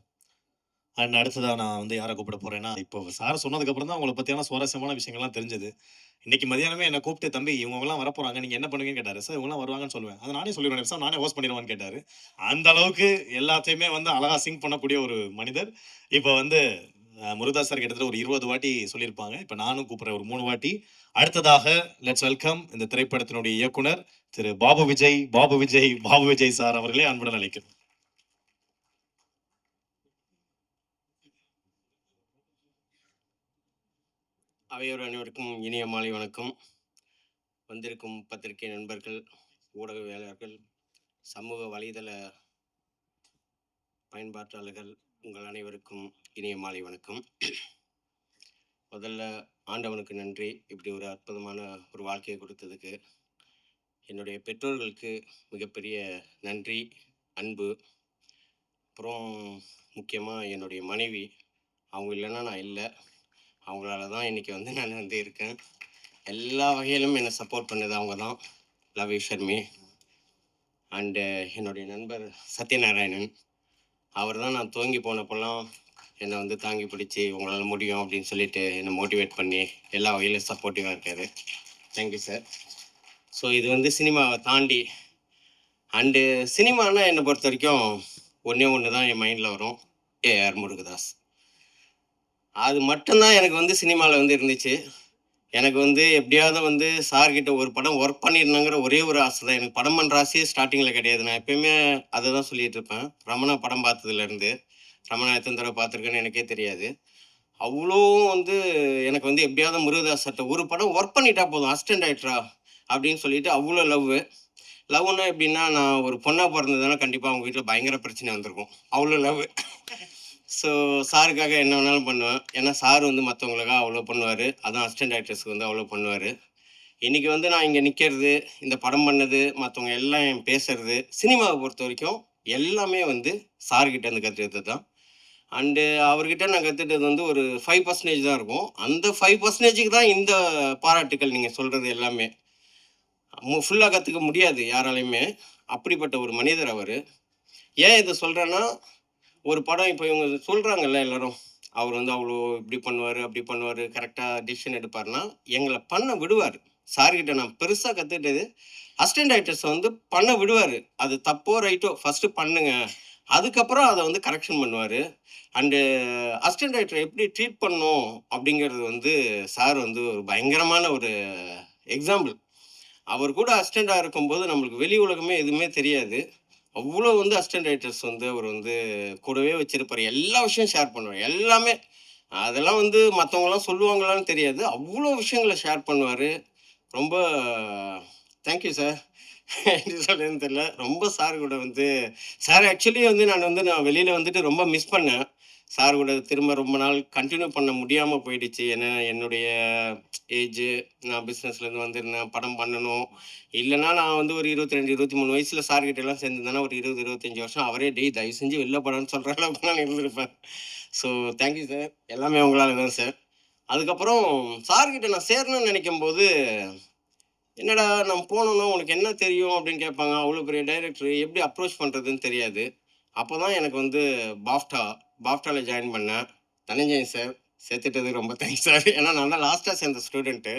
அண்ட் அடுத்ததாக நான் வந்து யாரை கூப்பிட போகிறேன்னா, இப்போ சார் சொன்னதுக்கப்புறம் தான் உங்களை பற்றியான சுவாரஸ்யமான விஷயங்கள்லாம் தெரிஞ்சது. இன்னைக்கு மதியானமே என்னை கூப்பிட்டு, தம்பி இவங்கெல்லாம் வரப்போகிறாங்க, நீங்கள் என்ன பண்ணுவீங்கன்னு கேட்டார். சார் இவங்கெல்லாம் வருவாங்கன்னு சொல்லுவேன். அதை நானே சொல்லிடுவேன் சார், நானே ஹோஸ்ட் பண்ணிடுவான்னு கேட்டார். அந்த அளவுக்கு எல்லாத்தையுமே வந்து அழகாக சிங்க் பண்ணக்கூடிய ஒரு மனிதர். இப்போ வந்து முருகதாஸ் சார் கிட்டத்தட்ட ஒரு 20 வாட்டி சொல்லியிருப்பாங்க. இப்போ நானும் கூப்பிட்றேன் ஒரு 3 வாட்டி. அடுத்ததாக லெட்ஸ் வெல்கம் இந்த திரைப்படத்தினுடைய இயக்குனர் திரு பாபு விஜய் சார் அவர்களே அன்புடன் அழைக்கிறேன். அவையோர் அனைவருக்கும் இனிய மாலை வணக்கம். வந்திருக்கும் பத்திரிகை நண்பர்கள், ஊடகவியலாளர்கள், சமூக வலைதள பயன்பாட்டாளர்கள், உங்கள் அனைவருக்கும் இனிய மாலை வணக்கம். முதல்ல ஆண்டவனுக்கு நன்றி, இப்படி ஒரு அற்புதமான ஒரு வாழ்க்கையை கொடுத்ததுக்கு. என்னுடைய பெற்றோர்களுக்கு மிகப்பெரிய நன்றி, அன்பு. அப்புறம் முக்கியமாக என்னுடைய மனைவி, அவங்க இல்லைன்னா நான் இல்லை. அவங்களால தான் இன்றைக்கி வந்து நான் வந்து இருக்கேன். எல்லா வகையிலும் என்னை சப்போர்ட் பண்ணது அவங்க தான். Love you Sharmi. அண்டு என்னுடைய நண்பர் சத்யநாராயணன், அவர் தான் நான் துவங்கி போனப்போல்லாம் என்னை வந்து தாங்கி பிடிச்சி உங்களால் முடியும் அப்படின்னு சொல்லிட்டு என்னை மோட்டிவேட் பண்ணி எல்லா வகையிலும் சப்போர்ட்டிவாக இருக்கார். Thank you sir. ஸோ இது வந்து சினிமாவை தாண்டி அண்டு சினிமானா என்னை பொறுத்த வரைக்கும் ஒன்று தான் என் மைண்டில் வரும், ஏஆர் முருகதாஸ். அது மட்டும்தான் எனக்கு வந்து சினிமாவில் வந்து இருந்துச்சு. எனக்கு வந்து எப்படியாவது வந்து சார்கிட்ட ஒரு படம் ஒர்க் பண்ணிடணுங்கிற ஒரே ஒரு ஆசை தான். எனக்கு படம் பண்ணுற ஆசையே ஸ்டார்டிங்கில் கிடையாது. நான் எப்பயுமே அதை தான் சொல்லிகிட்டு இருப்பேன். ரமணா படம் பார்த்ததுலேருந்து, ரமணா எத்தனை தடவை பார்த்துருக்கேன்னு எனக்கே தெரியாது. அவ்வளோ வந்து எனக்கு வந்து எப்படியாவது முருகதாஸ் சார்ட்ட ஒரு படம் ஒர்க் பண்ணிட்டா போதும், அசிஸ்டன்ட் டைரக்டரா அப்படின்னு சொல்லிட்டு அவ்வளோ லவ்னா எப்படின்னா, நான் ஒரு பொண்ணாக பிறந்ததுன்னா கண்டிப்பாக அவங்க வீட்டில் பயங்கர பிரச்சனை வந்திருக்கும். அவ்வளோ லவ். ஸோ சாருக்காக என்ன வேணாலும் பண்ணுவேன். ஏன்னா சார் வந்து மற்றவங்களுக்காக அவ்வளோ பண்ணுவார். அதான் அசிஸ்டன்ட் டைரக்டர்ஸ்க்கு வந்து அவ்வளோ பண்ணுவார். இன்றைக்கி வந்து நான் இங்கே நிற்கிறது, இந்த படம் பண்ணது, மற்றவங்க எல்லாம் என் பேசுறது, சினிமாவை பொறுத்த வரைக்கும் எல்லாமே வந்து சார்கிட்டேருந்து கற்றுக்கிட்டது தான். அண்டு அவர்கிட்ட நான் கற்றுக்கிட்டது வந்து ஒரு 5% தான் இருக்கும். அந்த 5%க்கு தான் இந்த பாராட்டுக்கள் நீங்கள் சொல்கிறது எல்லாமே. ஃபுல்லாக கற்றுக்க முடியாது யாராலையுமே. அப்படிப்பட்ட ஒரு மனிதர் அவர். ஏன் இதை சொல்கிறேன்னா, ஒரு படம் இப்போ இவங்க சொல்கிறாங்கல்ல எல்லாரும், அவர் வந்து அவ்வளோ இப்படி பண்ணுவார், அப்படி பண்ணுவார், கரெக்டாக டிசிஷன் எடுப்பார்னா, எங்களை பண்ண விடுவார். சார்கிட்ட நான் பெருசாக கற்றுக்கிட்டது, அசிஸ்டன்ட் டைரக்டர்ஸை வந்து பண்ண விடுவார். அது தப்போ ரைட்டோ ஃபஸ்ட்டு பண்ணுங்க, அதுக்கப்புறம் அதை வந்து கரெக்ஷன் பண்ணுவார். அண்டு அசிஸ்டன்ட் டைரக்டரை எப்படி ட்ரீட் பண்ணணும் அப்படிங்கிறது வந்து சார் வந்து ஒரு பயங்கரமான ஒரு எக்ஸாம்பிள். அவர் கூட அசிஸ்டண்டாக இருக்கும்போது நம்மளுக்கு வெளி உலகமே எதுவுமே தெரியாது. அவ்வளோ வந்து அசிஸ்டன்ட் ரைட்டர்ஸ் வந்து அவர் வந்து கூடவே வச்சிருப்பார். எல்லா விஷயம் ஷேர் பண்ணுவார். எல்லாமே அதெல்லாம் வந்து மற்றவங்களாம் சொல்லுவாங்களான்னு தெரியாது. அவ்வளோ விஷயங்களை ஷேர் பண்ணுவார். ரொம்ப தேங்க்யூ சார். எப்படி சொல்கிறதுன்னு தெரியல. ரொம்ப சார் கூட வந்து சார் ஆக்சுவலி வந்து நான் வெளியில் வந்துட்டு ரொம்ப மிஸ் பண்ணேன். சார் கூட திரும்ப ரொம்ப நாள் கண்டினியூ பண்ண முடியாமல் போயிடுச்சு. ஏன்னா என்னுடைய ஏஜு, நான் பிஸ்னஸ்லேருந்து வந்திருந்தேன், படம் பண்ணணும். இல்லைன்னா நான் வந்து ஒரு 22, 23 வயசில் சார்கிட்ட எல்லாம் சேர்ந்துருந்தேன்னா ஒரு 20, 25 வருஷம் அவரே தயவு செஞ்சு வெளில படம்னு சொல்கிற அளவுக்கு நான் இருந்திருப்பேன். So thank you sir. எல்லாமே உங்களால் தான் சார். அதுக்கப்புறம் சார்கிட்ட நான் சேரணும்னு நினைக்கும் போது, என்னடா நம்ம போனோன்னா உனக்கு என்ன தெரியும் அப்படின்னு கேட்பாங்க. அவ்வளோ பெரிய டைரக்டர் எப்படி அப்ரோச் பண்ணுறதுன்னு தெரியாது. அப்போ தான் எனக்கு வந்து பாஃப்டாவில் ஜாயின் பண்ணேன். தனஞ்சயன் சார் சேர்த்துட்டதுக்கு ரொம்ப தேங்க்ஸ் சார். ஏன்னா நான் தான் லாஸ்ட்டாக சேர்ந்த ஸ்டூடெண்ட்டு.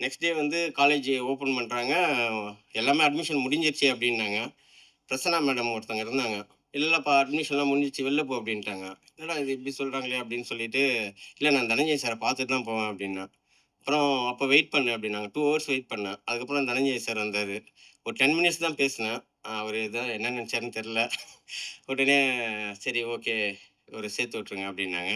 நெக்ஸ்ட் டே வந்து காலேஜ் ஓப்பன் பண்ணுறாங்க, எல்லாமே அட்மிஷன் முடிஞ்சிருச்சு அப்படின்னாங்க. பிரசன்னா மேடம் ஒருத்தங்க இருந்தாங்க. இல்லைப்பா அட்மிஷன்லாம் முடிஞ்சிச்சு, வெளில போ அப்படின்ட்டாங்க. என்னடா இது இப்படி சொல்கிறாங்களே அப்படின்னு சொல்லிட்டு, இல்லை நான் தனஞ்சயன் சாரை பார்த்துட்டு தான் போவேன் அப்படின்னேன். அப்புறம் அப்போ வெயிட் பண்ணேன் அப்படின்னாங்க. 2 ஹவர்ஸ் வெயிட் பண்ணேன். அதுக்கப்புறம் தனஞ்சயன் சார் வந்தார். ஒரு 10 மினிட்ஸ் தான் பேசினேன். அவர் இதான் என்ன நினச்சாருன்னு தெரில. உடனே சரி ஓகே ஒரு சேர்த்து விட்ருங்க அப்படின்னாங்க.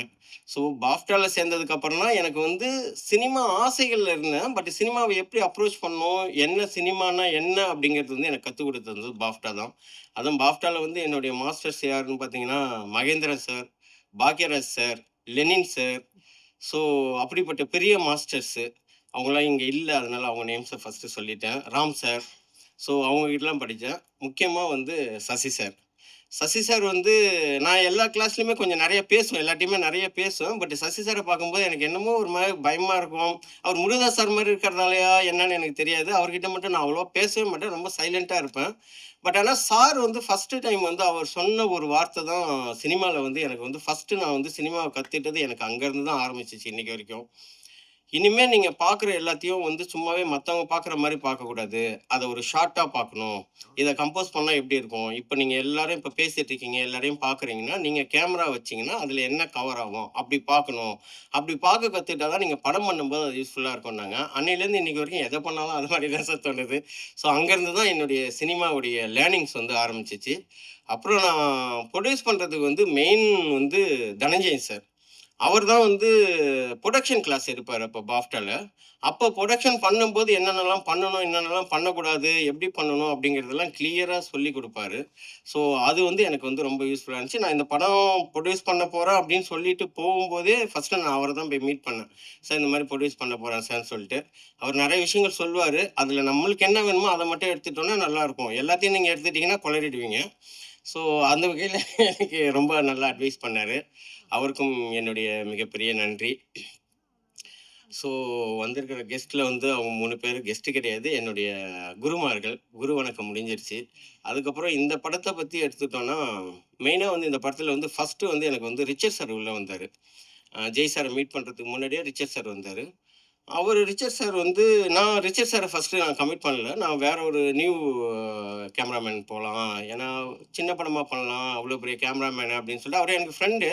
ஸோ பாஃப்டாவில் சேர்ந்ததுக்கப்புறம் தான் எனக்கு வந்து சினிமா ஆசைகள்ல இருந்தேன். பட் சினிமாவை எப்படி அப்ரோச் பண்ணணும், என்ன சினிமானா என்ன அப்படிங்கிறது வந்து எனக்கு கற்றுக் கொடுத்தது வந்து பாஃப்டா தான். அதுவும் பாஃப்டாவில் வந்து என்னுடைய மாஸ்டர்ஸ் யாருன்னு பார்த்தீங்கன்னா, Mahendran sir, Bhagyaraj sir, Lenin sir. So அப்படிப்பட்ட பெரிய மாஸ்டர்ஸு. அவங்களாம் இங்கே இல்லை, அதனால அவங்க நேம்ஸை ஃபஸ்ட்டு சொல்லிட்டேன். ராம் சார். ஸோ அவங்ககிட்டலாம் படித்தேன். முக்கியமாக வந்து சசி சார். சசி சார் வந்து நான் எல்லா கிளாஸ்லையுமே கொஞ்சம் நிறைய பேசுவேன், எல்லாத்தையுமே நிறைய பேசுவேன். பட் சசி சாரை பார்க்கும்போது எனக்கு என்னமோ ஒரு மாதிரி பயமாக இருக்கும். அவர் முருகதாஸ் சார் மாதிரி இருக்கிறதாலையா என்னன்னு எனக்கு தெரியாது. அவர்கிட்ட மட்டும் நான் அவ்வளோவா பேசவே மாட்டேன், ரொம்ப சைலண்ட்டாக இருப்பேன். பட் ஆனால் சார் வந்து ஃபஸ்ட்டு டைம் வந்து அவர் சொன்ன ஒரு வார்த்தை தான் சினிமாவில் வந்து எனக்கு வந்து ஃபஸ்ட்டு நான் வந்து சினிமாவை கற்றுக்கிட்டது எனக்கு அங்கேருந்து தான் ஆரம்பிச்சிச்சு இன்னைக்கு வரைக்கும். இனிமே நீங்க பார்க்குற எல்லாத்தையும் வந்து சும்மாவே மத்தவங்க பார்க்குற மாரி பார்க்கக்கூடாது. அத ஒரு ஷார்ட்டா பார்க்கணும். இத கம்போஸ் பண்ணா எப்படி இருக்கும்? இப்ப நீங்க எல்லாரும் இப்ப பேசிட்டு இருக்கீங்க, எல்லாரையும் பார்க்குறீங்கன்னா, நீங்க கேமரா வச்சீங்கன்னா, அதுல என்ன கவர் ஆகும்? அப்படி பார்க்கணும். அப்படி பார்க்க கத்துக்கிட்டா தான் நீங்க படம் பண்ணும்போது அது யூஸ்ஃபுல்லா இருக்கும்னாங்க. அன்னையிலேருந்து இன்னைக்கு வரைக்கும் எத பண்ணாலும் அது மாரி தான் சார் தோணுது. ஸோ அங்கேருந்து தான் என்னுடைய சினிமாவுடைய லேர்னிங்ஸ் வந்து ஆரம்பிச்சுச்சு. அப்புறம் நான் ப்ரொடியூஸ் பண்றதுக்கு வந்து மெயின் வந்து தனஞ்சயன் சார். அவர் தான் வந்து புரொடக்ஷன் கிளாஸ் எடுப்பார் அப்போ பாஃப்டால. அப்போ புரொடக்ஷன் பண்ணும்போது என்னென்னலாம் பண்ணணும், என்னென்னலாம் பண்ணக்கூடாது, எப்படி பண்ணணும் அப்படிங்கிறதெல்லாம் கிளியராக சொல்லி கொடுப்பாரு. ஸோ அது வந்து எனக்கு வந்து ரொம்ப யூஸ்ஃபுல்லாக இருந்துச்சு. நான் இந்த படம் ப்ரொடியூஸ் பண்ண போகிறேன் அப்படின்னு சொல்லிட்டு போகும்போதே ஃபஸ்ட்டு நான் அவரை தான் போய் மீட் பண்ணேன். சார் இந்த மாதிரி ப்ரொடியூஸ் பண்ண போகிறேன் சார்ன்னு சொல்லிட்டு. அவர் நிறைய விஷயங்கள் சொல்லுவார். அதில் நம்மளுக்கு என்ன வேணுமோ அதை மட்டும் எடுத்துட்டோன்னா நல்லாயிருக்கும். எல்லாத்தையும் நீங்கள் எடுத்துட்டிங்கன்னா குளறிடுவீங்க. ஸோ அந்த வகையில் எனக்கு ரொம்ப நல்லா அட்வைஸ் பண்ணார். அவருக்கும் என்னுடைய மிகப்பெரிய நன்றி. ஸோ வந்திருக்கிற கெஸ்ட்டில் வந்து அவங்க 3 பேர் கெஸ்ட்டு கிடையாது, என்னுடைய குருமார்கள். குரு வணக்கம் முடிஞ்சிருச்சு. அதுக்கப்புறம் இந்த படத்தை பற்றி எடுத்துட்டோன்னா, மெயினாக வந்து இந்த படத்தில் வந்து ஃபஸ்ட்டு வந்து எனக்கு வந்து ரிச்சர்ட் சார் உள்ளே வந்தார். ஜெய் சாரை மீட் பண்ணுறதுக்கு முன்னாடியே ரிச்சர்ட் சார் வந்தார். ரிச்சர்ட் சார் வந்து நான் ரிச்சர்ட் சாரை ஃபஸ்ட்டு நான் கமிட் பண்ணல. நான் வேற ஒரு நியூ கேமராமேன் போகலாம், ஏன்னா சின்ன படமாக பண்ணலாம், அவ்வளோ பெரிய கேமராமேன் அப்படின்னு சொல்லிட்டு அவர் எனக்கு ஃப்ரெண்டு.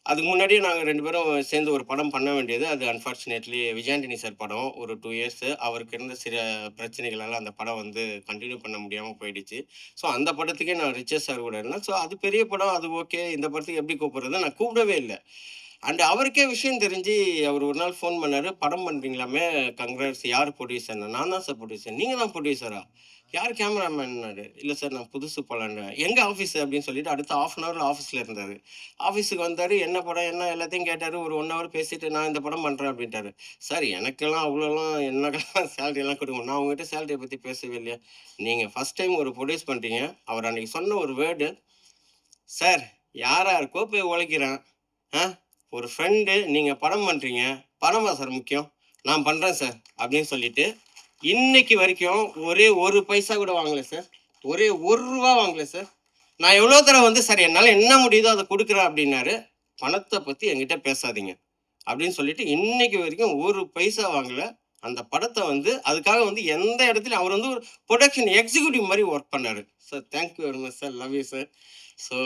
அதுக்கு முன்னாடியே நாங்கள் 2 பேரும் சேர்ந்து ஒரு படம் பண்ண வேண்டியது. அது அன்ஃபார்ச்சுனேட்லி விஜயாண்டனி சார் படம். ஒரு 2 இயர்ஸு அவருக்கு இருந்த சில பிரச்சனைகளால் அந்த படம் வந்து கண்டினியூ பண்ண முடியாமல் போயிடுச்சு. ஸோ அந்த படத்துக்கே நான் ரிச்சர்ட் சார் கூட இருந்தேன். ஸோ அது பெரிய படம், அது ஓகே. இந்த படத்துக்கு எப்படி கூப்பிட்றது, நான் கூப்பிடவே இல்லை. அண்ட் அவருக்கே விஷயம் தெரிஞ்சு அவர் ஒரு நாள் ஃபோன் பண்ணார். படம் பண்ணுறீங்களாமே, கங்க்ராட்ஸ். யார் ப்ரொடியூசர்னா? நான் தான் சார் ப்ரொடியூசர். நீங்கள் தான் ப்ரொடியூசரா? யார் கேமராமேன்னாரு. இல்லை சார் நான் புதுசு போகலான்னு. எங்கே ஆஃபீஸு அப்படின்னு சொல்லிட்டு அடுத்த 1/2 அன் ஹவரில் ஆஃபீஸில் இருந்தார். ஆஃபீஸுக்கு வந்தார். என்ன படம் என்ன எல்லாத்தையும் கேட்டார். ஒரு 1 ஹவர் பேசிட்டு நான் இந்த படம் பண்ணுறேன் அப்படின்ட்டாரு. சார் எனக்கெல்லாம் அவ்வளோலாம் என்னக்கெல்லாம் சேலரியெல்லாம் கொடுங்க. நான் உங்ககிட்ட சேலரியை பற்றி பேசவே இல்லையா? நீங்கள் ஃபஸ்ட் டைம் ஒரு ப்ரொடியூஸ் பண்ணுறீங்க. அவர் அன்றைக்கி சொன்ன ஒரு வேர்டு, சார் யாராக இருக்கோ போய் உழைக்கிறேன். ஒரு ஃப்ரெண்டு, நீங்கள் படம் பண்ணுறீங்க, பணமா சார் முக்கியம்? நான் பண்ணுறேன் சார் அப்படின்னு சொல்லிட்டு இன்னைக்கு வரைக்கும் ஒரே ஒரு பைசா கூட வாங்கலை சார். ஒரே ₹1 வாங்கலை சார். நான் எவ்வளோ தடவை வந்து சார் என்னால் என்ன முடியுதோ அதை கொடுக்குறேன் அப்படின்னாரு. பணத்தை பற்றி என்கிட்ட பேசாதீங்க அப்படின்னு சொல்லிட்டு இன்னைக்கு வரைக்கும் ஒரு பைசா வாங்கலை. அந்த படத்தை வந்து அதுக்காக வந்து எந்த இடத்துலையும் அவர் வந்து ஒரு ப்ரொடக்ஷன் எக்ஸிக்யூட்டிவ் மாதிரி ஒர்க் பண்ணார். Sir thank you very much sir, love you sir. So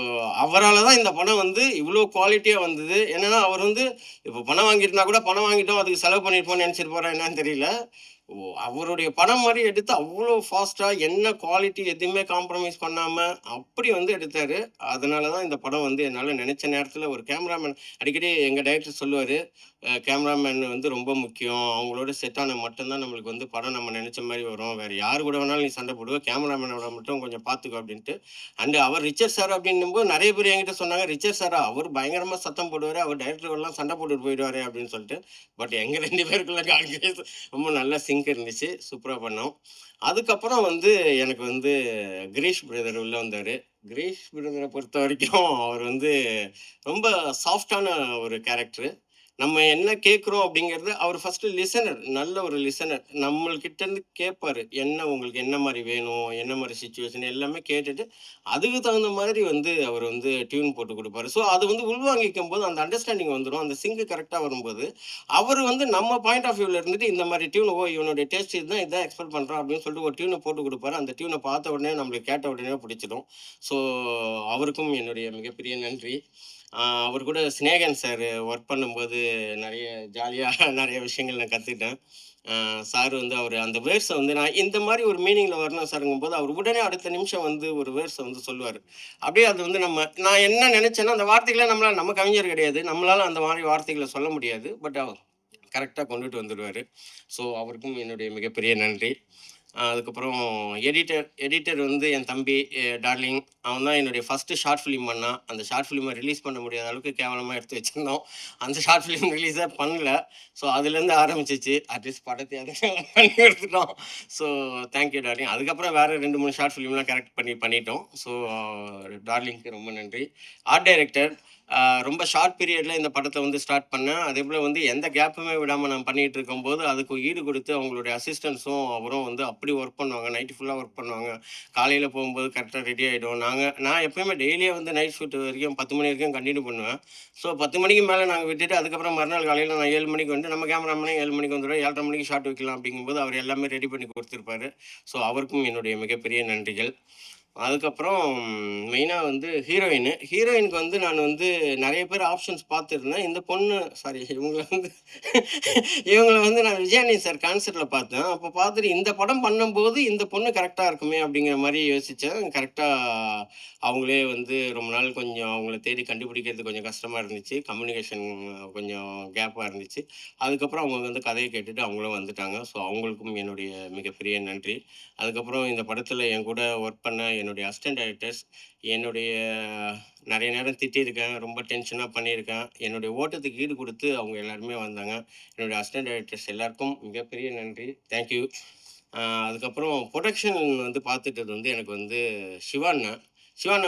அவரால் தான் இந்த படம் வந்து இவ்வளோ குவாலிட்டியாக வந்தது. என்னென்னா அவர் வந்து இப்போ பணம் வாங்கிட்டுனா கூட பணம் வாங்கிட்டோம் அதுக்கு செலவு பண்ணியிருப்போம்னு நினச்சிட்டு என்னன்னு தெரியல. அவருடைய படம் மாதிரி எடுத்து அவ்வளோ ஃபாஸ்ட்டாக என்ன குவாலிட்டி எதுவுமே காம்ப்ரமைஸ் பண்ணாமல் அப்படி வந்து எடுத்தார். அதனால தான் இந்த படம் வந்து என்னால் நினச்ச நேரத்தில் ஒரு கேமராமேன் அடிக்கடி எங்கள் டைரக்டர் சொல்லுவார், கேமராமேன் வந்து ரொம்ப முக்கியம். அவங்களோட செட் ஆனால் மட்டும்தான் நம்மளுக்கு வந்து படம் நம்ம நினச்ச மாதிரி வரும். வேறு யார் கூட வேணாலும் நீ சண்டை போடுவ, கேமராமேனோட மட்டும் கொஞ்சம் பார்த்துக்கோ அப்படின்ட்டு. அண்டு அவர் ரிச்சர்ட் சார் அப்படின்னும்போது நிறைய பேர் என்கிட்ட சொன்னாங்க, ரிச்சர்ட் சாரா அவர் பயங்கரமாக சத்தம் போடுவார், அவர் டைரக்டர்கள்லாம் சண்டை போட்டுட்டு போயிடுவார் அப்படின்னு சொல்லிட்டு. பட் எங்கள் 2 பேருக்குள்ள கான்ஃபிடன்ஸ் ரொம்ப நல்ல சிங்க் இருந்துச்சு. சூப்பராக பண்ணோம். அதுக்கப்புறம் வந்து எனக்கு வந்து கிரீஷ் பிரதர் உள்ளே வந்தார். கிரீஷ் பிரதரை பொறுத்த வரைக்கும் அவர் வந்து ரொம்ப சாஃப்டான ஒரு கேரக்டரு. நம்ம என்ன கேட்குறோம் அப்படிங்கிறது அவர் ஃபஸ்ட்டு லிசனர், நல்ல ஒரு லிசனர். நம்மள்கிட்டேருந்து கேட்பார், என்ன உங்களுக்கு என்ன மாதிரி வேணும், என்ன மாதிரி சுச்சுவேஷன் எல்லாமே கேட்டுட்டு அதுக்கு தகுந்த மாதிரி வந்து அவர் வந்து டியூன் போட்டு கொடுப்பாரு. ஸோ அது வந்து உள்வாங்கிக்கும் போது அந்த அண்டர்ஸ்டாண்டிங் வந்துடும். அந்த சிங்கு கரெக்டாக வரும்போது அவர் வந்து நம்ம பாயிண்ட் ஆஃப் வியூவில் இருந்துட்டு இந்த மாதிரி டியூன், இவனுடைய டேஸ்ட் இதுதான், இதான் எக்ஸ்பெக்ட் பண்ணுறான் அப்படின்னு சொல்லிட்டு ஒரு டியூனை போட்டு கொடுப்பாரு. அந்த டியூனை பார்த்த உடனே நம்மளுக்கு கேட்ட உடனே பிடிச்சிடும். ஸோ அவருக்கும் என்னுடைய மிகப்பெரிய நன்றி. அவர் கூட சினேகன் சார் ஒர்க் பண்ணும்போது நிறைய ஜாலியாக நிறைய விஷயங்கள் நான் கற்றுக்கிட்டேன். சார் வந்து அவர் அந்த வேர்ட்ஸை வந்து நான் இந்த மாதிரி ஒரு மீனிங்கில் வரணும் சாருங்கும்போது அவர் உடனே அடுத்த நிமிஷம் வந்து ஒரு வேர்ட்ஸை வந்து சொல்லுவார். அப்படியே அது வந்து நான் என்ன நினச்சேன்னா அந்த வார்த்தைகளை நம்ம கவிஞர் கிடையாது, நம்மளால் அந்த மாதிரி வார்த்தைகளை சொல்ல முடியாது. பட் அவர் கரெக்டாக கொண்டுட்டு வந்துடுவார். ஸோ அவருக்கும் என்னுடைய மிகப்பெரிய நன்றி. அதுக்கப்புறம் எடிட்டர் வந்து என் தம்பி டார்லிங். அவன் தான் என்னுடைய ஃபஸ்ட்டு ஷார்ட் ஃபிலிம் பண்ணான். அந்த ஷார்ட் ஃபிலிமை ரிலீஸ் பண்ண முடியாத அளவுக்கு கேவலமாக எடுத்து வச்சுருந்தோம். அந்த ஷார்ட் ஃபிலிம் ரிலீஸே பண்ணல. ஸோ அதுலேருந்து ஆரம்பிச்சிச்சு. அட்லீஸ்ட் படத்தை அதை பண்ணி எடுத்துட்டோம். So thank you darling. அதுக்கப்புறம் வேறு 2-3 ஷார்ட் ஃபிலிம்லாம் கரெக்ட் பண்ணிட்டோம். ஸோ டார்லிங்க்கு ரொம்ப நன்றி. ஆர்ட் டைரக்டர் ரொம்ப ஷார்ட் பீரியடில் இந்த படத்தை வந்து ஸ்டார்ட் பண்ணேன். அதே போல் வந்து எந்த கேப்புமே விடாமல் நான் பண்ணிகிட்டு இருக்கும்போது அதுக்கு ஈடு கொடுத்து அவங்களுடைய அசிஸ்டன்ஸும் அவரும் வந்து அப்படி ஒர்க் பண்ணுவாங்க. நைட்டு ஃபுல்லாக ஒர்க் பண்ணுவாங்க. காலையில் போகும்போது கரெக்டாக ரெடி ஆகிடும். நான் எப்போயுமே டெய்லியே வந்து நைட் ஷூட் வரைக்கும் 10 மணி வரைக்கும் கண்டினியூ பண்ணுவேன். ஸோ 10 மணிக்கு மேலே நாங்கள் விட்டுட்டு அதுக்கப்புறம் மறுநாள் காலையில் நான் 7 மணிக்கு வந்து நம்ம கேமராமேனே 7 மணிக்கு வந்துடுவோம். 7:30 மணிக்கு ஷாட் வைக்கலாம் அப்படிங்கும்போது அவர் எல்லாமே ரெடி பண்ணி கொடுத்துருப்பாரு. ஸோ அவருக்கும் என்னுடைய மிகப்பெரிய நன்றிகள். அதுக்கப்புறம் மெயினாக வந்து ஹீரோயினுக்கு வந்து நான் வந்து நிறைய பேர் ஆப்ஷன்ஸ் பார்த்துருந்தேன். இந்த பொண்ணு இவங்களை வந்து நான் விஜயானி சார் கான்சர்ட்டில் பார்த்தேன். அப்போ பார்த்துட்டு இந்த படம் பண்ணும்போது இந்த பொண்ணு கரெக்டாக இருக்குமே அப்படிங்கிற மாதிரி யோசித்தேன். கரெக்டாக அவங்களே வந்து ரொம்ப நாள் கொஞ்சம் அவங்கள தேடி கண்டுபிடிக்கிறது கொஞ்சம் கஷ்டமாக இருந்துச்சு. கம்யூனிகேஷன் கொஞ்சம் கேப்பாக இருந்துச்சு. அதுக்கப்புறம் அவங்க வந்து கதையை கேட்டுட்டு அவங்களும் வந்துட்டாங்க. ஸோ அவங்களுக்கும் என்னுடைய மிகப்பெரிய நன்றி. அதுக்கப்புறம் இந்த படத்தில் என் கூட ஒர்க் பண்ண என்னுடைய அசிஸ்டன்ட் டைரக்டர்ஸ், என்னுடைய நிறைய நேரம் திட்டியிருக்கேன், ரொம்ப டென்ஷனாக பண்ணியிருக்கேன். என்னுடைய ஓட்டத்துக்கு ஈடு கொடுத்து அவங்க எல்லாருமே வந்தாங்க. என்னுடைய அசிஸ்டன்ட் டைரக்டர்ஸ் எல்லாருக்கும் மிகப்பெரிய நன்றி. தேங்க்யூ. அதுக்கப்புறம் ப்ரொடக்ஷன் வந்து பார்த்துட்டது வந்து எனக்கு வந்து சிவாண்ணா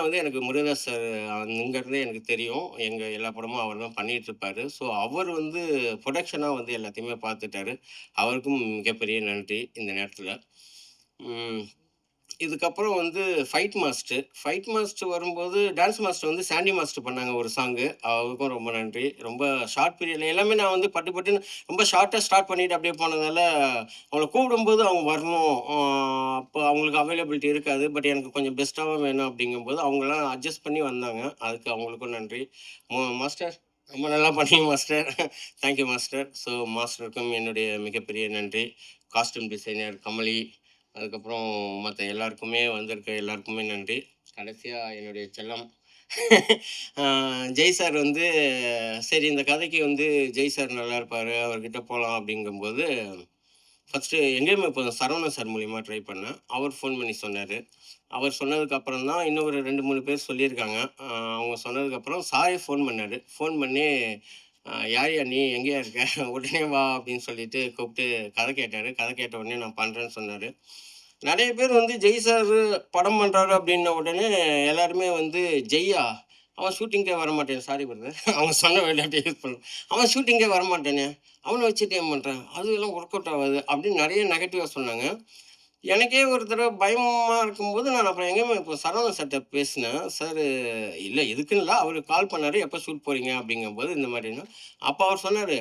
வந்து எனக்கு முருகதாஸ் சார் அங்கேருந்தே எனக்கு தெரியும். எங்கள் எல்லா படமும் அவர் தான் பண்ணிகிட்ருப்பார். ஸோ அவர் வந்து ப்ரொடக்ஷனாக வந்து எல்லாத்தையுமே பார்த்துட்டாரு. அவருக்கும் மிகப்பெரிய நன்றி இந்த நேரத்தில். இதுக்கப்புறம் வந்து ஃபைட் மாஸ்டர் வரும்போது டான்ஸ் மாஸ்டர் வந்து சாண்டி மாஸ்டர் பண்ணாங்க ஒரு சாங்கு. அவருக்கும் ரொம்ப நன்றி. ரொம்ப ஷார்ட் பீரியடில் எல்லாமே நான் வந்து பட்டுன்னு ரொம்ப ஷார்ட்டாக ஸ்டார்ட் பண்ணிவிட்டு அப்படியே போனதால் அவங்கள கூப்பிடும்போது அவங்க வரணும். அப்போ அவங்களுக்கு அவைலபிலிட்டி இருக்காது. பட் எனக்கு கொஞ்சம் பெஸ்ட்டாகவும் வேணும் அப்படிங்கும்போது அவங்களாம் அட்ஜஸ்ட் பண்ணி வந்தாங்க. அதுக்கு அவங்களுக்கும் நன்றி. மாஸ்டர் ரொம்ப நல்லா பண்ணீங்க மாஸ்டர். Thank you master. ஸோ மாஸ்டருக்கும் என்னுடைய மிகப்பெரிய நன்றி. காஸ்டியூம் டிசைனர் கமலி, அதுக்கப்புறம் மற்ற எல்லாருக்குமே வந்திருக்க எல்லாருக்குமே நன்றி. கடைசியாக என்னுடைய செல்லம் ஜெய் சார் வந்து சரி இந்த கதைக்கு வந்து ஜெய் சார் நல்லா இருப்பார், அவர்கிட்ட போகலாம் அப்படிங்கும்போது ஃபஸ்ட்டு எங்கேயுமே இப்போ சரவணன் சார் மூலிமா ட்ரை பண்ணேன். அவர் ஃபோன் பண்ணி சொன்னார். அவர் சொன்னதுக்கப்புறம் தான் இன்னும் ஒரு 2-3 பேர் சொல்லியிருக்காங்க. அவங்க சொன்னதுக்கப்புறம் சாரே ஃபோன் பண்ணார். ஃபோன் பண்ணி யாரையா நீ எங்கேயா இருக்க, உடனே வா அப்படின்னு சொல்லிட்டு கூப்பிட்டு கதை கேட்டார். கதை கேட்ட உடனே நான் பண்ணுறேன்னு சொன்னார். நிறைய பேர் வந்து ஜெய் சார் படம் பண்ணுறாரு அப்படின்ன உடனே எல்லாருமே வந்து ஜெய்யா அவன் ஷூட்டிங்கே வரமாட்டேன், சாரி பிரதர் அவங்க சொன்ன வேலையை யூஸ் பண்ண, அவன் ஷூட்டிங்கே வரமாட்டேனே, அவனை வச்சுட்டு ஏன் பண்ணுறேன், அதுவெல்லாம் ஒர்க் அவுட் ஆகாது அப்படின்னு நிறைய நெகட்டிவாக சொன்னாங்க. எனக்கே ஒரு தடவை பயமாக இருக்கும்போது நான் அப்புறம் எங்கேயுமே இப்போ சரவணன் சார்கிட்ட பேசினேன். சார் இல்லை எதுக்குன்னு இல்லை, அவர் கால் பண்ணார், எப்போ ஷூட் போகிறீங்க அப்படிங்கும்போது இந்த மாதிரினா அப்போ அவர் சொன்னார்,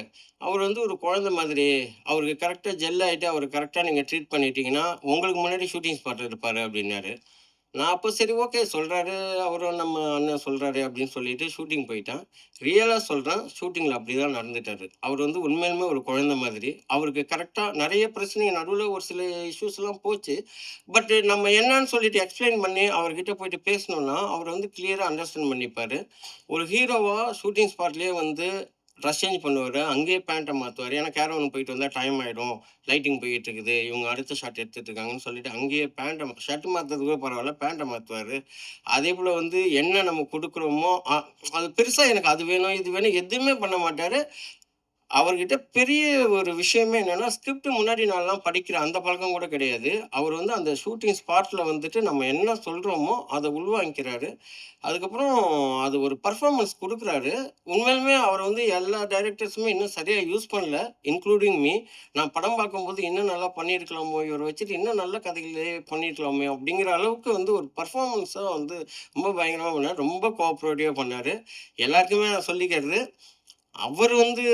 அவர் வந்து ஒரு குழந்தை மாதிரி, அவருக்கு கரெக்டாக ஜெல் ஆகிட்டு அவர் கரெக்டாக நீங்கள் ட்ரீட் பண்ணிட்டீங்கன்னா உங்களுக்கு முன்னாடி ஷூட்டிங் ஸ்பாட் இருப்பார் அப்படின்னாரு. நான் அப்போ சரி ஓகே சொல்கிறாரு, அவரும் நம்ம அண்ணன் சொல்கிறாரு அப்படின்னு சொல்லிட்டு ஷூட்டிங் போயிட்டேன். ரியலாக சொல்கிறேன், ஷூட்டிங்கில் அப்படி தான் நடந்துட்டார். அவர் வந்து உண்மையிலுமே ஒரு குழந்தை மாதிரி. அவருக்கு கரெக்டாக நிறைய பிரச்சனை நடுவில் ஒரு சில இஷ்யூஸ்லாம் போச்சு. பட் நம்ம என்னன்னு சொல்லிட்டு எக்ஸ்பிளைன் பண்ணி அவர்கிட்ட போயிட்டு பேசணுன்னா அவர் வந்து கிளியராக அண்டர்ஸ்டாண்ட் பண்ணிப்பார். ஒரு ஹீரோவாக ஷூட்டிங் ஸ்பாட்லேயே வந்து ட்ரெஸ் சேஞ்ச் பண்ணுவார், அங்கேயே பேண்ட்டை மாற்றுவார். ஏன்னா கேரவன் போயிட்டு வந்தால் டைம் ஆகிடும், லைட்டிங் போயிட்டு இருக்குது, இவங்க அடுத்த ஷாட் எடுத்துகிட்டு இருக்காங்கன்னு சொல்லிட்டு அங்கேயே ஷர்ட் மாற்றுறது கூட பரவாயில்ல, பேண்ட்டை மாற்றுவார். அதே போல் வந்து என்ன நம்ம கொடுக்குறோமோ அது பெருசாக எனக்கு அது வேணும் இது வேணும் எதுவுமே பண்ண மாட்டார். அவர்கிட்ட பெரிய ஒரு விஷயமே என்னென்னா ஸ்கிரிப்ட் முன்னாடி நான்லாம் படிக்கிற அந்த பழக்கம் கூட கிடையாது. அவர் வந்து அந்த ஷூட்டிங் ஸ்பாட்டில் வந்துட்டு நம்ம என்ன சொல்கிறோமோ அதை உள்வாங்கிக்கிறாரு. அதுக்கப்புறம் அது ஒரு பர்ஃபார்மன்ஸ் கொடுக்குறாரு. உண்மையிலுமே அவர் வந்து எல்லா டைரக்டர்ஸுமே இன்னும் சரியாக யூஸ் பண்ணல, இன்க்ளூடிங் மீ. நான் படம் பார்க்கும்போது இன்னும் நல்லா பண்ணியிருக்கலாமோ, இவரை வச்சுட்டு இன்னும் நல்ல கதைகளே பண்ணியிருக்கலாமோ அப்படிங்கிற அளவுக்கு வந்து ஒரு பர்ஃபார்மன்ஸாக வந்து ரொம்ப பயங்கரமாக பண்ணார். ரொம்ப கோஆப்ரேட்டிவாக பண்ணார். எல்லாருக்குமே நான் சொல்லிக்கிறது, அவர் வந்து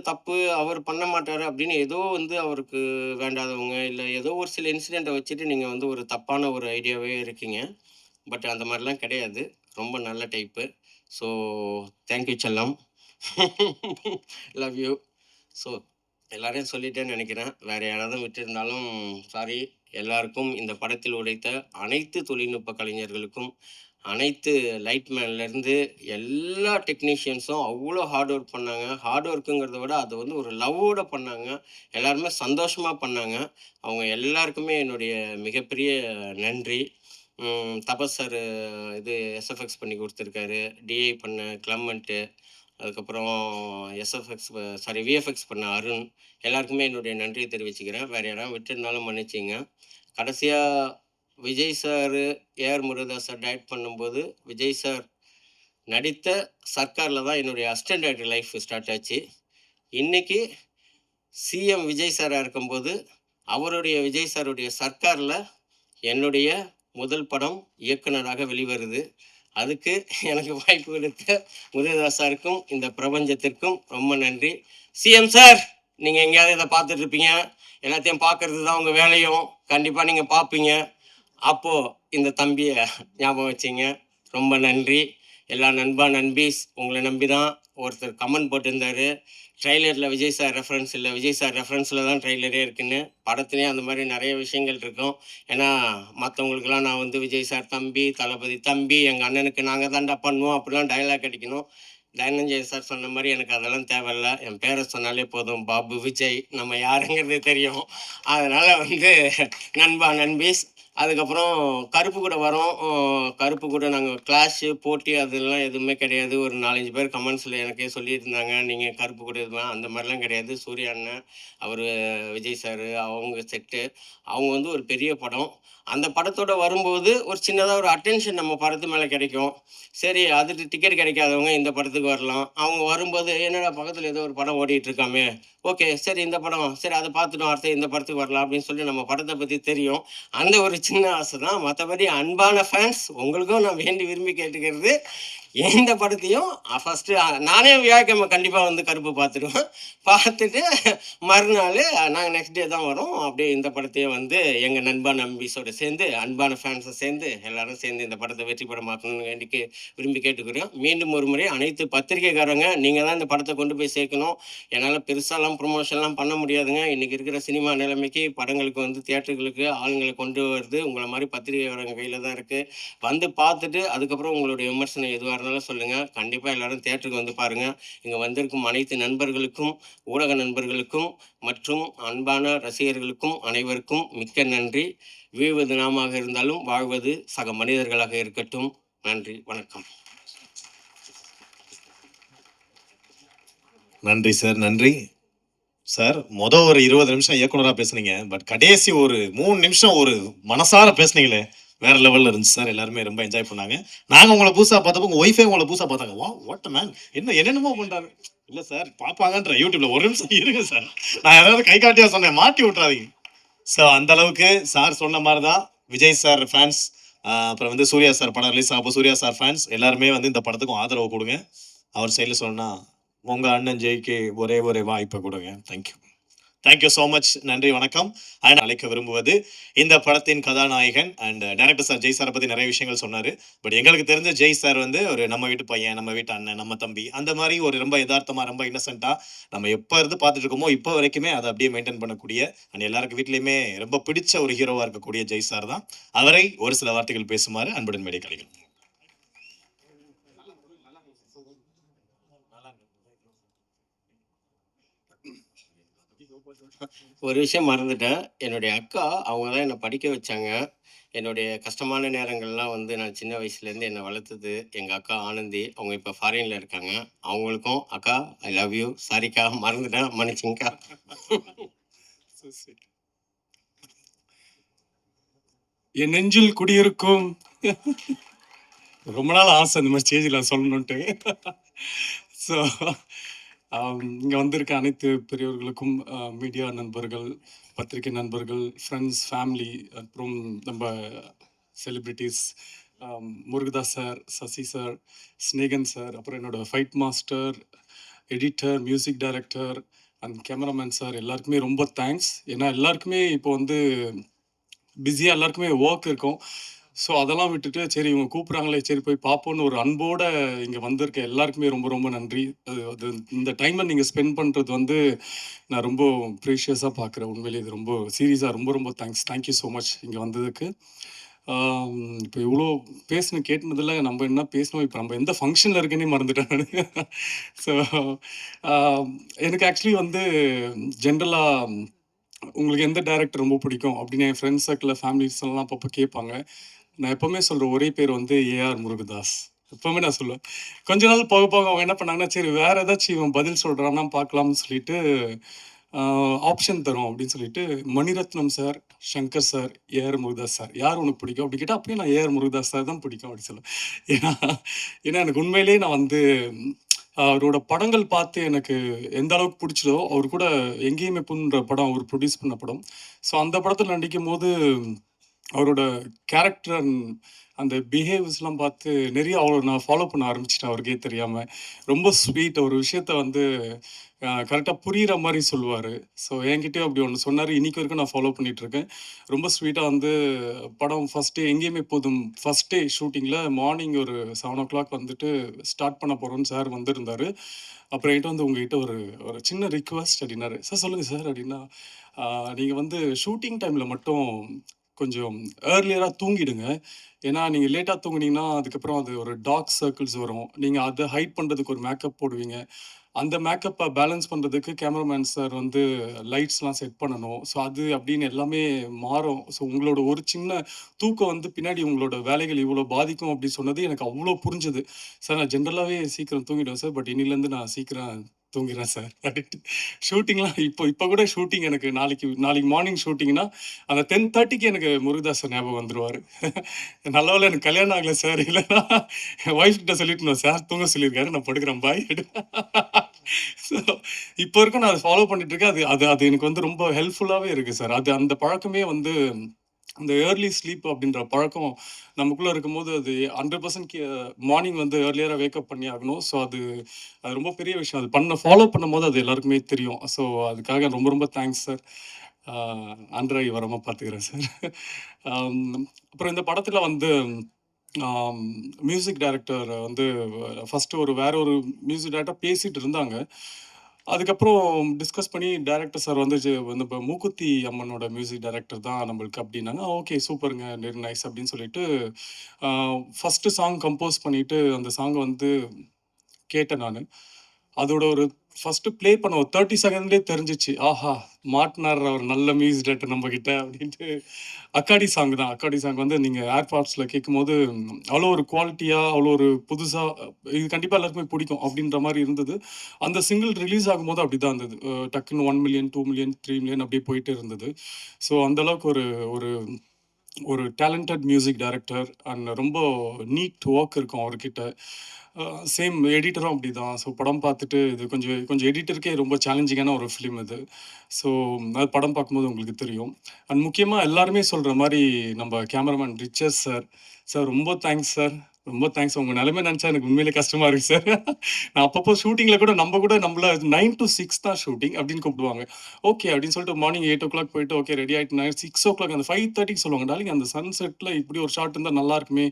தப்பு, அவர் பண்ண மாட்டாரு அப்படின்னு ஏதோ வந்து அவருக்கு வேண்டாதவங்க, இல்லை ஏதோ ஒரு சில இன்சிடெண்ட்டை வச்சுட்டு நீங்கள் வந்து ஒரு தப்பான ஒரு ஐடியாவே இருக்கீங்க. பட் அந்த மாதிரிலாம் கிடையாது. ரொம்ப நல்ல டைப்பு. ஸோ தேங்க்யூ செல்லம். Love you. ஸோ எல்லாரையும் சொல்லிட்டேன்னு நினைக்கிறேன். வேறு யாராவது விட்டிருந்தாலும் சாரி. எல்லாருக்கும் இந்த படத்தில் உழைத்த அனைத்து தொழில்நுட்ப கலைஞர்களுக்கும், அனைத்து லைட்மேன்லேருந்து எல்லா டெக்னீஷியன்ஸும் அவ்வளோ ஹார்ட் ஒர்க் பண்ணாங்க. ஹார்ட் ஒர்க்குங்கிறத விட அது வந்து ஒரு லவ்வோட பண்ணாங்க. எல்லாருமே சந்தோஷமாக பண்ணாங்க. அவங்க எல்லாருக்குமே என்னுடைய மிகப்பெரிய நன்றி. தபஸ் சார் இது எஸ்எஃப்எக்ஸ் பண்ணி கொடுத்துருக்காரு. டிஐ பண்ண கிளமெண்ட்டு, அதுக்கப்புறம் விஎஃப்எக்ஸ் பண்ண அருண், எல்லாருக்குமே என்னுடைய நன்றியை தெரிவிச்சுக்கிறேன். வேறு யாராவது விட்டுருந்தாலும் மன்னிச்சிங்க. கடைசியாக Vijay sir, A R Murugadoss sir direct பண்ணும்போது விஜய் சார் நடித்த சர்க்காரில் தான் என்னுடைய அசிஸ்டன்ட் டைரக்டர் லைஃப் ஸ்டார்ட் ஆச்சு. இன்றைக்கி சிஎம் விஜய் சாராக இருக்கும்போது அவருடைய விஜய் சாருடைய சர்க்காரில் என்னுடைய முதல் படம் இயக்குனராக வெளிவருது. அதுக்கு எனக்கு வாய்ப்பு கொடுத்த முருகதாஸ் சாருக்கும் இந்த பிரபஞ்சத்திற்கும் ரொம்ப நன்றி. சிஎம் சார், நீங்கள் எங்கேயாவது இதை பார்த்துட்டு இருப்பீங்க. எல்லாத்தையும் பார்க்கறது தான் உங்கள் வேலையும். கண்டிப்பாக நீங்கள் பார்ப்பீங்க. அப்போது இந்த தம்பியை ஞாபகம் வச்சிங்க. ரொம்ப நன்றி. எல்லா நண்பா நண்பீஸ், உங்களை நம்பி தான் ஒருத்தர் கமெண்ட் போட்டிருந்தாரு, ட்ரைலரில் விஜய் சார் ரெஃபரன்ஸ் இல்லை, விஜய் சார் ரெஃபரன்ஸில் தான் ட்ரைலரே இருக்குன்னு. படத்துலேயும் அந்த மாதிரி நிறைய விஷயங்கள் இருக்கும். ஏன்னா மற்றவங்களுக்கெல்லாம் நான் வந்து விஜய் சார் தம்பி, தளபதி தம்பி, எங்கள் அண்ணனுக்கு நாங்கள் தாண்டா பண்ணுவோம் அப்படிலாம் டைலாக் அடிக்கணும். தனஞ்சயன் சார் சொன்ன மாதிரி எனக்கு அதெல்லாம் தேவையில்ல. என் பேரை சொன்னாலே போதும், பாபு விஜய், நம்ம யாருங்கிறது தெரியும். அதனால் வந்து நண்பா நண்பீஸ். அதுக்கப்புறம் கருப்பு கூட வரோம். கருப்பு கூட நாங்கள் கிளாஷு போட்டி அதெல்லாம் எதுவுமே கிடையாது. ஒரு 4-5 பேர் கமெண்ட்ஸில் எனக்கே சொல்லியிருந்தாங்க, நீங்கள் கருப்பு கூட இது அந்த மாதிரிலாம் கிடையாது. சூர்யா அண்ணன், அவர் விஜய் சார், அவங்க செட்டு, அவங்க வந்து ஒரு பெரிய படம். அந்த படத்தோட வரும்போது ஒரு சின்னதாக ஒரு அட்டென்ஷன் நம்ம படத்து மேலே கிடைக்கும். சரி, அதுக்கு டிக்கெட் கிடைக்காதவங்க இந்த படத்துக்கு வரலாம். அவங்க வரும்போது என்னடா பக்கத்தில் ஏதோ ஒரு படம் ஓடிட்டு இருக்காமே, ஓகே சரி இந்த படம், சரி அதை பார்த்துட்டோம், அடுத்து இந்த படத்துக்கு வரலாம் அப்படின்னு சொல்லி நம்ம படத்தை பற்றி தெரியும். அந்த ஒரு சின்ன ஆசை தான். மற்றபடி அன்பான ஃபேன்ஸ், உங்களுக்கும் நான் வேண்டி விரும்பி கேட்டுக்கிறது, எந்த படத்தையும் ஃபஸ்ட்டு நானே வியாழக்கிழமை கண்டிப்பாக வந்து கருப்பு பார்த்துடுவேன். பார்த்துட்டு மறுநாள் நாங்கள் நெக்ஸ்ட் டே தான் வரோம். அப்படியே இந்த படத்தையும் வந்து எங்கள் நண்பா நம்பீஸோடு சேர்ந்து, அன்பான ஃபேன்ஸை சேர்ந்து எல்லாரும் சேர்ந்து இந்த படத்தை வெற்றி படமாக்கணும்னு வேண்டிக்கு விரும்பி கேட்டுக்கிறோம். மீண்டும் ஒரு முறை அனைத்து பத்திரிகைக்காரங்க, நீங்கள் தான் இந்த படத்தை கொண்டு போய் சேர்க்கணும். என்னால் பெருசாலாம் ப்ரொமோஷன்லாம் பண்ண முடியாதுங்க. இன்றைக்கி இருக்கிற சினிமா நிலைமைக்கு படங்களுக்கு வந்து தியேட்டர்களுக்கு ஆளுங்களை கொண்டு வருது உங்களை மாதிரி பத்திரிகைக்காரங்க கையில் தான் இருக்குது. வந்து பார்த்துட்டு அதுக்கப்புறம் உங்களுடைய விமர்சனம் எதுவாக இருந்தாலும் சொல்லுங்கள். கண்டிப்பாக எல்லோரும் தியேட்டருக்கு வந்து பாருங்கள். இங்கே வந்திருக்கும் அனைத்து நண்பர்களுக்கும், ஊடக நண்பர்களுக்கும் மற்றும் அன்பான ரசிகர்களுக்கும் அனைவருக்கும் மிக்க நன்றி. வீழ்வது நாமாக இருந்தாலும் வாழ்வது சக மனிதர்களாக இருக்கட்டும். நன்றி, வணக்கம். நன்றி சார், நன்றி சார். ஒரு 20 நிமிஷம் இயக்குனராக பேசுனீங்க, பட் கடைசி ஒரு 3 நிமிஷம் ஒரு மனசார பேசுனீங்களே, வேற லெவலில் இருந்துச்சு சார். எல்லாருமே ரொம்ப என்ஜாய் பண்ணாங்க. நாங்கள் உங்களை புதுசாக பார்த்தப்போ உங்கள் ஒய்ஃபே உங்களை புதுசாக பார்த்தாங்க. வா வாட் மேன், என்னென்னமோ பண்ணுறாரு. இல்லை சார், பார்ப்பாங்கன்ற யூடியூப்ல ஒரு நிமிஷம் இருங்க சார், நான் ஏதாவது கை காட்டியாக சொன்னேன், மாட்டி விட்றாதீங்க. ஸோ அந்த அளவுக்கு சார் சொன்ன மாதிரி தான் விஜய் சார் ஃபேன்ஸ், அப்புறம் வந்து சூர்யா சார் படம் ரிலீஸ் ஆகும், சூர்யா சார் ஃபேன்ஸ் எல்லாருமே வந்து இந்த படத்துக்கும் ஆதரவு கொடுங்க. அவர் சைடில் சொன்னால் உங்கள் அண்ணன் ஜெய்க்கு ஒரே வாய்ப்பை கொடுங்க. Thank you so much. நன்றி, வணக்கம். அண்ட் அழைக்க விரும்புவது இந்த படத்தின் கதாநாயகன் அண்ட் டைரக்டர் சார் ஜெய் சாரை பற்றி நிறைய விஷயங்கள் சொன்னார். பட் எங்களுக்கு தெரிஞ்ச ஜெய் சார் வந்து ஒரு நம்ம வீட்டு பையன், நம்ம வீட்டு அண்ணன், நம்ம தம்பி, அந்த மாதிரி ஒரு ரொம்ப யதார்த்தமாக, ரொம்ப இன்னசென்ட்டாக நம்ம எப்போ இருந்து பார்த்துட்டு இருக்கோமோ இப்போ வரைக்குமே அதை அப்படியே மெயின்டைன் பண்ணக்கூடிய அண்ட் எல்லாருக்கு வீட்லேயுமே ரொம்ப பிடிச்ச ஒரு ஹீரோவாக இருக்கக்கூடிய ஜெய் சார் தான். அவரை ஒரு சில வார்த்தைகள் பேசுமாறு அன்புடன் மேடை கலைகள். ஒரு விஷயம் மறந்துட்டேன். என்னுடைய அக்கா, அவங்க தான் என்னை படிக்க வச்சாங்க. என்னுடைய கஷ்டமான நேரங்கள்லாம் வந்து நான் சின்ன வயசுலேருந்து என்னை வளர்த்தது எங்கள் அக்கா ஆனந்தி. அவங்க இப்போ ஃபாரினில் இருக்காங்க. அவங்களுக்கும் அக்கா ஐ லவ் யூ. சாரிக்கா, மறந்துட்டேன், மன்னிச்சிங்கக்கா. என் நெஞ்சில் குடியிருக்கும் ரொம்ப நாள் ஆசை இந்த மாதிரி ஸ்டேஜில் சொல்லணுன்ட்டு. ஸோ இங்கே வந்திருக்க அனைத்து பெரியவர்களுக்கும், மீடியா நண்பர்கள், பத்திரிகை நண்பர்கள், ஃப்ரெண்ட்ஸ், ஃபேமிலி, அப்புறம் நம்ம celebrities, Murugadoss sir, Sasi sir, Snehan sir, அப்புறம் என்னோடய fight master, editor, music director and cameraman sir, எல்லாருக்குமே ரொம்ப தேங்க்ஸ். ஏன்னா எல்லாருக்குமே இப்போ வந்து பிஸியாக எல்லாருக்குமே ஒர்க் இருக்கும். ஸோ அதெல்லாம் விட்டுட்டு சரி இவங்க கூப்பிட்றாங்களே சரி போய் பார்ப்போன்னு ஒரு அன்போட இங்கே வந்திருக்க எல்லாருக்குமே ரொம்ப ரொம்ப நன்றி. அது இந்த டைமை நீங்கள் ஸ்பெண்ட் பண்ணுறது வந்து நான் ரொம்ப ப்ரீஷியஸாக பார்க்குறேன். உண்மையிலேயே இது ரொம்ப சீரியஸாக ரொம்ப ரொம்ப தேங்க்யூ ஸோ மச் இங்கே வந்ததுக்கு. இப்போ இவ்வளோ கேட்டுனதில் நம்ம என்ன பேசணும், இப்போ நம்ம எந்த ஃபங்க்ஷனில் இருக்குன்னே மறந்துட்டேன் நான். ஸோ எனக்கு ஆக்சுவலி வந்து ஜென்ரலாக உங்களுக்கு எந்த டைரக்டர் ரொம்ப பிடிக்கும் அப்படின்னு என் ஃப்ரெண்ட்ஸ் சர்க்கிளில் ஃபேமிலிஸ் எல்லாம் அப்பப்போ கேட்பாங்க. நான் எப்போவுமே சொல்கிற ஒரே பேர் வந்து ஏஆர் முருகதாஸ். எப்போவுமே நான் சொல்லுவேன். கொஞ்ச நாள் போக போக அவங்க என்ன பண்ணாங்கன்னா சரி வேறு ஏதாச்சும் இவன் பதில் சொல்கிறான்னா பார்க்கலாம்னு சொல்லிட்டு ஆப்ஷன் தரும் அப்படின்னு சொல்லிட்டு Mani Ratnam sir, Shankar sir, A R Murugadoss sir யார் உனக்கு பிடிக்கும் அப்படி கேட்டால் அப்படியே நான் ஏஆர் முருகதாஸ் சார் தான் பிடிக்கும் அப்படின்னு சொல்லுவேன். ஏன்னா ஏன்னா எனக்கு உண்மையிலேயே நான் வந்து அவரோட படங்கள் பார்த்து எனக்கு எந்த அளவுக்கு பிடிச்சதோ, அவர் கூட எங்கேயுமே புண்ணுன்ற படம் அவர் ப்ரொடியூஸ் பண்ண படம். ஸோ அந்த படத்தில் நடிக்கும் போது அவரோட கேரக்டர் அந்த பிஹேவியர்ஸ்லாம் பார்த்து நிறைய நான் ஃபாலோ பண்ண ஆரம்பிச்சிட்டேன் அவருக்கே தெரியாமல். ரொம்ப ஸ்வீட், ஒரு விஷயத்த வந்து கரெக்டாக புரிகிற மாதிரி சொல்லுவார். ஸோ என்கிட்டயும் அப்படி ஒன்று சொன்னார். இன்னைக்கு வரைக்கும் நான் ஃபாலோ பண்ணிகிட்ருக்கேன். ரொம்ப ஸ்வீட்டாக வந்து படம் ஃபஸ்ட் டே எங்கேயுமே போதும் ஃபஸ்ட் டே ஷூட்டிங்கில் மார்னிங் ஒரு 7 o'clock வந்துட்டு ஸ்டார்ட் பண்ண போகிறோன்னு சார் வந்திருந்தார். அப்புறம் என்கிட்ட வந்து உங்ககிட்ட ஒரு ஒரு சின்ன ரிக்வெஸ்ட் அப்படின்னாரு. சார் சொல்லுங்கள் சார் அப்படின்னா, நீங்கள் வந்து ஷூட்டிங் டைமில் மட்டும் கொஞ்சம் ஏர்லியராக தூங்கிடுங்க. ஏன்னா நீங்கள் லேட்டாக தூங்குனீங்கன்னா அதுக்கப்புறம் அது ஒரு டார்க் சர்க்கிள்ஸ் வரும். நீங்கள் அதை ஹைட் பண்ணுறதுக்கு ஒரு மேக்கப் போடுவீங்க. அந்த மேக்கப்பை பேலன்ஸ் பண்ணுறதுக்கு கேமராமேன் சார் வந்து லைட்ஸ்லாம் செட் பண்ணணும். ஸோ அது அப்படின்னு எல்லாமே மாறும். ஸோ உங்களோட ஒரு சின்ன தூக்கம் வந்து பின்னாடி உங்களோட வேலைகள் இவ்வளோ பாதிக்கும் அப்படின்னு சொன்னது எனக்கு அவ்வளோ புரிஞ்சுது. சார் நான் ஜென்ரலாகவே சீக்கிரம் தூங்கிடுவேன் சார். பட் இன்னிலேருந்து நான் சீக்கிரம் தூங்கிடுறேன் சார் அப்படின்ட்டு. ஷூட்டிங்லாம் இப்போ கூட ஷூட்டிங் எனக்கு நாளைக்கு மார்னிங் ஷூட்டிங்னா அந்த 10:30க்கு எனக்கு முருகதாஸ் சார் ஞாபகம் வந்துடுவார். நல்ல வேளை எனக்கு கல்யாணம் ஆகலை சார். இல்லைன்னா என் ஒய்ஃப் கிட்ட சொல்லிட்டு சார் தூங்க சொல்லியிருக்காரு, நான் படுக்கிறேன் பாய். ஸோ இப்போ வரைக்கும் நான் அதை ஃபாலோ பண்ணிட்டு இருக்கேன். அது அது அது எனக்கு வந்து ரொம்ப ஹெல்ப்ஃபுல்லாகவே இருக்குது சார். அது அந்த பழக்கமே வந்து அந்த ஏர்லி ஸ்லீப் அப்படின்ற பழக்கம் நமக்குள்ளே இருக்கும்போது அது 100% மார்னிங் வந்து ஏர்லியராக வேக்கப் பண்ணி ஆகணும். ஸோ அது அது ரொம்ப பெரிய விஷயம். அது ஃபாலோ பண்ணும்போது அது எல்லாருக்குமே தெரியும். ஸோ அதுக்காக ரொம்ப ரொம்ப தேங்க்ஸ் சார். அன்றை வரமாக பார்த்துக்கிறேன் சார். அப்புறம் இந்த படத்தில் வந்து மியூசிக் டைரக்டர் வந்து ஃபஸ்ட்டு வேற ஒரு மியூசிக் டைரக்டர் பேசிகிட்டு இருந்தாங்க. அதுக்கப்புறம் டிஸ்கஸ் பண்ணி டைரக்டர் சார் வந்து வந்து இப்போ மூக்குத்தி அம்மனோட மியூசிக் டைரக்டர் தான் நம்மளுக்கு அப்படின்னாங்க. ஓகே சூப்பருங்க, வெரி நைஸ் அப்படின்னு சொல்லிட்டு ஃபஸ்ட்டு சாங் கம்போஸ் பண்ணிவிட்டு அந்த சாங்கை வந்து கேட்டேன் நான். அதோட ஒரு ஃபஸ்ட்டு ப்ளே பண்ண ஒரு 30 செகண்ட்லேயே தெரிஞ்சிச்சு, ஆஹா மாட்டினார் அவர் நல்ல மியூசிக் டைரக்டர் நம்மக்கிட்ட அப்படின்ட்டு. அக்காடி சாங் தான். அக்காடி சாங் வந்து நீங்கள் ஏர்பாட்ஸில் கேட்கும்போது அவ்வளோ ஒரு குவாலிட்டியாக, அவ்வளோ ஒரு புதுசாக, இது கண்டிப்பாக எல்லாருக்குமே பிடிக்கும் அப்படின்ற மாதிரி இருந்தது. அந்த சிங்கிள் ரிலீஸ் ஆகும்போது அப்படி தான் இருந்தது. டக்குன்னு 1 மில்லியன் 2 மில்லியன் 3 மில்லியன் அப்படியே போயிட்டு இருந்தது. ஸோ அந்தளவுக்கு ஒரு ஒரு ஒரு டேலண்டட் மியூசிக் டைரக்டர் அண்ட் ரொம்ப நீட் ஒர்க் இருக்கும் அவர்கிட்ட. சேம் எடிட்டரும் அப்படி தான். ஸோ படம் பார்த்துட்டு இது கொஞ்சம் எடிட்டருக்கே ரொம்ப சேலஞ்சிங்கான ஒரு ஃபிலிம் இது. ஸோ அது படம் பார்க்கும்போது உங்களுக்கு தெரியும். அண்ட் முக்கியமாக எல்லாருமே சொல்கிற மாதிரி நம்ம கேமராமேன் ரிச்சர்ட் சார். சார் ரொம்ப தேங்க்ஸ் சார், ரொம்ப தேங்க்ஸ். உங்கள் நிலைமை நினச்சா எனக்கு உண்மையிலே கஷ்டமாக இருக்குது சார். நான் அப்பப்போ ஷூட்டிங்கில் கூட நம்மள 9 to 6 தான் ஷூட்டிங் அப்படின்னு கூப்பிடுவாங்க. ஓகே அப்படின்னு சொல்லிட்டு மார்னிங் 8 o'clock போயிட்டு ஓகே ரெடி ஆகிட்டு 6 o'clock அந்த 5:30க்கு சொல்லுவாங்க, டார்லிங் அந்த சன்செட்டில் இப்படி ஒரு ஷாட் இருந்தால் நல்லா இருக்குமே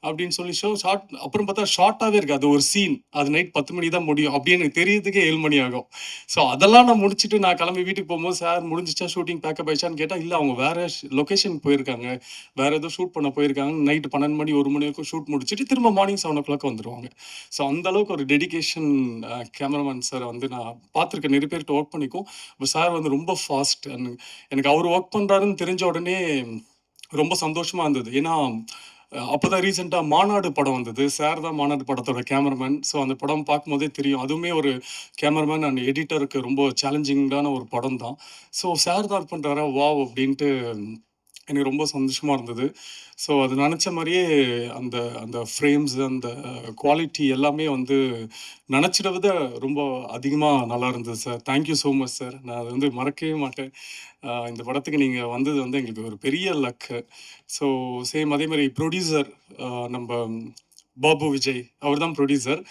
அப்படின்னு சொல்லி ஷார்ட். அப்புறம் பார்த்தா ஷார்ட்டாகவே இருக்குது. அது ஒரு சீன், அது நைட் 10 மணி தான் முடியும் அப்படின்னு எனக்கு தெரியறதுக்கே 7 மணி ஆகும். ஸோ அதெல்லாம் நான் முடிச்சுட்டு நான் கிளம்பி வீட்டுக்கு போகும்போது சார் முடிஞ்சிச்சா ஷூட்டிங் பேக்கப் ஆயிடுச்சான்னு கேட்டால் இல்லை அவங்க வேறு லொக்கேஷன் போயிருக்காங்க, வேறு ஏதோ ஷூட் பண்ண போயிருக்காங்க. நைட்டு 12 மணி 1 மணி வரைக்கும் ஷூட் முடிச்சுட்டு திரும்ப மார்னிங் 7 o'clock வந்துடுவாங்க. ஸோ அந்தளவுக்கு ஒரு டெடிகேஷன் கேமராமேன் சார் வந்து நான் பார்த்துருக்கேன். நிறைய பேர்கிட்ட ஒர்க் பண்ணிக்கும். இப்போ சார் வந்து ரொம்ப ஃபாஸ்ட். எனக்கு அவர் ஒர்க் பண்ணுறாருன்னு தெரிஞ்ச உடனே ரொம்ப சந்தோஷமாக இருந்தது. ஏன்னா அப்போ தான் ரீசெண்டாக மாநாடு படம் வந்தது. சார் தான் மாநாடு படத்தோட கேமராமேன். ஸோ அந்த படம் பார்க்கும்போதே தெரியும், அதுவுமே ஒரு கேமராமேன் அண்ட் எடிட்டருக்கு ரொம்ப சேலஞ்சிங்கான ஒரு படம் தான். ஸோ சார் தான் ஒர்க் பண்ணுறாரா வாவ் அப்படின்ட்டு எனக்கு ரொம்ப சந்தோஷமாக இருந்தது. ஸோ அது நினச்ச மாதிரியே அந்த அந்த ஃப்ரேம்ஸ் அந்த குவாலிட்டி எல்லாமே வந்து நினச்சிட விட ரொம்ப அதிகமாக நல்லா இருந்தது sir. Thank you so much sir. நான் அதை வந்து மறக்கவே மாட்டேன். இந்த படத்துக்கு நீங்கள் வந்தது வந்து எங்களுக்கு ஒரு பெரிய லக்கு. ஸோ சேம் அதே மாதிரி ப்ரொடியூசர் நம்ம பாபு விஜய் அவர் தான் ப்ரொடியூசர்.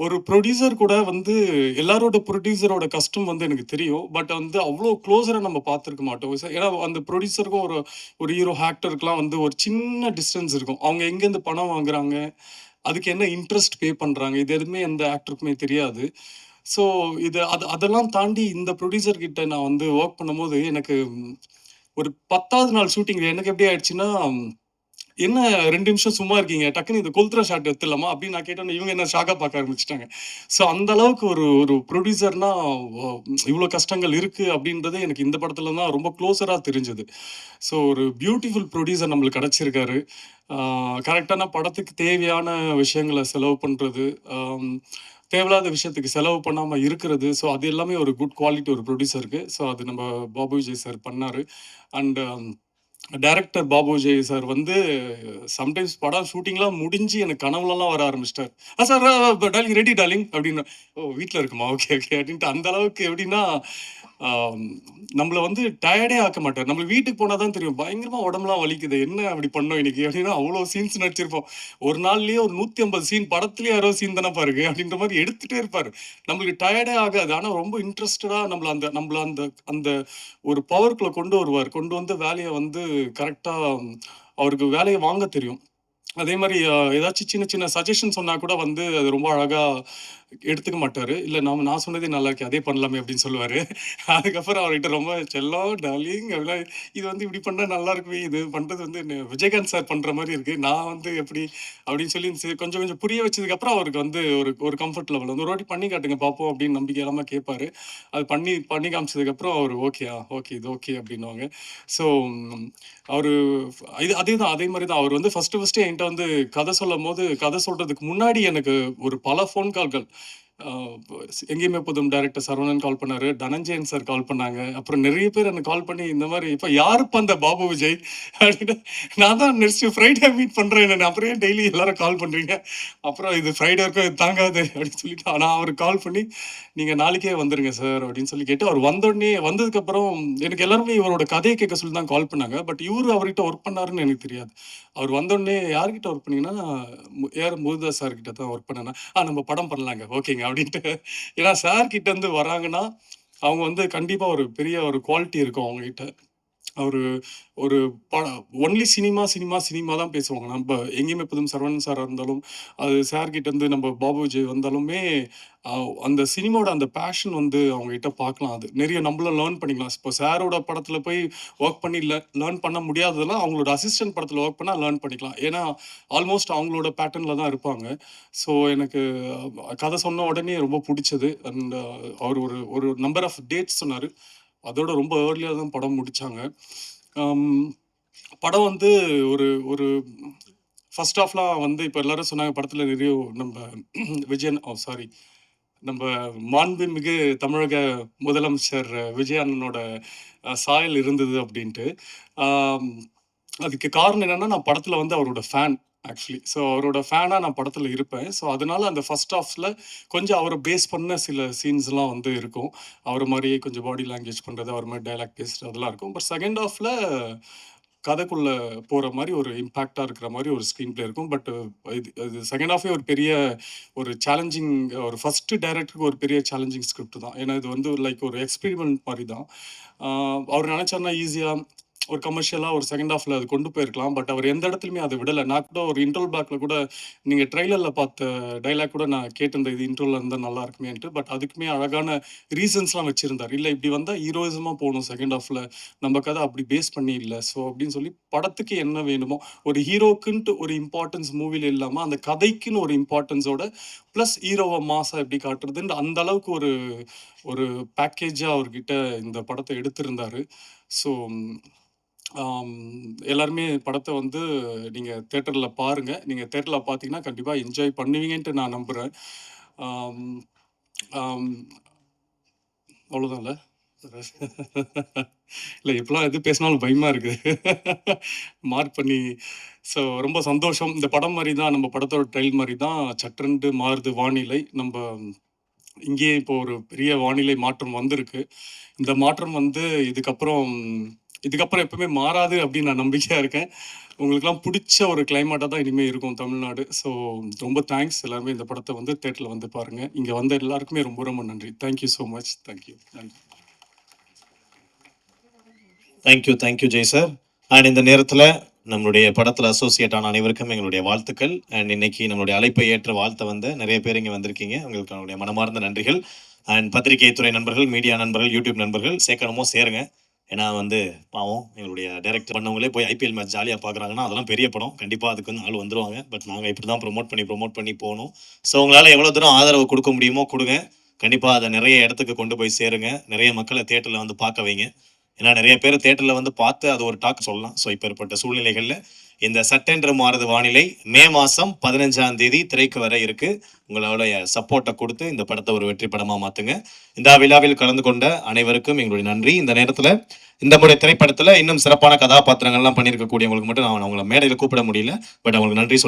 ஒரு ப்ரொடியூசர் கூட வந்து எல்லாரோட ப்ரொடியூசரோட கஷ்டம் வந்து எனக்கு தெரியும். பட் வந்து அவ்வளோ க்ளோஸரா நம்ம பார்த்துருக்க மாட்டோம். ஏன்னா அந்த ப்ரொடியூசருக்கும் ஒரு ஒரு ஹீரோ ஆக்டருக்குலாம் வந்து ஒரு சின்ன டிஸ்டன்ஸ் இருக்கும். அவங்க எங்கேருந்து பணம் வாங்குறாங்க, அதுக்கு என்ன இன்ட்ரெஸ்ட் பே பண்றாங்க, இது எதுவுமே எந்த ஆக்டருக்குமே தெரியாது. ஸோ அதெல்லாம் தாண்டி இந்த ப்ரொடியூசர் கிட்ட நான் வந்து ஒர்க் பண்ணும்போது எனக்கு ஒரு 10வது நாள் ஷூட்டிங்ல எனக்கு எப்படி ஆயிடுச்சுன்னா, என்ன 2 நிமிஷம் சும்மா இருக்கீங்க, டக்குன்னு இந்த கொளுத்துற ஷாட் எடுத்துடலாமா அப்படின்னு நான் கேட்டோன்னே இவங்க என்ன ஷாக்கா பார்க்க ஆரம்பிச்சுட்டாங்க. ஸோ அந்த அளவுக்கு ஒரு ஒரு ப்ரொடியூசர்னா இவ்வளோ கஷ்டங்கள் இருக்கு அப்படின்றது எனக்கு இந்த படத்துல தான் ரொம்ப க்ளோஸரா தெரிஞ்சது. ஸோ ஒரு பியூட்டிஃபுல் ப்ரொடியூசர் நம்மளுக்கு கிடைச்சிருக்காரு. கரெக்டான படத்துக்கு தேவையான விஷயங்களை செலவு பண்றது, தேவையில்லாத விஷயத்துக்கு செலவு பண்ணாம இருக்கிறது. ஸோ அது எல்லாமே ஒரு குட் குவாலிட்டி ஒரு ப்ரொடியூசருக்கு. ஸோ அது நம்ம பாபு விஜய் சார் பண்ணாரு. And director Babu Vijay sir வந்து சம்டைம்ஸ் படம் ஷூட்டிங்லாம் முடிஞ்சு எனக்கு கனவுலலாம் வர ஆரம்பிச்சிட்டார். சார் டார்லிங் ரெடி டார்லிங் அப்படின்னு. ஓ வீட்டில் இருக்குமா, ஓகே ஓகே அப்படின்ட்டு அந்த அளவுக்கு எப்படின்னா நம்மளை வந்து டயர்டே ஆக்க மாட்டார். நம்ம வீட்டுக்கு போனால் தான் தெரியும் பயங்கரமாக உடம்புலாம் வலிக்குது, என்ன அப்படி பண்ணோம் இன்னைக்கு அப்படின்னா அவ்வளோ சீன்ஸ் நடிச்சிருப்போம். ஒரு நாள்லயே ஒரு 150 சீன், படத்துலேயே 60 சீன் தானே பாருங்க அப்படின்ற மாதிரி எடுத்துகிட்டே இருப்பார். நம்மளுக்கு டயர்டே ஆகாது. ஆனால் ரொம்ப இன்ட்ரெஸ்டடாக நம்மள அந்த அந்த ஒரு பவருக்குள்ளே கொண்டு வருவார். கொண்டு வந்து வேலையை வந்து கரெக்டாக அவருக்கு வேலையை வாங்க தெரியும். அதே மாதிரி ஏதாச்சும் சின்ன சின்ன சஜஷன் சொன்னா கூட வந்து அது ரொம்ப அழகா எடுத்துக்க மாட்டாரு. இல்ல நான் சொன்னதே நல்லா இருக்கு, அதே பண்ணலாமே அப்படின்னு சொல்லுவாரு. அதுக்கப்புறம் அவர்கிட்ட ரொம்ப செல்லம், டார்லிங் அப்படிலாம் இது வந்து இப்படி பண்ணா நல்லா இருக்குமே, இது பண்றது வந்து விஜயகாந்த் சார் பண்ற மாதிரி இருக்கு. நான் வந்து எப்படி அப்படின்னு சொல்லி கொஞ்சம் கொஞ்சம் புரிய வச்சதுக்கு அப்புறம் அவருக்கு வந்து ஒரு ஒரு கம்ஃபர்ட் லெவல் வந்து ஒரு வாட்டி பண்ணி காட்டுங்க பார்ப்போம் அப்படின்னு நம்பிக்கை இல்லாம கேட்பாரு. அது பண்ணி பண்ணி காமிச்சதுக்கு அப்புறம் அவர் ஓகே இது ஓகே அப்படின்னுவாங்க. ஸோ அவரு அதேதான் அதே மாதிரி தான் அவர் வந்து ஃபர்ஸ்ட் என்கிட்ட வந்து கதை சொல்லும் போது, கதை சொல்றதுக்கு முன்னாடி எனக்கு ஒரு பல ஃபோன் கால்கள், எங்கேயுமே புதும் டைரக்டர் சரவணன் கால் பண்ணாரு, தனஞ்சயன் சார் கால் பண்ணாங்க. அப்புறம் நிறைய பேர் எனக்கு கால் பண்ணி இந்த மாதிரி இப்போ யாருப்பா அந்த பாபு விஜய் அப்படின்னு. நான் தான் நெக்ஸ்ட் ஃப்ரைடே மீட் பண்றேன், அப்புறம் ஏன் டெய்லி எல்லாரும் கால் பண்றீங்க, அப்புறம் இது ஃப்ரைடே இருக்கும் இது தாங்காது அப்படின்னு சொல்லிட்டு நான் அவருக்கு கால் பண்ணி நீங்க நாளைக்கே வந்துருங்க சார் அப்படின்னு சொல்லி கேட்டு அவர் வந்தோடனே வந்ததுக்கப்புறம் எனக்கு எல்லாருமே இவரோட கதையை கேட்க சொல்லி தான் கால் பண்ணாங்க. பட் இவரு அவர்கிட்ட ஒர்க் பண்ணாருன்னு எனக்கு தெரியாது. அவர் வந்தோடனே யார்கிட்ட ஒர்க் பண்ணீங்கன்னா ஏஆர் முருகதாஸ் சார் கிட்ட தான் ஒர்க் பண்ணேன்னா, நம்ம படம் பண்ணலாங்க ஓகேங்க அப்படின்ட்டு. ஏன்னா சார் கிட்ட இருந்து வராங்கன்னா அவங்க வந்து கண்டிப்பா ஒரு பெரிய ஒரு குவாலிட்டி இருக்கும் அவங்க கிட்ட. ஒரு ஒரு ஒன்லி சினிமா சினிமா சினிமா தான் பேசுவாங்க. நம்ம எங்கேயுமே புதும் சரவணன் சாராக இருந்தாலும், அது சார் கிட்ட இருந்து நம்ம பாபு விஜய் வந்தாலுமே அந்த சினிமாவோட அந்த பேஷன் வந்து அவங்க கிட்ட பார்க்கலாம். அது நிறைய நம்மளும் லேர்ன் பண்ணிக்கலாம். இப்போ சாரோட படத்தில் போய் ஒர்க் பண்ணி லேர்ன் பண்ண முடியாததெல்லாம் அவங்களோட அசிஸ்டன்ட் படத்தில் ஒர்க் பண்ணால் லேர்ன் பண்ணிக்கலாம். ஏன்னா ஆல்மோஸ்ட் அவங்களோட பேட்டர்னில் தான் இருப்பாங்க. ஸோ எனக்கு கதை சொன்ன உடனே ரொம்ப பிடிச்சது. அண்ட் அவர் ஒரு ஒரு நம்பர் ஆஃப் டேட்ஸ் சொன்னார். அதோட ரொம்ப ஏர்லியாக தான் படம் முடிச்சாங்க. படம் வந்து ஒரு ஒரு ஃபர்ஸ்ட் ஹாஃப்லாம் வந்து இப்போ எல்லாரும் சொன்னாங்க படத்தில் நிறைய நம்ம விஜயன் சாரி நம்ம மாண்புமிகு தமிழக முதலமைச்சர் விஜய் அண்ணனோட சாயல் இருந்தது அப்படின்ட்டு. அதுக்கு காரணம் என்னன்னா நான் படத்தில் வந்து அவரோட ஃபேன் ஆக்சுவலி. ஸோ அவரோட ஃபேனாக நான் படத்தில் இருப்பேன். ஸோ அதனால அந்த ஃபர்ஸ்ட் ஹாஃப்ல கொஞ்சம் அவரை பேஸ் பண்ண சில சீன்ஸ்லாம் வந்து இருக்கும். அவர் மாதிரியே கொஞ்சம் பாடி லாங்குவேஜ் பண்ணுறது, அவர் மாதிரி டைலாக் பேசுகிறது அதெல்லாம் இருக்கும். பட் செகண்ட் ஹாஃப்ல கதைக்குள்ளே போகிற மாதிரி ஒரு இம்பேக்டாக இருக்கிற மாதிரி ஒரு ஸ்க்ரீன் பிளே இருக்கும். பட் இது செகண்ட் ஹாஃபே ஒரு பெரிய ஒரு சேலஞ்சிங், ஒரு ஃபஸ்ட்டு டைரக்டருக்கு ஒரு பெரிய சேலஞ்சிங் ஸ்கிரிப்ட் தான். ஏன்னா இது வந்து லைக் ஒரு எக்ஸ்பெரிமெண்ட் மாதிரி தான். அவர் நினச்சாருன்னா ஈஸியாக ஒரு கமர்ஷியலாக ஒரு செகண்ட் ஹாஃப்ல அது கொண்டு போயிருக்கலாம். பட் அவர் எந்த இடத்துலையுமே அதை விடலை. நான் கூட ஒரு இன்ட்ரோல் பேக்ல கூட நீங்கள் ட்ரெய்லரில் பார்த்த டைலாக் கூட நான் கேட்டிருந்தேன், இது இன்ட்ரோலில் இருந்தால் நல்லா இருக்குமேன்ட்டு. பட் அதுக்குமே அழகான ரீசன்ஸ்லாம் வச்சுருந்தார். இல்லை இப்படி வந்தால் ஹீரோயிசமாக போகணும் செகண்ட் ஹாஃப்ல, நம்ம கதை அப்படி பேஸ் பண்ணி இல்லை. ஸோ அப்படின்னு சொல்லி படத்துக்கு என்ன வேணுமோ, ஒரு ஹீரோக்குன்ட்டு ஒரு இம்பார்ட்டன்ஸ் மூவியில் இல்லாமல் அந்த கதைக்குன்னு ஒரு இம்பார்ட்டன்ஸோட ப்ளஸ் ஹீரோவை மாசா எப்படி காட்டுறதுன்னு அந்த அளவுக்கு ஒரு ஒரு பேக்கேஜாக அவர்கிட்ட இந்த படத்தை எடுத்திருந்தாரு. ஸோ எல்லாருமே படத்தை வந்து நீங்கள் தேட்டரில் பாருங்கள். நீங்கள் தேட்டரில் பார்த்தீங்கன்னா கண்டிப்பாக என்ஜாய் பண்ணுவீங்கன்ட்டு நான் நம்புகிறேன். அவ்வளோதான்ல. இல்லை இப்போலாம் எது பேசினாலும் பயமாக இருக்குது. மார்க் பண்ணி. ஸோ ரொம்ப சந்தோஷம். இந்த படம் மாதிரி தான், நம்ம படத்தோட ட்ரெயில் மாதிரி தான் சற்றென்று மாறுது வானிலை. நம்ம இங்கேயே இப்போ ஒரு பெரிய வானிலை மாற்றம் வந்திருக்கு. இந்த மாற்றம் வந்து இதுக்கப்புறம் இதுக்கப்புறம் எப்பவுமே மாறாது அப்படின்னு நான் நம்பிக்கையாக இருக்கேன். உங்களுக்குலாம் பிடிச்ச ஒரு கிளைமேட்டாக தான் இனிமேல் இருக்கும் தமிழ்நாடு. ஸோ ரொம்ப தேங்க்ஸ். எல்லாருமே இந்த படத்தை வந்து தேட்டரில் வந்து பாருங்கள். இங்கே வந்த எல்லாருக்குமே ரொம்ப ரொம்ப நன்றி. Thank you so much. Thank you. Thank you Jai sir. And இந்த நேரத்தில் நம்மளுடைய படத்தில் அசோசியேட் ஆன அனைவருக்கும் எங்களுடைய வாழ்த்துக்கள். அண்ட் இன்னைக்கு நம்மளுடைய அழைப்பை ஏற்ற வாழ்த்த வந்த நிறைய பேர் இங்கே வந்திருக்கீங்க. உங்களுக்கு நம்மளுடைய மனமார்ந்த நன்றிகள். அண்ட் பத்திரிகை துறை நண்பர்கள், மீடியா நண்பர்கள், யூடியூப் நண்பர்கள் சேர்க்கணுமோ சேருங்க. ஏன்னா வந்து பாவம் எங்களுடைய டைரக்டர் பண்ணவங்களே போய் ஐபிஎல் மேட்ச் ஜாலியாக பார்க்குறாங்கன்னா அதெல்லாம் பெரிய படம். கண்டிப்பாக அதுக்கு வந்து ஆள் வந்துருவாங்க. பட் நாங்கள் இப்படி தான் ப்ரொமோட் பண்ணி போகணும். ஸோ உங்களால் எவ்வளோ தூரம் ஆதரவு கொடுக்க முடியுமோ கொடுங்க. கண்டிப்பாக அதை நிறைய இடத்துக்கு கொண்டு போய் சேருங்க. நிறைய மக்களை தேட்டரில் வந்து பார்க்க வைங்க. ஏன்னா நிறைய பேர் தேட்டரில் வந்து பார்த்து அது ஒரு டாக் சொல்லலாம். ஸோ இப்போ ஏற்பட்ட சூழ்நிலைகளில் இந்த சட்டென்று மாறுது வானிலை மே மாதம் 15ஆம் தேதி திரைக்கு வர இருக்கு. உங்களுடைய சப்போர்ட்டை கொடுத்து இந்த படத்தை ஒரு வெற்றி படமாக மாற்றுங்க. இந்த விழாவில் கலந்து கொண்ட அனைவருக்கும் எங்களுடைய நன்றி. இந்த நேரத்தில் இந்த முறை திரைப்படத்தில் இன்னும் சிறப்பான கதாபாத்திரங்கள்லாம் பண்ணியிருக்கக்கூடியவங்களுக்கு மட்டும் நான் அவங்கள மேடையில் கூப்பிட முடியல. பட் அவங்களுக்கு நன்றி சொல்லி